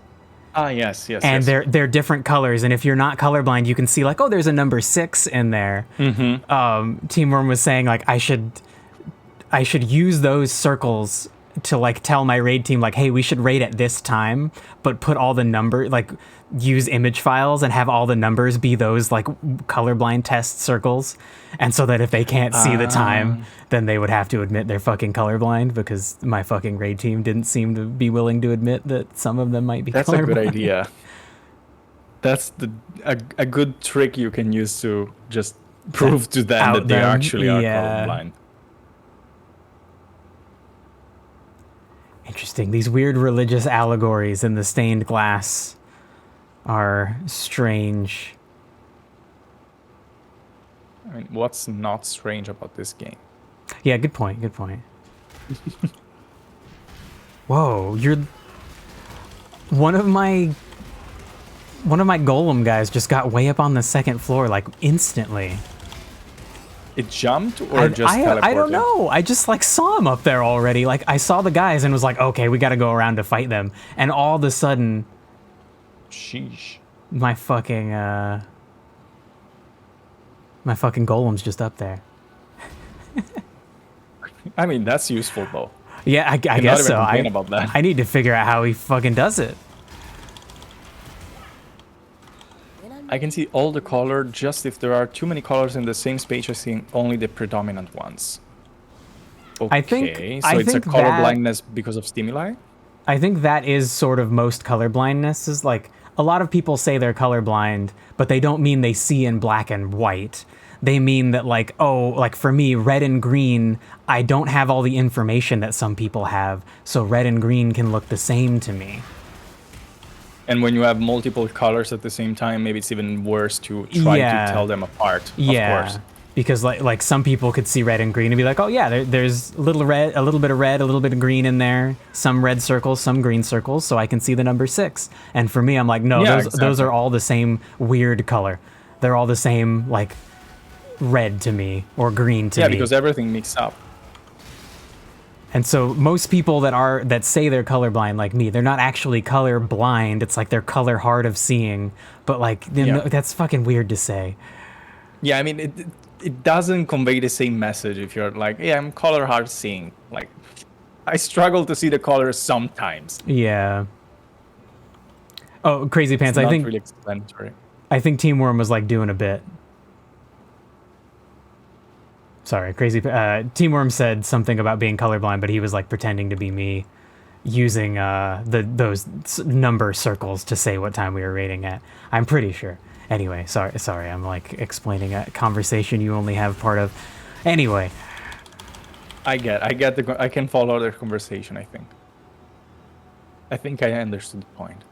Yes. And they're different colors, and if you're not colorblind, you can see like, oh, there's a number 6 in there. Team Worm was saying like I should use those circles to like tell my raid team like, hey, we should raid at this time, but put all the number, like use image files and have all the numbers be those like colorblind test circles. And so that if they can't see the time, then they would have to admit they're fucking colorblind, because my fucking raid team didn't seem to be willing to admit that some of them might be That's colorblind. a good idea. That's a good trick you can use to just prove to them that they actually are colorblind. Interesting. These weird religious allegories in the stained glass are strange. I mean, what's not strange about this game? Yeah, good point. Whoa, you're one of my golem guys just got way up on the second floor like instantly. It jumped or just teleported? I don't know. I just like saw him up there already. Like I saw the guys and was like, okay, we got to go around to fight them. And all of a sudden, sheesh, my fucking golem's just up there. I mean, that's useful though. Yeah, I guess so. About that. I need to figure out how he fucking does it. I can see all the color, just if there are too many colors in the same space, I see only the predominant ones. Okay, so it's a color blindness because of stimuli? I think that is sort of most color blindness. Is like a lot of people say they're colorblind, but they don't mean they see in black and white. They mean that like, oh, like for me, red and green, I don't have all the information that some people have, so red and green can look the same to me. And when you have multiple colors at the same time, maybe it's even worse to try to tell them apart. Of course. because like some people could see red and green and be like, oh yeah, there's a little red, a little bit of red, a little bit of green in there, some red circles, some green circles, so I can see the number 6. And for me, I'm like, no, those are all the same weird color. They're all the same like red to me or green to me. Yeah, because everything mixed up. And so most people that say they're colorblind like me, they're not actually colorblind. It's like they're color hard of seeing, but like that's fucking weird to say. Yeah, I mean it doesn't convey the same message if you're like, yeah, I'm color hard seeing. Like, I struggle to see the colors sometimes. Yeah. Oh, Crazy Pants, It's not really explanatory. I think Team Worm was like doing a bit. Sorry, Team Worm said something about being colorblind, but he was like pretending to be me, using those number circles to say what time we were rating at. I'm pretty sure. Anyway, sorry, I'm like explaining a conversation you only have part of. Anyway, I can follow their conversation. I think I understood the point.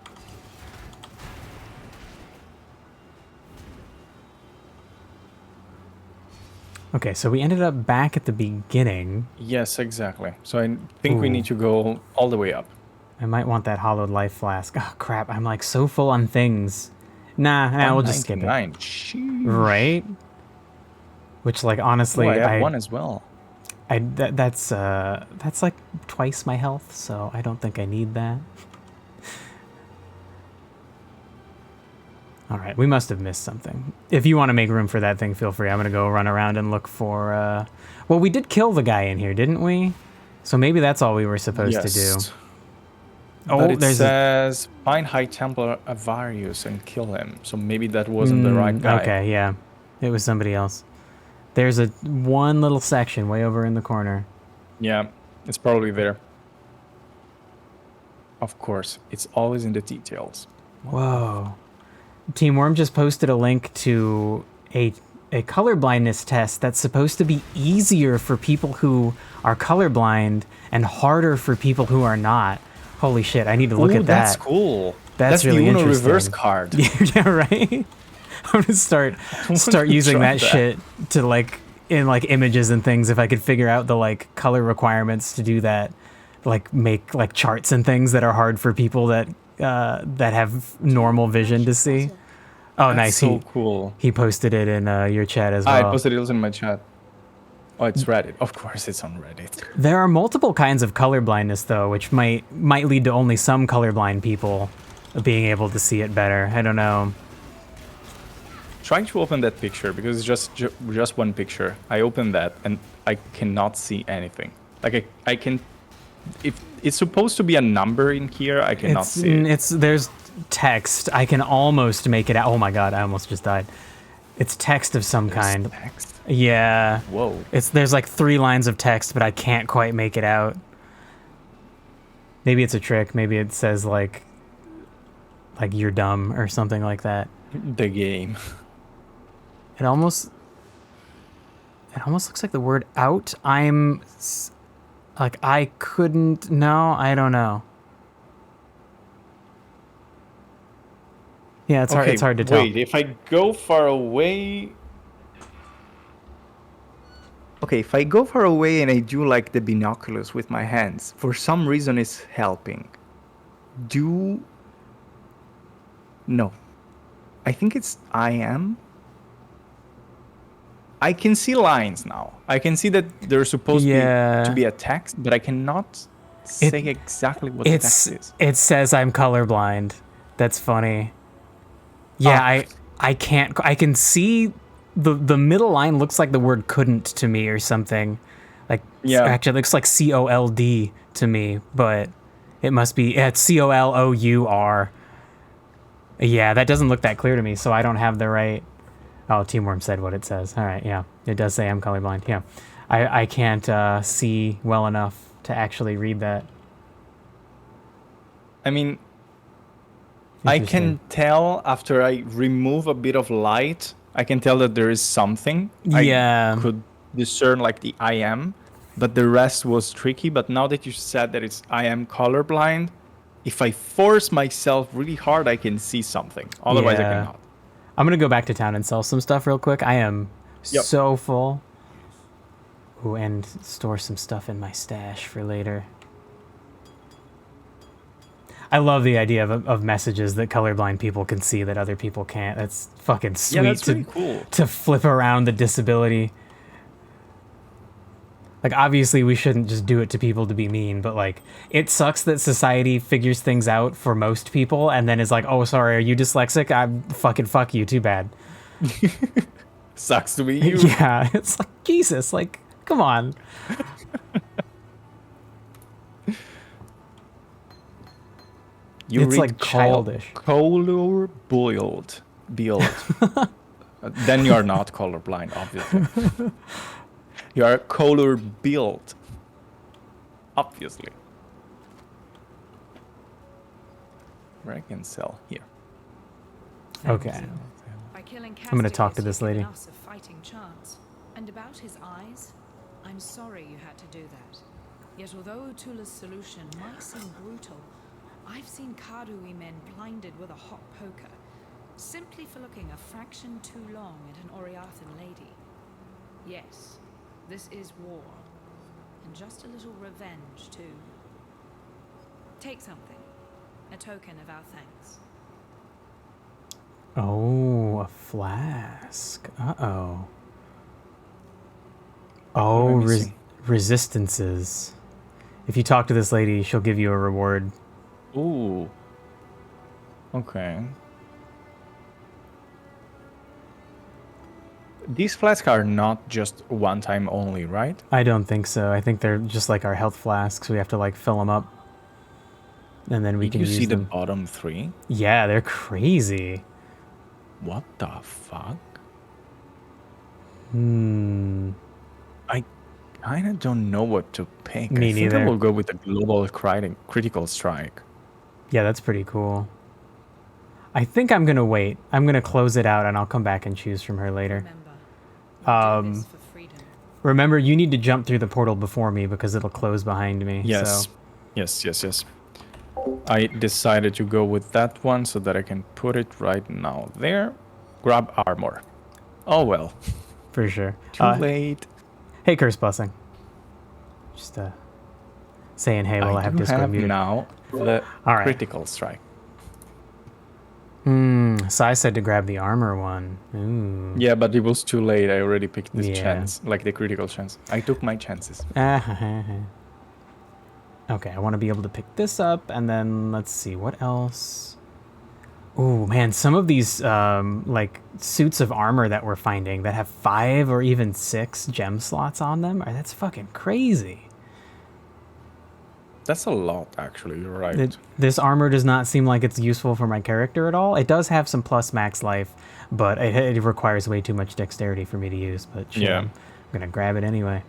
Okay, so we ended up back at the beginning. Yes, exactly. So I think we need to go all the way up. I might want that hollowed life flask. Oh crap, I'm like so full on things. Nah, we'll just skip it. Sheesh. Right? Which, like, honestly, I have one as well. That's like twice my health, so I don't think I need that. All right, we must have missed something. If you want to make room for that thing, feel free. I'm gonna go run around and look for. Well, we did kill the guy in here, didn't we? So maybe that's all we were supposed to do. But it says find High Templar Avarius and kill him. So maybe that wasn't the right guy. Okay, yeah, it was somebody else. There's one little section way over in the corner. Yeah, it's probably there. Of course, it's always in the details. Whoa. Team Worm just posted a link to a color blindness test that's supposed to be easier for people who are colorblind and harder for people who are not. Holy shit, I need to look at that. That's cool. That's really the Uno interesting. reverse card. Yeah, right? I'm gonna start using that shit to like in like images and things if I could figure out the like color requirements to do that, like make like charts and things that are hard for people that have normal vision to see. Oh, that's nice. So cool. He posted it in your chat as well. I posted it also in my chat. Oh, it's Reddit. Of course, it's on Reddit. There are multiple kinds of color blindness, though, which might lead to only some colorblind people being able to see it better. I don't know. Trying to open that picture because it's just one picture. I opened that and I cannot see anything. Like I can, if it's supposed to be a number in here, I cannot see it. There's text. I can almost make it out. Oh my god, I almost just died. It's text of some kind. Text? Yeah. Whoa. There's like 3 lines of text, but I can't quite make it out. Maybe it's a trick. Maybe it says like you're dumb or something like that. The game. It almost looks like the word out. I couldn't. No, I don't know. Yeah, it's hard to tell. Wait, if I go far away. Okay, if I go far away and I do like the binoculars with my hands, for some reason it's helping. No. I think it's I am. I can see lines now. I can see that there's supposed to be a text, but I cannot say exactly what the text is. It says I'm colorblind. That's funny. Yeah, I can't. I can see the middle line looks like the word couldn't to me or something. Like actually it looks like COLD to me, but it must be it's COLOUR. Yeah, that doesn't look that clear to me, so I don't have the right. Oh, Team Worm said what it says. All right, yeah, it does say I'm colorblind. Yeah, I can't see well enough to actually read that. I mean, I can tell after I remove a bit of light, I can tell that there is something. Yeah. I could discern like the I am, but the rest was tricky. But now that you said that it's I am colorblind, if I force myself really hard, I can see something. Otherwise, I cannot. I'm going to go back to town and sell some stuff real quick. I am Yep. So full. Ooh, and store some stuff in my stash for later. I love the idea of messages that colorblind people can see that other people can't. That's fucking sweet. Yeah, that's really cool. To flip around the disability. Like, obviously, we shouldn't just do it to people to be mean, but, like, it sucks that society figures things out for most people and then is like, oh, sorry, are you dyslexic? I'm fucking fuck you, too bad. Sucks to be you. Yeah, it's like, Jesus, like, come on. It's like childish. Color boiled. Then you are not colorblind, obviously. You are color built. Obviously. Where I can sell here. Okay. I'm gonna talk to this lady. And about his eyes, I'm sorry you had to do that. Yet although Utula's solution might seem brutal, I've seen Karui men blinded with a hot poker, simply for looking a fraction too long at an Oriathan lady. Yes, this is war, and just a little revenge too. Take something, a token of our thanks. Oh, a flask. Uh-oh. Oh, resistances. If you talk to this lady, she'll give you a reward. Ooh. Okay. These flasks are not just one time only, right? I don't think so. I think they're just like our health flasks. We have to like fill them up, and then we can use them. Did you see the bottom 3? Yeah, they're crazy. What the fuck? I kind of don't know what to pick. Me I think neither. I will go with the global critical strike. Yeah, that's pretty cool. I think I'm gonna wait. I'm gonna close it out, and I'll come back and choose from her later. Remember, you need to jump through the portal before me because it'll close behind me. Yes. So. Yes. I decided to go with that one so that I can put it right now there. Grab armor. Oh well. For sure. Too late. Hey, Curse Blessing. Just saying hey while I have Discord muted. Now the critical strike. So I said to grab the armor one. Ooh. Yeah, but it was too late. I already picked this chance, like the critical chance. I took my chances. Okay, I want to be able to pick this up, and then let's see, what else? Ooh, man, some of these like suits of armor that we're finding that have 5 or even 6 gem slots on them, that's fucking crazy. That's a lot, actually. You're right. This armor does not seem like it's useful for my character at all. It does have some plus max life, but it requires way too much dexterity for me to use. But shit, I'm gonna grab it anyway.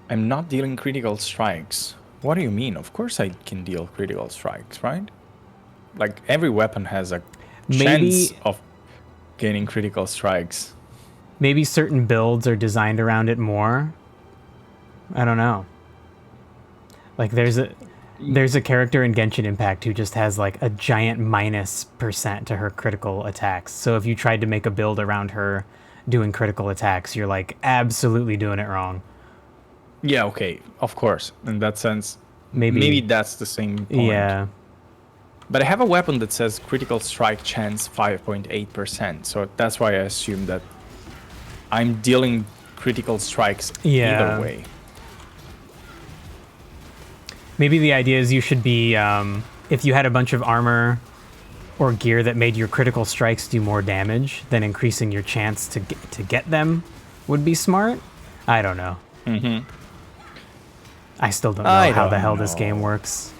I'm not dealing critical strikes. What do you mean? Of course I can deal critical strikes, right? Like, every weapon has a chance of gaining critical strikes. Maybe certain builds are designed around it more. I don't know. Like, there's a character in Genshin Impact who just has like a giant -% to her critical attacks. So if you tried to make a build around her doing critical attacks, you're like absolutely doing it wrong. Yeah, okay, of course. In that sense, maybe that's the same point. Yeah. But I have a weapon that says critical strike chance 5.8%, so that's why I assume that I'm dealing critical strikes either way. Maybe the idea is you should be, if you had a bunch of armor or gear that made your critical strikes do more damage, then increasing your chance to get them would be smart. I don't know. I still don't know how the hell this game works.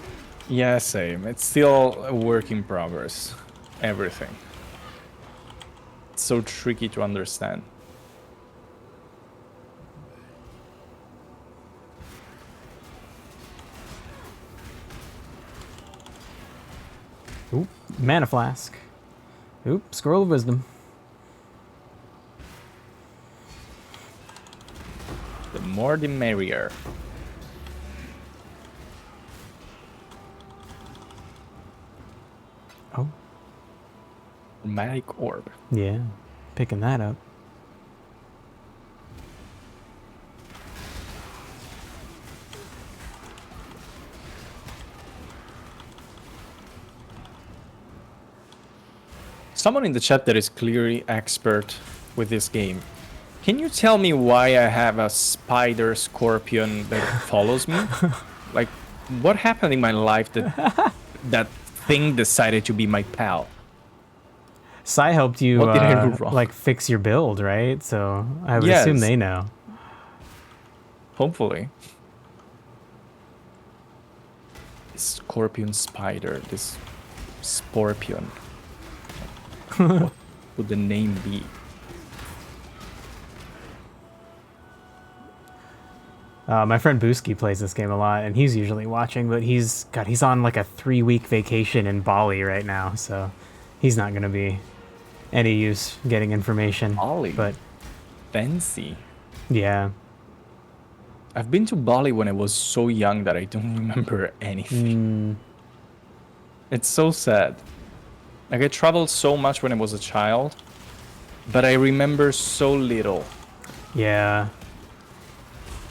Yeah, same. It's still a work in progress. Everything. It's so tricky to understand. Oop, mana flask. Oop, scroll of wisdom. The more the merrier. Oh. Magic orb. Yeah, picking that up. Someone in the chat that is clearly expert with this game. Can you tell me why I have a spider scorpion that follows me? Like, what happened in my life that that thing decided to be my pal? Sai helped you What did I do wrong? like fix your build, right? So I would Yes. assume they know. Hopefully. Scorpion spider, this Sporpion. What would the name be? My friend Booski plays this game a lot, and he's usually watching, but he's on like a 3-week vacation in Bali right now, so he's not gonna be any use getting information. Bali? But Fancy. yeah. I've been to Bali when I was so young that I don't remember anything. It's so sad. Like, I traveled so much when I was a child, but I remember so little. Yeah.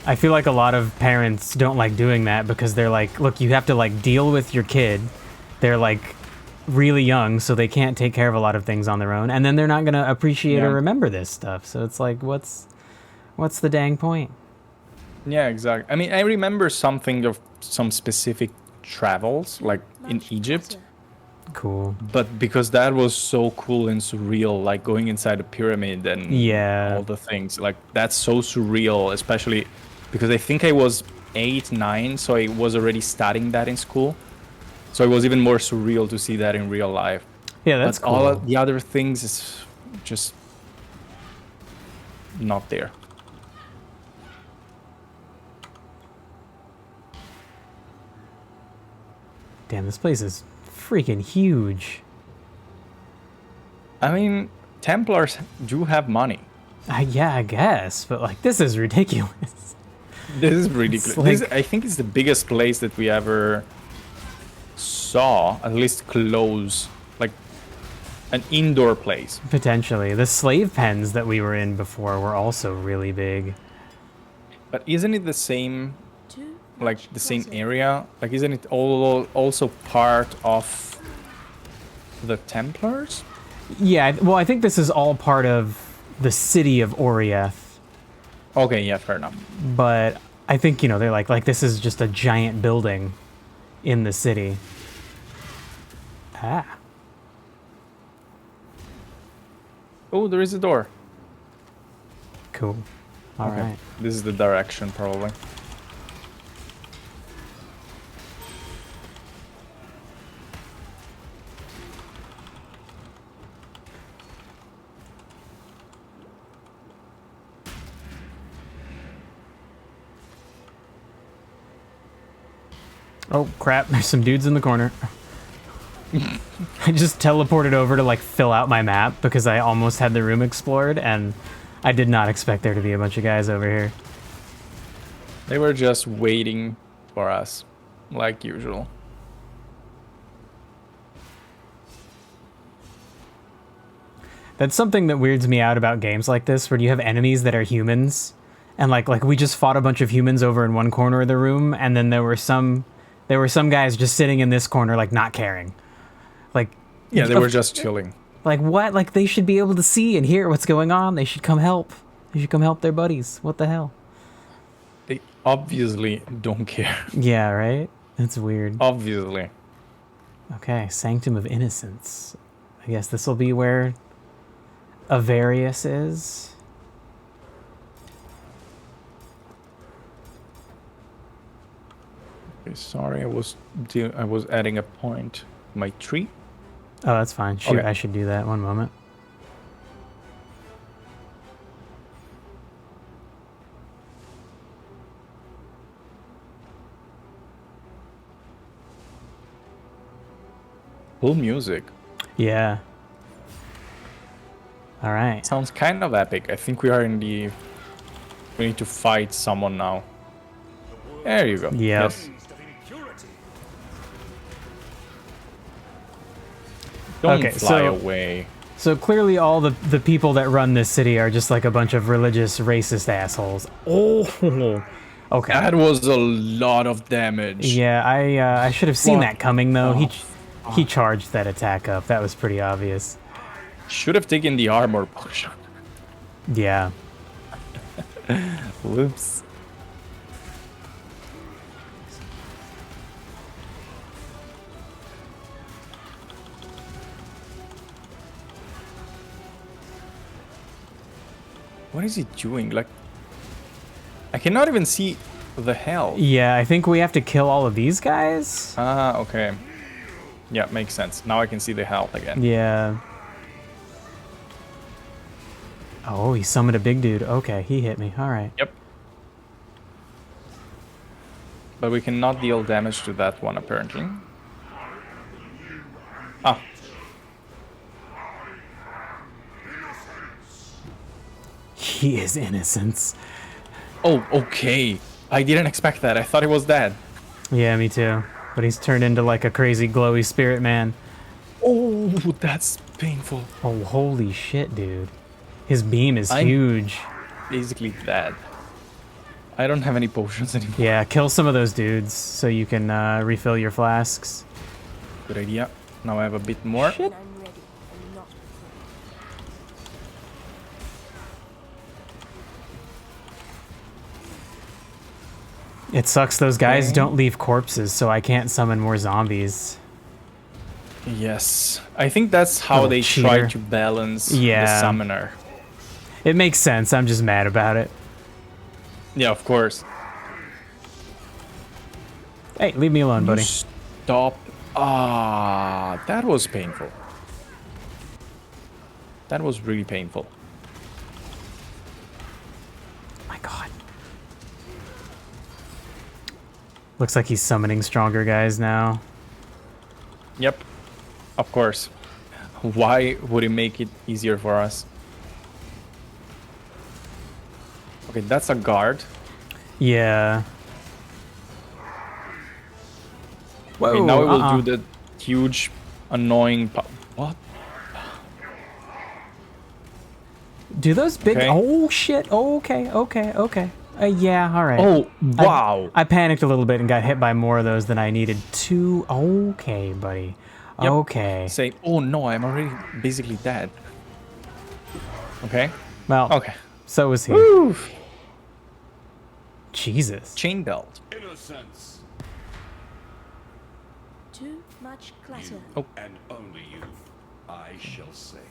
I feel like a lot of parents don't like doing that because they're like, look, you have to like deal with your kid. They're like really young, so they can't take care of a lot of things on their own, and then they're not gonna appreciate or remember this stuff. So it's like, what's the dang point? Yeah, exactly. I mean, I remember something of some specific travels, like in Egypt. Cool. But because that was so cool and surreal, like going inside a pyramid and all the things, like that's so surreal, especially because I think I was 8, 9, so I was already studying that in school. So it was even more surreal to see that in real life. Yeah, that's cool. All of the other things is just not there. Damn, this place is freaking huge. I mean, Templars do have money. Yeah, I guess, but like, this is ridiculous. This is ridiculous. Like, I think it's the biggest place that we ever saw, at least close, like an indoor place. Potentially. The slave pens that we were in before were also really big. But isn't it the same, like the same area? Like, isn't it also part of the Templars? Yeah, well, I think this is all part of the city of Orieth. Okay, yeah, fair enough. But I think, you know, they're like this is just a giant building in the city. Ah. Oh, there is a door. Cool. All right. This is the direction, probably. Oh, crap. There's some dudes in the corner. I just teleported over to, like, fill out my map because I almost had the room explored, and I did not expect there to be a bunch of guys over here. They were just waiting for us, like usual. That's something that weirds me out about games like this, where you have enemies that are humans, and like we just fought a bunch of humans over in one corner of the room, and then there were some guys just sitting in this corner, like, not caring. Like, yeah, they were just chilling. Like, what? Like, they should be able to see and hear what's going on. They should come help. They should come help their buddies. What the hell? They obviously don't care. Yeah, right? That's weird. Obviously. Okay, Sanctum of Innocence. I guess this will be where Avarius is. Okay, sorry, I was adding a point to my tree. Oh, that's fine. Shoot, Okay. I should do that. One moment. Cool music. Yeah. All right. Sounds kind of epic. I think we are in the... We need to fight someone now. There you go. Yep. Yes. Don't fly away. So clearly all the people that run this city are just like a bunch of religious, racist assholes. Oh, okay. That was a lot of damage. Yeah, I should have seen What? that coming, though. Oh, He charged that attack up. That was pretty obvious. Should have taken the armor potion. Yeah. Whoops. What is he doing? Like, I cannot even see the health. Yeah, I think we have to kill all of these guys. Ah, okay. Yeah, makes sense. Now I can see the health again. Yeah. Oh, he summoned a big dude. Okay, he hit me. All right. Yep. But we cannot deal damage to that one, apparently. Ah. He is innocence. Oh, okay. I didn't expect that. I thought he was dead. Yeah, me too. But he's turned into like a crazy glowy spirit man. Oh, that's painful. Oh, holy shit, dude. His beam is huge. Basically dead. I don't have any potions anymore. Yeah, kill some of those dudes so you can refill your flasks. Good idea. Now I have a bit more. Shit. It sucks those guys don't leave corpses, so I can't summon more zombies. Yes. I think that's how Little they cheater. try to balance the summoner. It makes sense. I'm just mad about it. Yeah, of course. Hey, leave me alone, buddy. Stop. Ah, that was painful. That was really painful. My God. Looks like he's summoning stronger guys now. Yep. Of course. Why would it make it easier for us? Okay, that's a guard. Yeah. Whoa, okay, now we will do the huge, annoying... What? Do those big... Okay. Oh, shit. Oh, okay. Yeah, all right. Oh, wow. I panicked a little bit and got hit by more of those than I needed to. Okay, buddy. Yep. Okay. Say, oh no, I'm already basically dead. Okay. Well, okay. So was he. Woo. Jesus. Chain belt. Innocence. Too much clutter. Oh. And only you I shall save.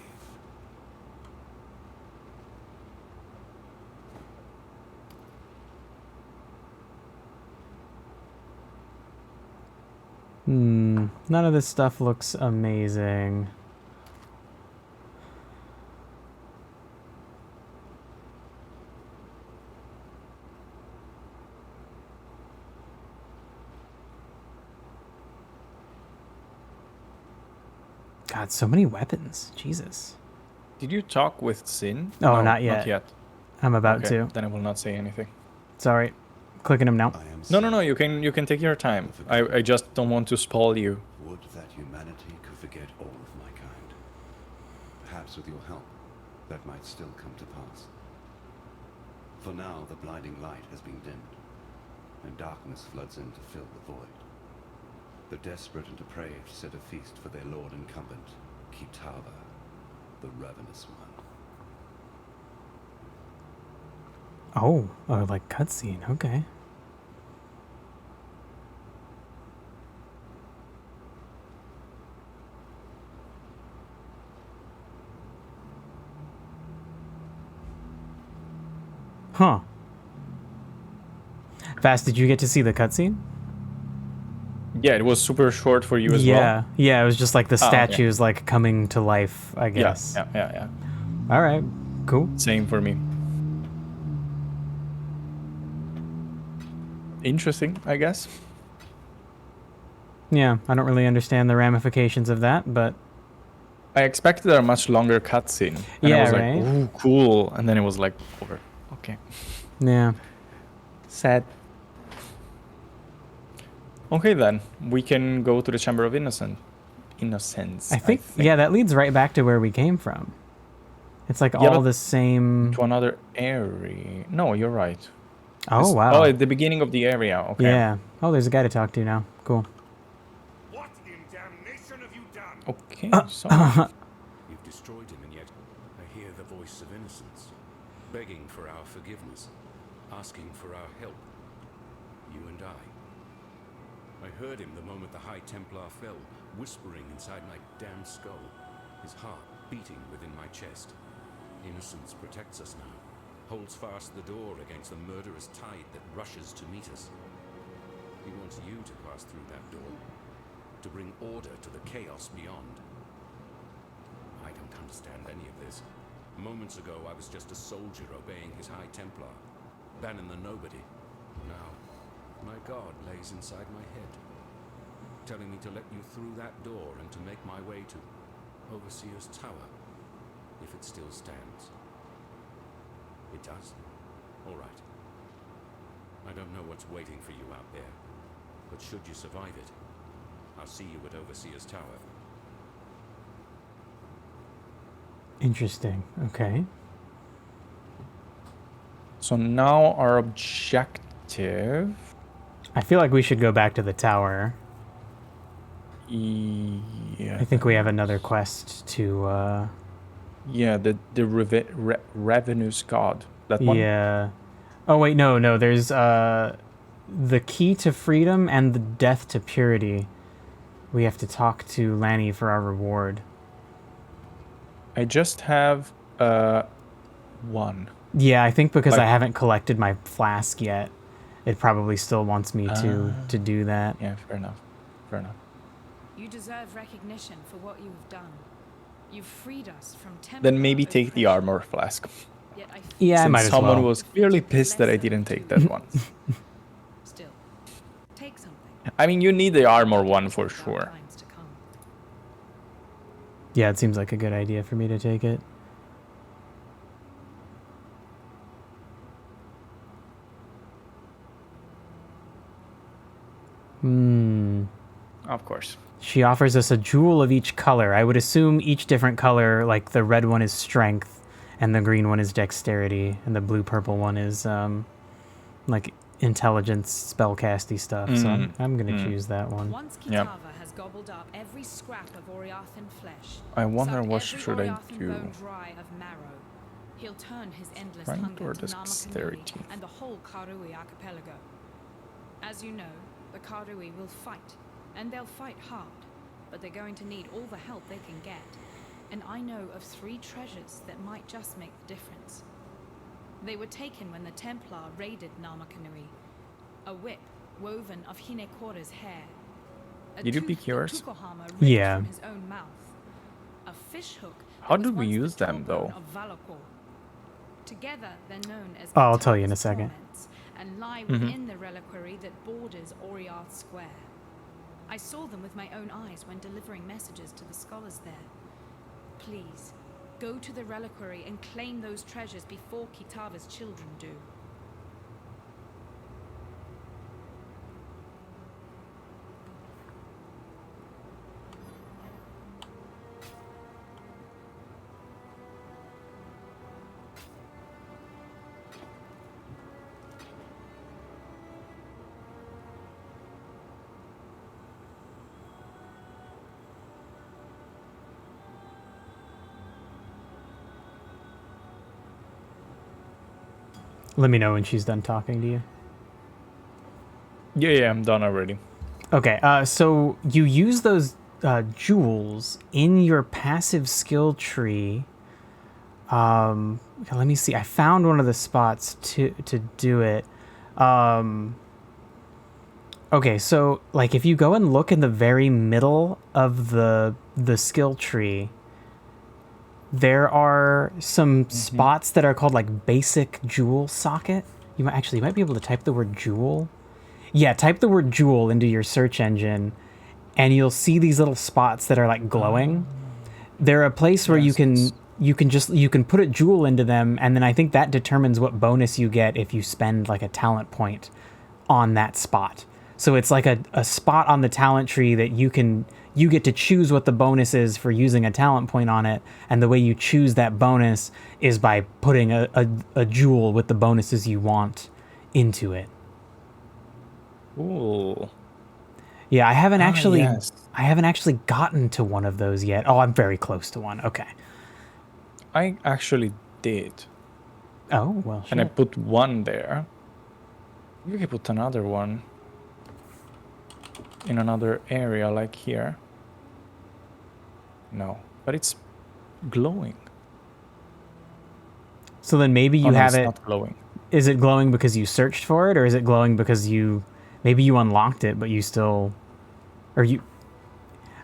None of this stuff looks amazing. God, so many weapons. Jesus. Did you talk with Sin? Oh, no, not yet. Not yet. I'm about okay, to. Then I will not say anything. Sorry. Clicking him now. No. You can take your time. I just don't want to spoil you. Would that humanity could forget all of my kind. Perhaps with your help, that might still come to pass. For now, the blinding light has been dimmed, and darkness floods in to fill the void. The desperate and depraved set a feast for their lord incumbent, Kitava, the ravenous one. Oh, like cutscene. Okay. Huh. Fast, did you get to see the cutscene? Yeah, it was super short for you as well. Yeah, it was just like the statues okay. like coming to life, I guess. Yeah. All right, cool. Same for me. Interesting, I guess. Yeah, I don't really understand the ramifications of that, but... I expected a much longer cutscene. And yeah, I was right? like, ooh, cool. And then it was like, over. Okay. Yeah. Sad. Okay, then. We can go to the Chamber of Innocence. I think, yeah, that leads right back to where we came from. It's like all the same... To another area. No, you're right. Oh, wow. Oh, at the beginning of the area. Okay. Yeah. Oh, there's a guy to talk to now. Cool. What in damnation have you done? Okay, so... You've destroyed him, and yet I hear the voice of innocence, begging for our forgiveness, asking for our help. You and I heard him the moment the High Templar fell, whispering inside my damn skull, his heart beating within my chest. Innocence protects us now, holds fast the door against the murderous tide that rushes to meet us. He wants you to pass through that door, to bring order to the chaos beyond. I don't understand any of this. Moments ago, I was just a soldier obeying his High Templar, banning the nobody. Now, my God lays inside my head, telling me to let you through that door and to make my way to Overseer's Tower, if it still stands. It does? All right. I don't know what's waiting for you out there, but should you survive it, I'll see you at Overseer's Tower. Interesting. Okay. So now our objective... I feel like we should go back to the tower. Yeah. I think we have another quest to... Yeah, the Revenue's God. That one? Yeah. Oh, wait, no. There's the Key to Freedom and the Death to Purity. We have to talk to Lanny for our reward. I just have one. Yeah, I think because I haven't collected my flask yet, it probably still wants me to do that. Yeah, fair enough. You deserve recognition for what you have done. You've freed us from Templar Then maybe take the armor flask. Yeah, I might as well. Someone was clearly pissed that I didn't take that one. Still, take something. I mean, you need the armor one for sure. Yeah, it seems like a good idea for me to take it. Of course. She offers us a jewel of each color. I would assume each different color, like the red one is strength, and the green one is dexterity, and the blue-purple one is like intelligence, spellcasty stuff. So I'm gonna choose that one. Once Kitava has gobbled up every scrap of Oriathan flesh, I wonder what should I do. Dry of marrow, he'll turn his endless Strength hunger or to dexterity? Namakanui and the whole Karui archipelago. As you know, the Karui will fight, and they'll fight hard, but they're going to need all the help they can get. And I know of 3 treasures that might just make the difference. They were taken when the Templar raided Namakanui. A whip woven of Hinekora's hair. Did you pick yours? Yeah. From his own mouth. A fish hook. How do we use them though? Together, they're known as I'll tell you in a second. And lie within the reliquary that borders Oriath Square. I saw them with my own eyes when delivering messages to the scholars there. Please, go to the reliquary and claim those treasures before Kitava's children do. Let me know when she's done talking to you. Yeah, I'm done already. Okay, so you use those jewels in your passive skill tree. Okay, let me see. I found one of the spots to do it. Okay, so like if you go and look in the very middle of the skill tree, there are some spots that are called like basic jewel socket. You might be able to type the word jewel. Yeah, type the word jewel into your search engine and you'll see these little spots that are like glowing. They're a place where you can put a jewel into them, and then I think that determines what bonus you get if you spend like a talent point on that spot. So it's like a spot on the talent tree that you get to choose what the bonus is for using a talent point on it, and the way you choose that bonus is by putting a jewel with the bonuses you want into it. Ooh. Yeah, I haven't actually I haven't actually gotten to one of those yet. Oh, I'm very close to one. Okay. I actually did. Oh, well, shit. And I put one there. Maybe I put another one in another area, like here. No, but it's glowing. So then maybe you have it's it. Not glowing. Is it glowing because you searched for it, or is it glowing because maybe you unlocked it, but you still, or you?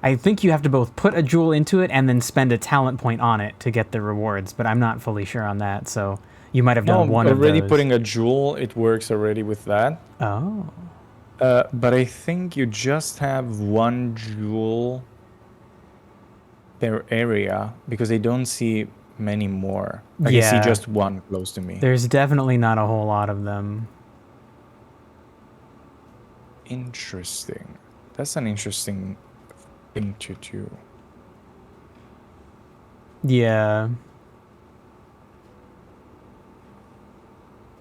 I think you have to both put a jewel into it and then spend a talent point on it to get the rewards, but I'm not fully sure on that. So you might have done one of those. Already putting a jewel, it works already with that. Oh. But I think you just have one jewel per area because I don't see many more. I can see just one close to me. There's definitely not a whole lot of them. Interesting. That's an interesting thing to do. Yeah.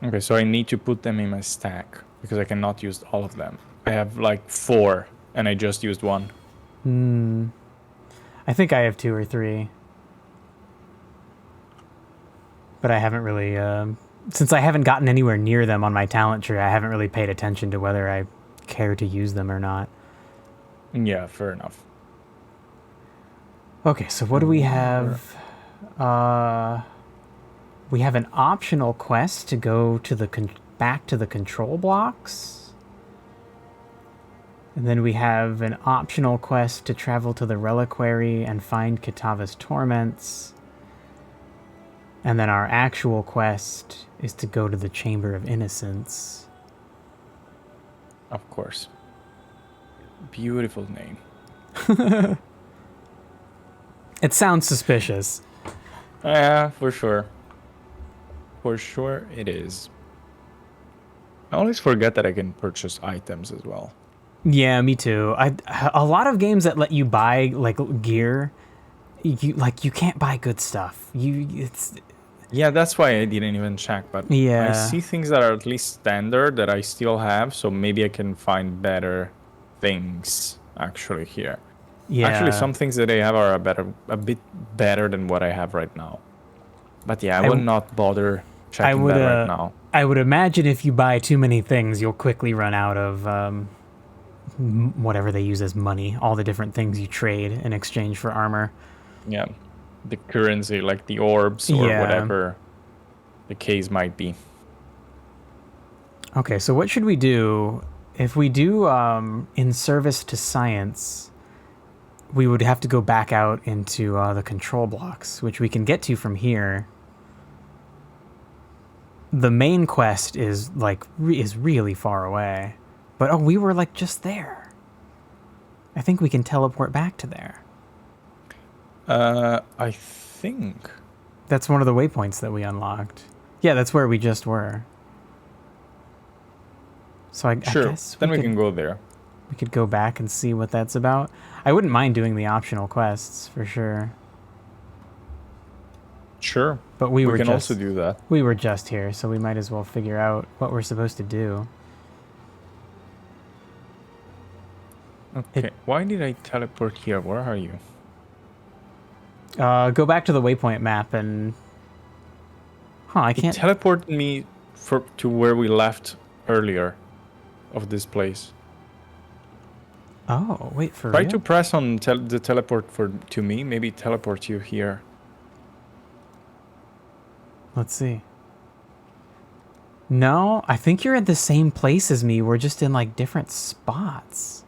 Okay, so I need to put them in my stack because I cannot use all of them. I have like 4 and I just used 1. I think I have 2 or 3. But I haven't really, since I haven't gotten anywhere near them on my talent tree, I haven't really paid attention to whether I care to use them or not. Yeah, fair enough. Okay, so what do we have? We have an optional quest to go to back to the control blocks. And then we have an optional quest to travel to the reliquary and find Kitava's torments. And then our actual quest is to go to the Chamber of Innocence. Of course. Beautiful name. It sounds suspicious. Yeah, for sure. For sure it is. I always forget that I can purchase items as well. Yeah, me too. A lot of games that let you buy like gear, you can't buy good stuff. Yeah, that's why I didn't even check, but yeah. I see things that are at least standard that I still have, so maybe I can find better things actually here. Yeah. Actually, some things that I have are a bit better than what I have right now. But yeah, I would not bother checking that right now. I would imagine if you buy too many things, you'll quickly run out of whatever they use as money, all the different things you trade in exchange for armor. Yeah. The currency, like the orbs or whatever the case might be. Okay, so what should we do? If we do in service to science, we would have to go back out into the control blocks, which we can get to from here. The main quest is is really far away, but we were like just there. I think we can teleport back to there. I think that's one of the waypoints that we unlocked. Yeah, that's where we just were. So I guess then we can go there. We could go back and see what that's about. I wouldn't mind doing the optional quests for sure. Sure. But we can also do that. We were just here, so we might as well figure out what we're supposed to do. Okay. Why did I teleport here? Where are you? Go back to the waypoint map and... I can't... It teleported me to where we left earlier of this place. Oh, wait, for Try real? to press on the teleport to me. Maybe teleport you here. Let's see. No, I think you're at the same place as me. We're just in like different spots.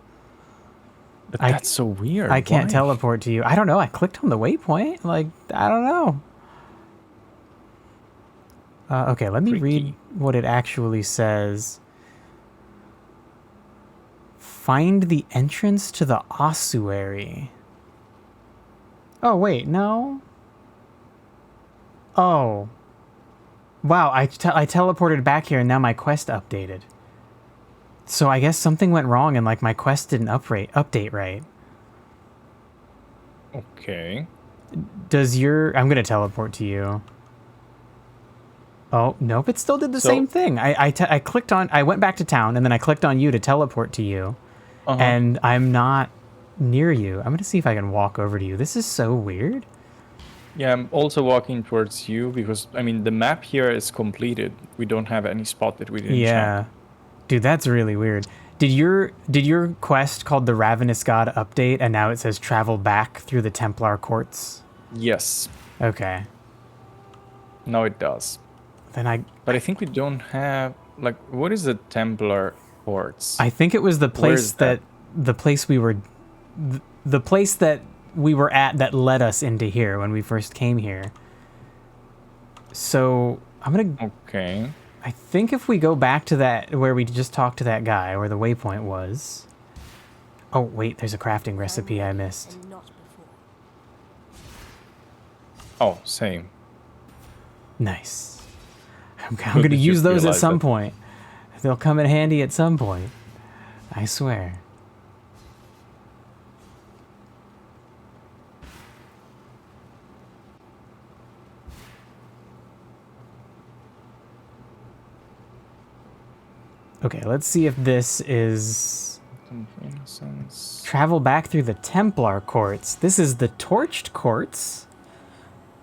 But that's so weird. I can't teleport to you. I don't know. I clicked on the waypoint. Like, I don't know. Okay, let me read what it actually says. Find the entrance to the ossuary. Oh, wait, no. Oh. Wow, I teleported back here and now my quest updated. So I guess something went wrong and like my quest didn't update right. Okay. I'm gonna teleport to you. Oh, nope, it still did the same thing. I clicked on, I went back to town and then I clicked on you to teleport to you. And I'm not near you. I'm gonna see if I can walk over to you. This is so weird. Yeah, I'm also walking towards you because, I mean, the map here is completed. We don't have any spot that we didn't check. Dude, that's really weird. Did your quest called the Ravenous God update and now it says travel back through the Templar courts? Yes. Okay. No, it does. But I think we don't have, like, what is the Templar courts? I think it was the place that the place we were at that led us into here when we first came here. So I'm gonna. Okay. I think if we go back to that where we just talked to that guy, where the waypoint was. Oh wait, there's a crafting recipe I missed. Oh, same. Nice. I'm gonna use those at some point. They'll come in handy at some point. I swear. Okay, let's see if this is... Travel back through the Templar courts. This is the Torched courts.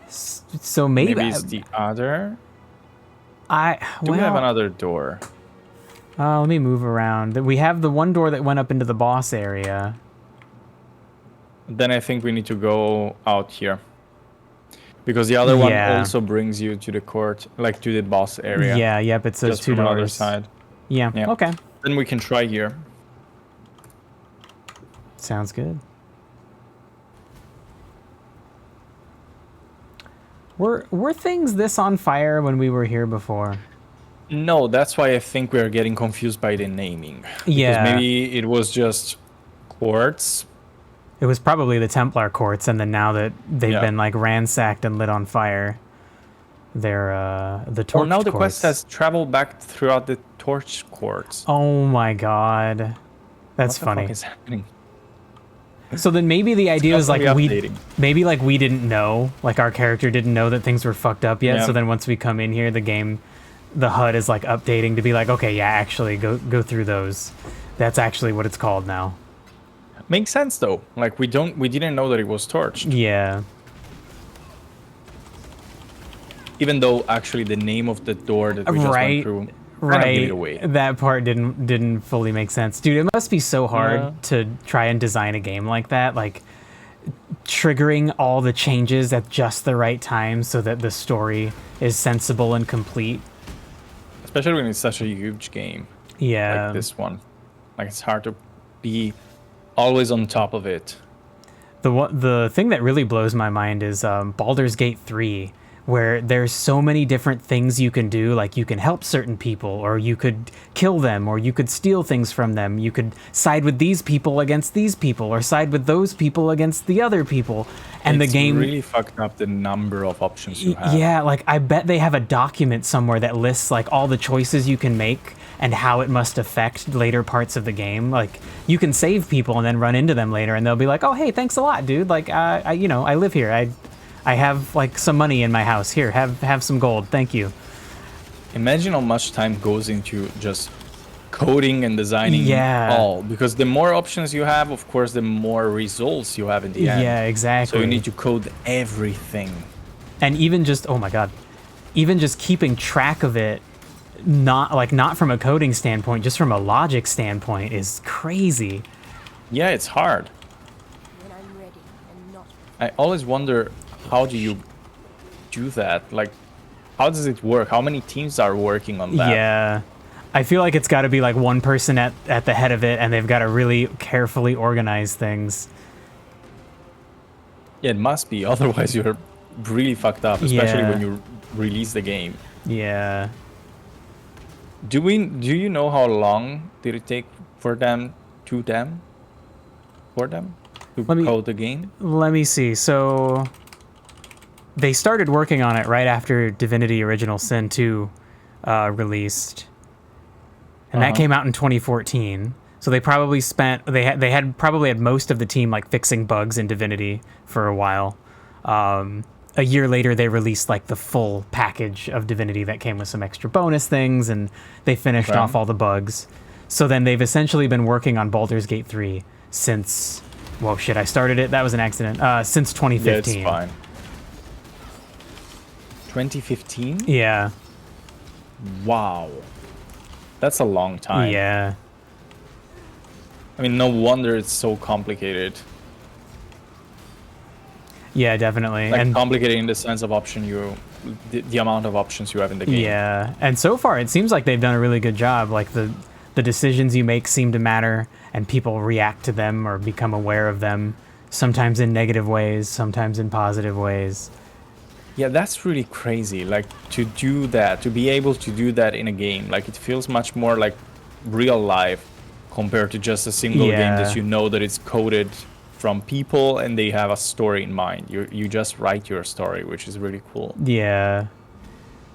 So maybe it's the other. Do we have another door? Let me move around. We have the one door that went up into the boss area. Then I think we need to go out here. Because the other one also brings you to the court, like to the boss area. Yeah, yep, it's those two doors. On the other side. Yeah, okay. Then we can try here. Sounds good. Were things this on fire when we were here before? No, that's why I think we're getting confused by the naming. Yeah. Because maybe it was just courts. It was probably the Templar courts, and then now that they've been like ransacked and lit on fire, they're the Torched now the courts. quest has traveled back throughout the Torched courts. Oh my god. That's funny. What the fuck is happening? So then maybe the idea is like we didn't know, like our character didn't know that things were fucked up yet. Yeah. So then once we come in here, the HUD is like updating to be like, okay, yeah, actually go through those. That's actually what it's called now. Makes sense though. Like we didn't know that it was torched. Yeah. Even though actually the name of the door that we just went through kind of gave it away. That part didn't fully make sense. Dude, it must be so hard to try and design a game like that, like triggering all the changes at just the right time so that the story is sensible and complete. Especially when it's such a huge game. Yeah. Like this one. Like it's hard to be always on top of it. The thing that really blows my mind is Baldur's Gate 3, where there's so many different things you can do. Like you can help certain people, or you could kill them, or you could steal things from them. You could side with these people against these people, or side with those people against the other people. And it's the game really fucked up the number of options you have. Yeah, like I bet they have a document somewhere that lists like all the choices you can make and how it must affect later parts of the game. Like you can save people and then run into them later, and they'll be like, "Oh, hey, thanks a lot, dude. Like, I live here. I have like some money in my house. Here, have some gold. Thank you." Imagine how much time goes into just coding and designing all, because the more options you have, of course, the more results you have in the end. Yeah, exactly. So you need to code everything. And even just, oh my god, even just keeping track of it, not from a coding standpoint, just from a logic standpoint, is crazy. Yeah, it's hard. When I'm ready and not. I always wonder, how do you do that? Like, how does it work? How many teams are working on that? Yeah. I feel like it's got to be like one person at the head of it, and they've got to really carefully organize things. Yeah, it must be. Otherwise, you're really fucked up, especially when you release the game. Yeah. Do you know how long did it take for them to code the game? Let me see. So they started working on it right after Divinity Original Sin 2 released. And that came out in 2014. So they probably probably had most of the team like fixing bugs in Divinity for a while. A year later, they released like the full package of Divinity that came with some extra bonus things, and they finished off all the bugs. So then they've essentially been working on Baldur's Gate 3 since Whoa, shit! I started it. That was an accident. Since 2015. Yeah, it's fine. 2015? Yeah. Wow. That's a long time. Yeah. I mean, no wonder it's so complicated. Yeah, definitely. Like, and complicated in the sense of the amount of options you have in the game. Yeah, and so far it seems like they've done a really good job. Like the decisions you make seem to matter, and people react to them or become aware of them, sometimes in negative ways, sometimes in positive ways. Yeah, that's really crazy. Like, to do that, to be able to do that in a game, like, it feels much more like real life compared to just a single game that you know that it's coded from people and they have a story in mind. You just write your story, which is really cool. Yeah.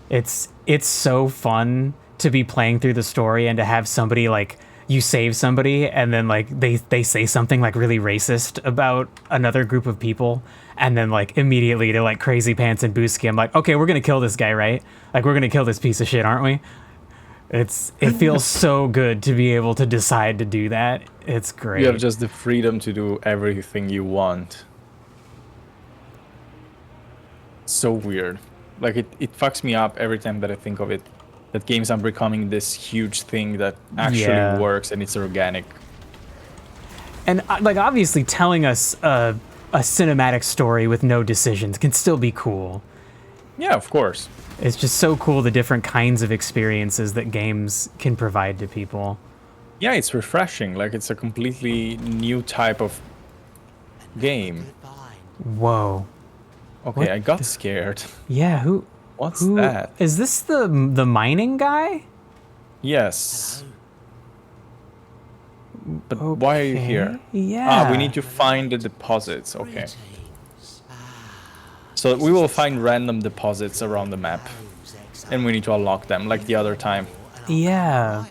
It's so fun to be playing through the story and to have somebody, like, you save somebody and then, like, they say something, like, really racist about another group of people, and then, like, immediately they're like Crazy Pants and Booski. I'm like, okay, we're gonna kill this guy, right? Like, we're gonna kill this piece of shit, aren't we? It feels so good to be able to decide to do that. It's great. You have just the freedom to do everything you want. So weird. Like, it fucks me up every time that I think of it. That games are becoming this huge thing that actually works and it's organic. And, like, obviously telling us a cinematic story with no decisions can still be cool. Yeah, of course. It's just so cool, the different kinds of experiences that games can provide to people. Yeah, it's refreshing. Like, it's a completely new type of game. Whoa. Okay, What I got scared. Yeah, What's that? Is this the mining guy? Yes. But why are you here? Yeah. We need to find the deposits. Okay. So we will find random deposits around the map. And we need to unlock them, like the other time. Yeah.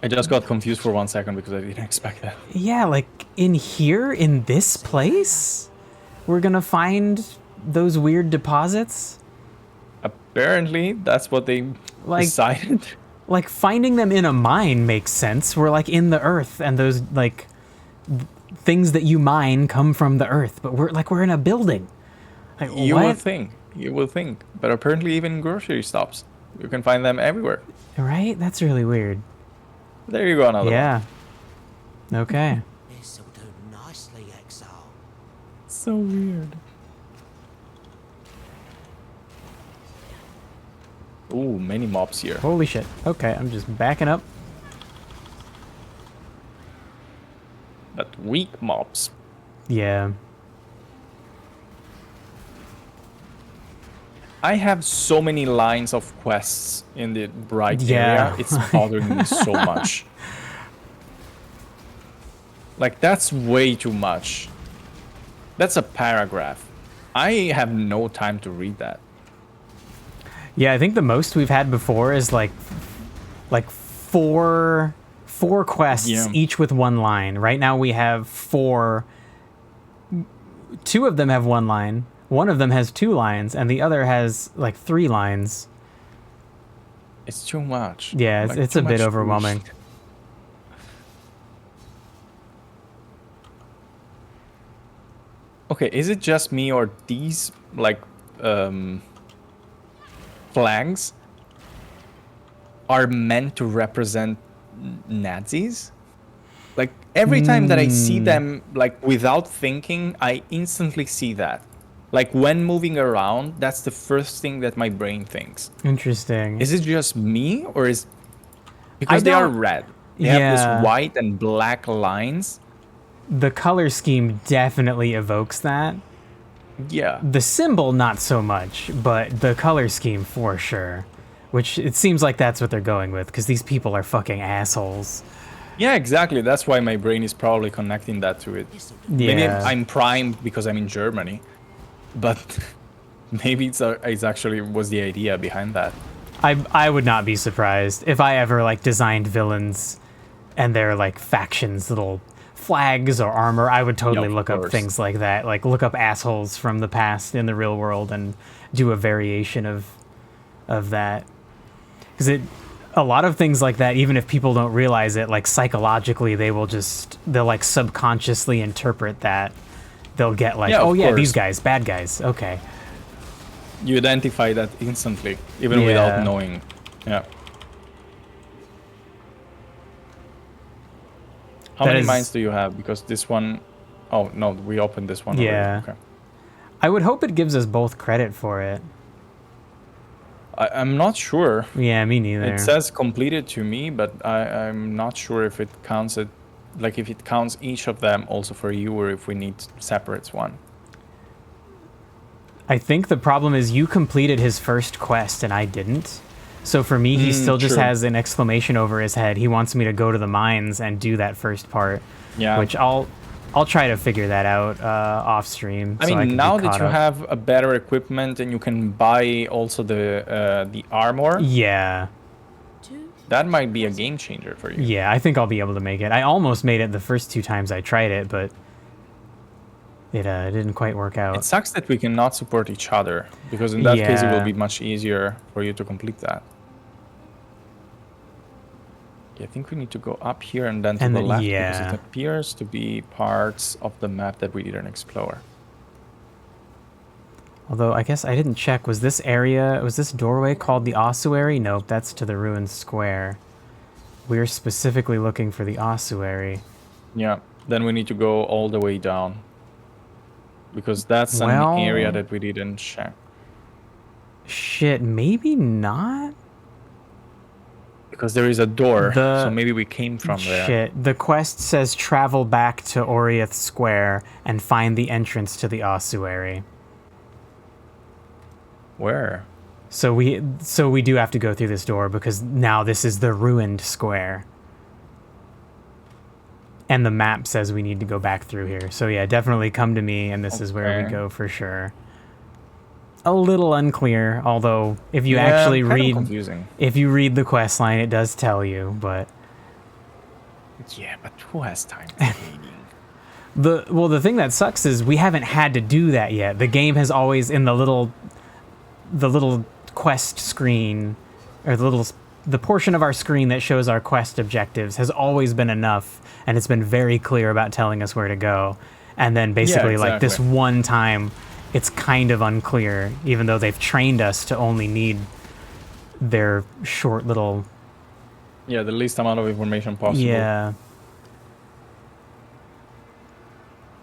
I just got confused for 1 second because I didn't expect that. Yeah, like, in here, in this place, we're gonna find those weird deposits? Apparently, that's what they decided. Like, finding them in a mine makes sense. We're, like, in the earth, and those, like, things that you mine come from the earth. But we're in a building. Like, you would think. But apparently even in grocery shops, you can find them everywhere. Right? That's really weird. There you go, another one. Okay. This'll do nicely, Exile. So weird. Ooh, many mobs here. Holy shit. Okay, I'm just backing up. But weak mobs. Yeah. I have so many lines of quests in the bright area. It's bothering me so much. Like, that's way too much. That's a paragraph. I have no time to read that. Yeah, I think the most we've had before is like four quests, each with one line. Right now we have 4. 2 of them have 1 line. One of them has 2 lines, and the other has like 3 lines. It's too much. Yeah, like, it's a bit overwhelming. Okay, is it just me or these like flags are meant to represent Nazis? Like, every time that I see them, like, without thinking, I instantly see that. Like, when moving around, that's the first thing that my brain thinks. Interesting. Is it just me, or is... Because they are red. They have this white and black lines. The color scheme definitely evokes that. Yeah. The symbol, not so much, but the color scheme for sure. Which, it seems like that's what they're going with, because these people are fucking assholes. Yeah, exactly. That's why my brain is probably connecting that to it. Yeah. Maybe I'm primed because I'm in Germany. But maybe it's actually was the idea behind that. I would not be surprised if I ever, like, designed villains and their, like, factions, little flags or armor. I would totally look up things like that. Like, look up assholes from the past in the real world and do a variation of that. Because a lot of things like that, even if people don't realize it, like psychologically, they'll like subconsciously interpret that. They'll get like, oh yeah, these guys, bad guys. Okay. You identify that instantly, even without knowing. Yeah. How many mines do you have? Because this one... Oh, no, we opened this one already. Yeah. Okay. I would hope it gives us both credit for it. I'm not sure. Yeah, me neither. It says completed to me, but I'm not sure if it counts it... Like, if it counts each of them also for you, or if we need separate one. I think the problem is you completed his first quest and I didn't. So for me, he still just has an exclamation over his head. He wants me to go to the mines and do that first part. Yeah. Which I'll try to figure that out off stream. I mean, now that you have a better equipment and you can buy also the armor. Yeah. That might be a game changer for you. Yeah, I think I'll be able to make it. I almost made it the first 2 times I tried it, but it didn't quite work out. It sucks that we cannot support each other, because in that case it will be much easier for you to complete that. I think we need to go up here and then to the left, because it appears to be parts of the map that we didn't explore. Although, I guess I didn't check. Was this doorway called the ossuary? Nope, that's to the ruined square. We're specifically looking for the ossuary. Yeah, then we need to go all the way down. Because that's an area that we didn't check. Shit, maybe not? Because there is a door, so maybe we came from there. Shit, the quest says travel back to Oriath Square and find the entrance to the ossuary. Where? So we do have to go through this door because now this is the ruined square. And the map says we need to go back through here. So yeah, definitely come to me and this is where we go for sure. A little unclear, although if you actually read the quest line, it does tell you, but yeah, but who has time for reading? The thing that sucks is we haven't had to do that yet. The game has always in the little quest screen, or the portion of our screen that shows our quest objectives has always been enough, and it's been very clear about telling us where to go. And then basically like this one time it's kind of unclear, even though they've trained us to only need their short little... Yeah, the least amount of information possible. Yeah.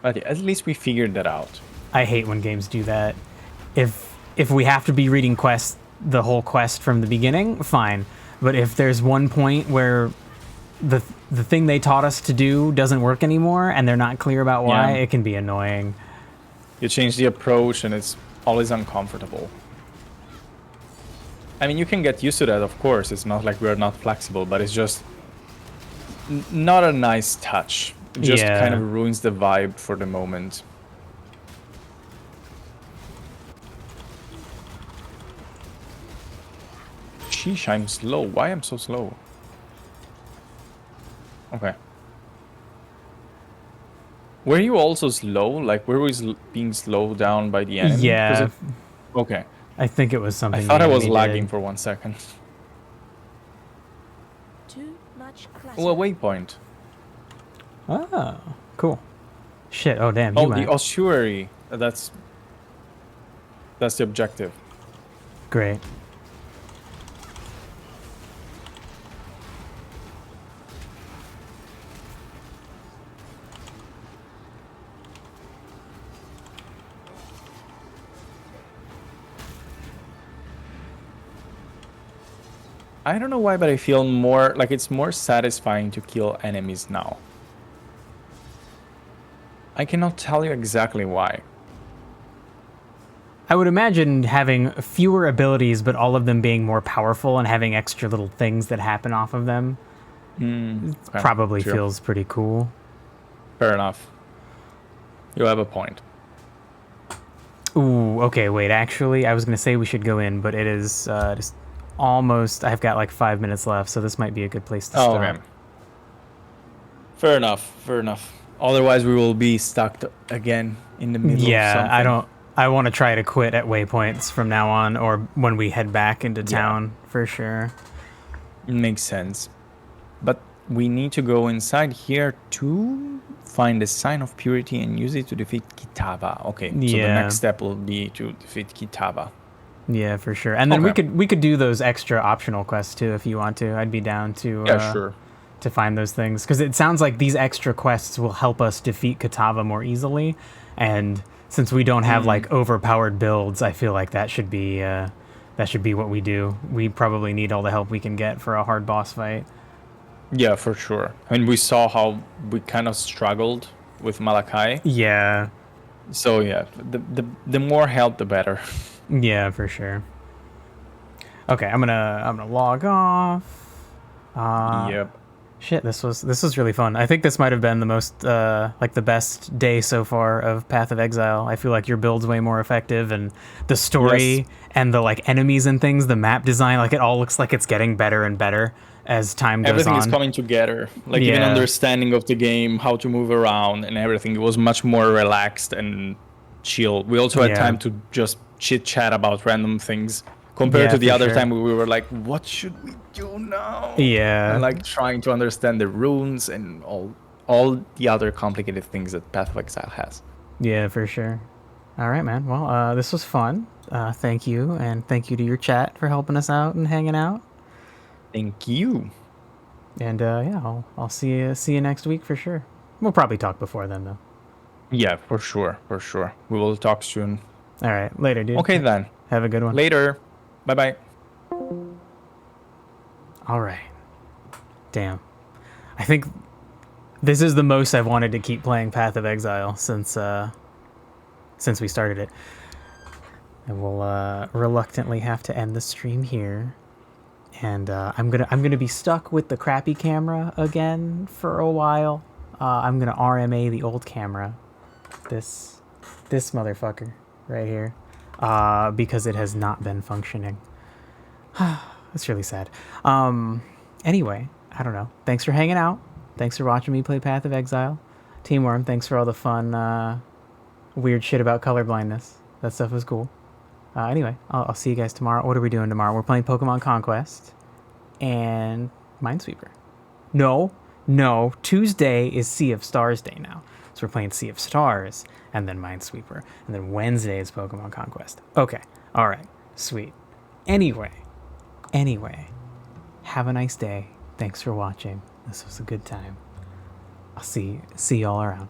But at least we figured that out. I hate when games do that. If we have to be reading the whole quest from the beginning, fine. But if there's one point where the thing they taught us to do doesn't work anymore and they're not clear about why, it can be annoying. You change the approach and it's always uncomfortable. I mean, you can get used to that, of course. It's not like we're not flexible, but it's just not a nice touch. It just kind of ruins the vibe for the moment. Sheesh, I'm slow. Why am I so slow? Okay. Were you also slow? Like, were we being slowed down by the enemy? Yeah. Okay. I think it was something. I thought I was lagging for 1 second. Too much clutter. Oh, a waypoint. Oh, cool. Shit. Oh, damn. Oh, the ossuary. That's the objective. Great. I don't know why, but I feel more like it's more satisfying to kill enemies now. I cannot tell you exactly why. I would imagine having fewer abilities, but all of them being more powerful and having extra little things that happen off of them probably feels pretty cool. Fair enough. You have a point. Ooh, okay, wait, actually, I was going to say we should go in, but it is just almost... I've got like 5 minutes left, so this might be a good place to start. Okay. Fair enough, fair enough. Otherwise, we will be stuck again in the middle of something. I want to try to quit at waypoints from now on, or when we head back into town, for sure. Makes sense. But we need to go inside here to find a sign of purity and use it to defeat Kitava. Okay, so the next step will be to defeat Kitava. Yeah, for sure. And then we could do those extra optional quests too if you want to. I'd be down to sure. to find those things, because it sounds like these extra quests will help us defeat Kitava more easily. And since we don't have like overpowered builds, I feel like that should be what we do. We probably need all the help we can get for a hard boss fight. Yeah, for sure. I mean, we saw how we kind of struggled with Malachi. Yeah. So yeah, the more help, the better. Yeah, for sure. Okay, I'm gonna log off. Yep. Shit, this was really fun. I think this might have been the most like the best day so far of Path of Exile. I feel like your build's way more effective, and the story and the like enemies and things, the map design, like it all looks like it's getting better and better as time goes on. Everything is coming together. Like even understanding of the game, how to move around and everything. It was much more relaxed and chill. We also had time to just chit chat about random things compared to the other time we were like, what should we do now? Yeah. And like trying to understand the runes and all the other complicated things that Path of Exile has. Yeah, for sure. All right, man. Well, this was fun. Thank you, and thank you to your chat for helping us out and hanging out. Thank you. And yeah, I'll see you next week for sure. We'll probably talk before then though. Yeah, for sure. We will talk soon. All right, later, dude. Okay then. Have a good one. Later. Bye-bye. All right. Damn. I think this is the most I've wanted to keep playing Path of Exile since we started it. And we'll reluctantly have to end the stream here. And I'm gonna be stuck with the crappy camera again for a while. I'm gonna RMA the old camera, this motherfucker right here, because it has not been functioning. That's really sad. Anyway, I don't know. Thanks for hanging out. Thanks for watching me play Path of Exile. Team Worm, thanks for all the fun, weird shit about colorblindness. That stuff was cool. Anyway, I'll see you guys tomorrow. What are we doing tomorrow? We're playing Pokemon Conquest and Minesweeper. No. Tuesday is Sea of Stars Day now. So we're playing Sea of Stars and then Minesweeper. And then Wednesday is Pokemon Conquest. Okay. All right. Sweet. Anyway. Have a nice day. Thanks for watching. This was a good time. I'll see y'all around.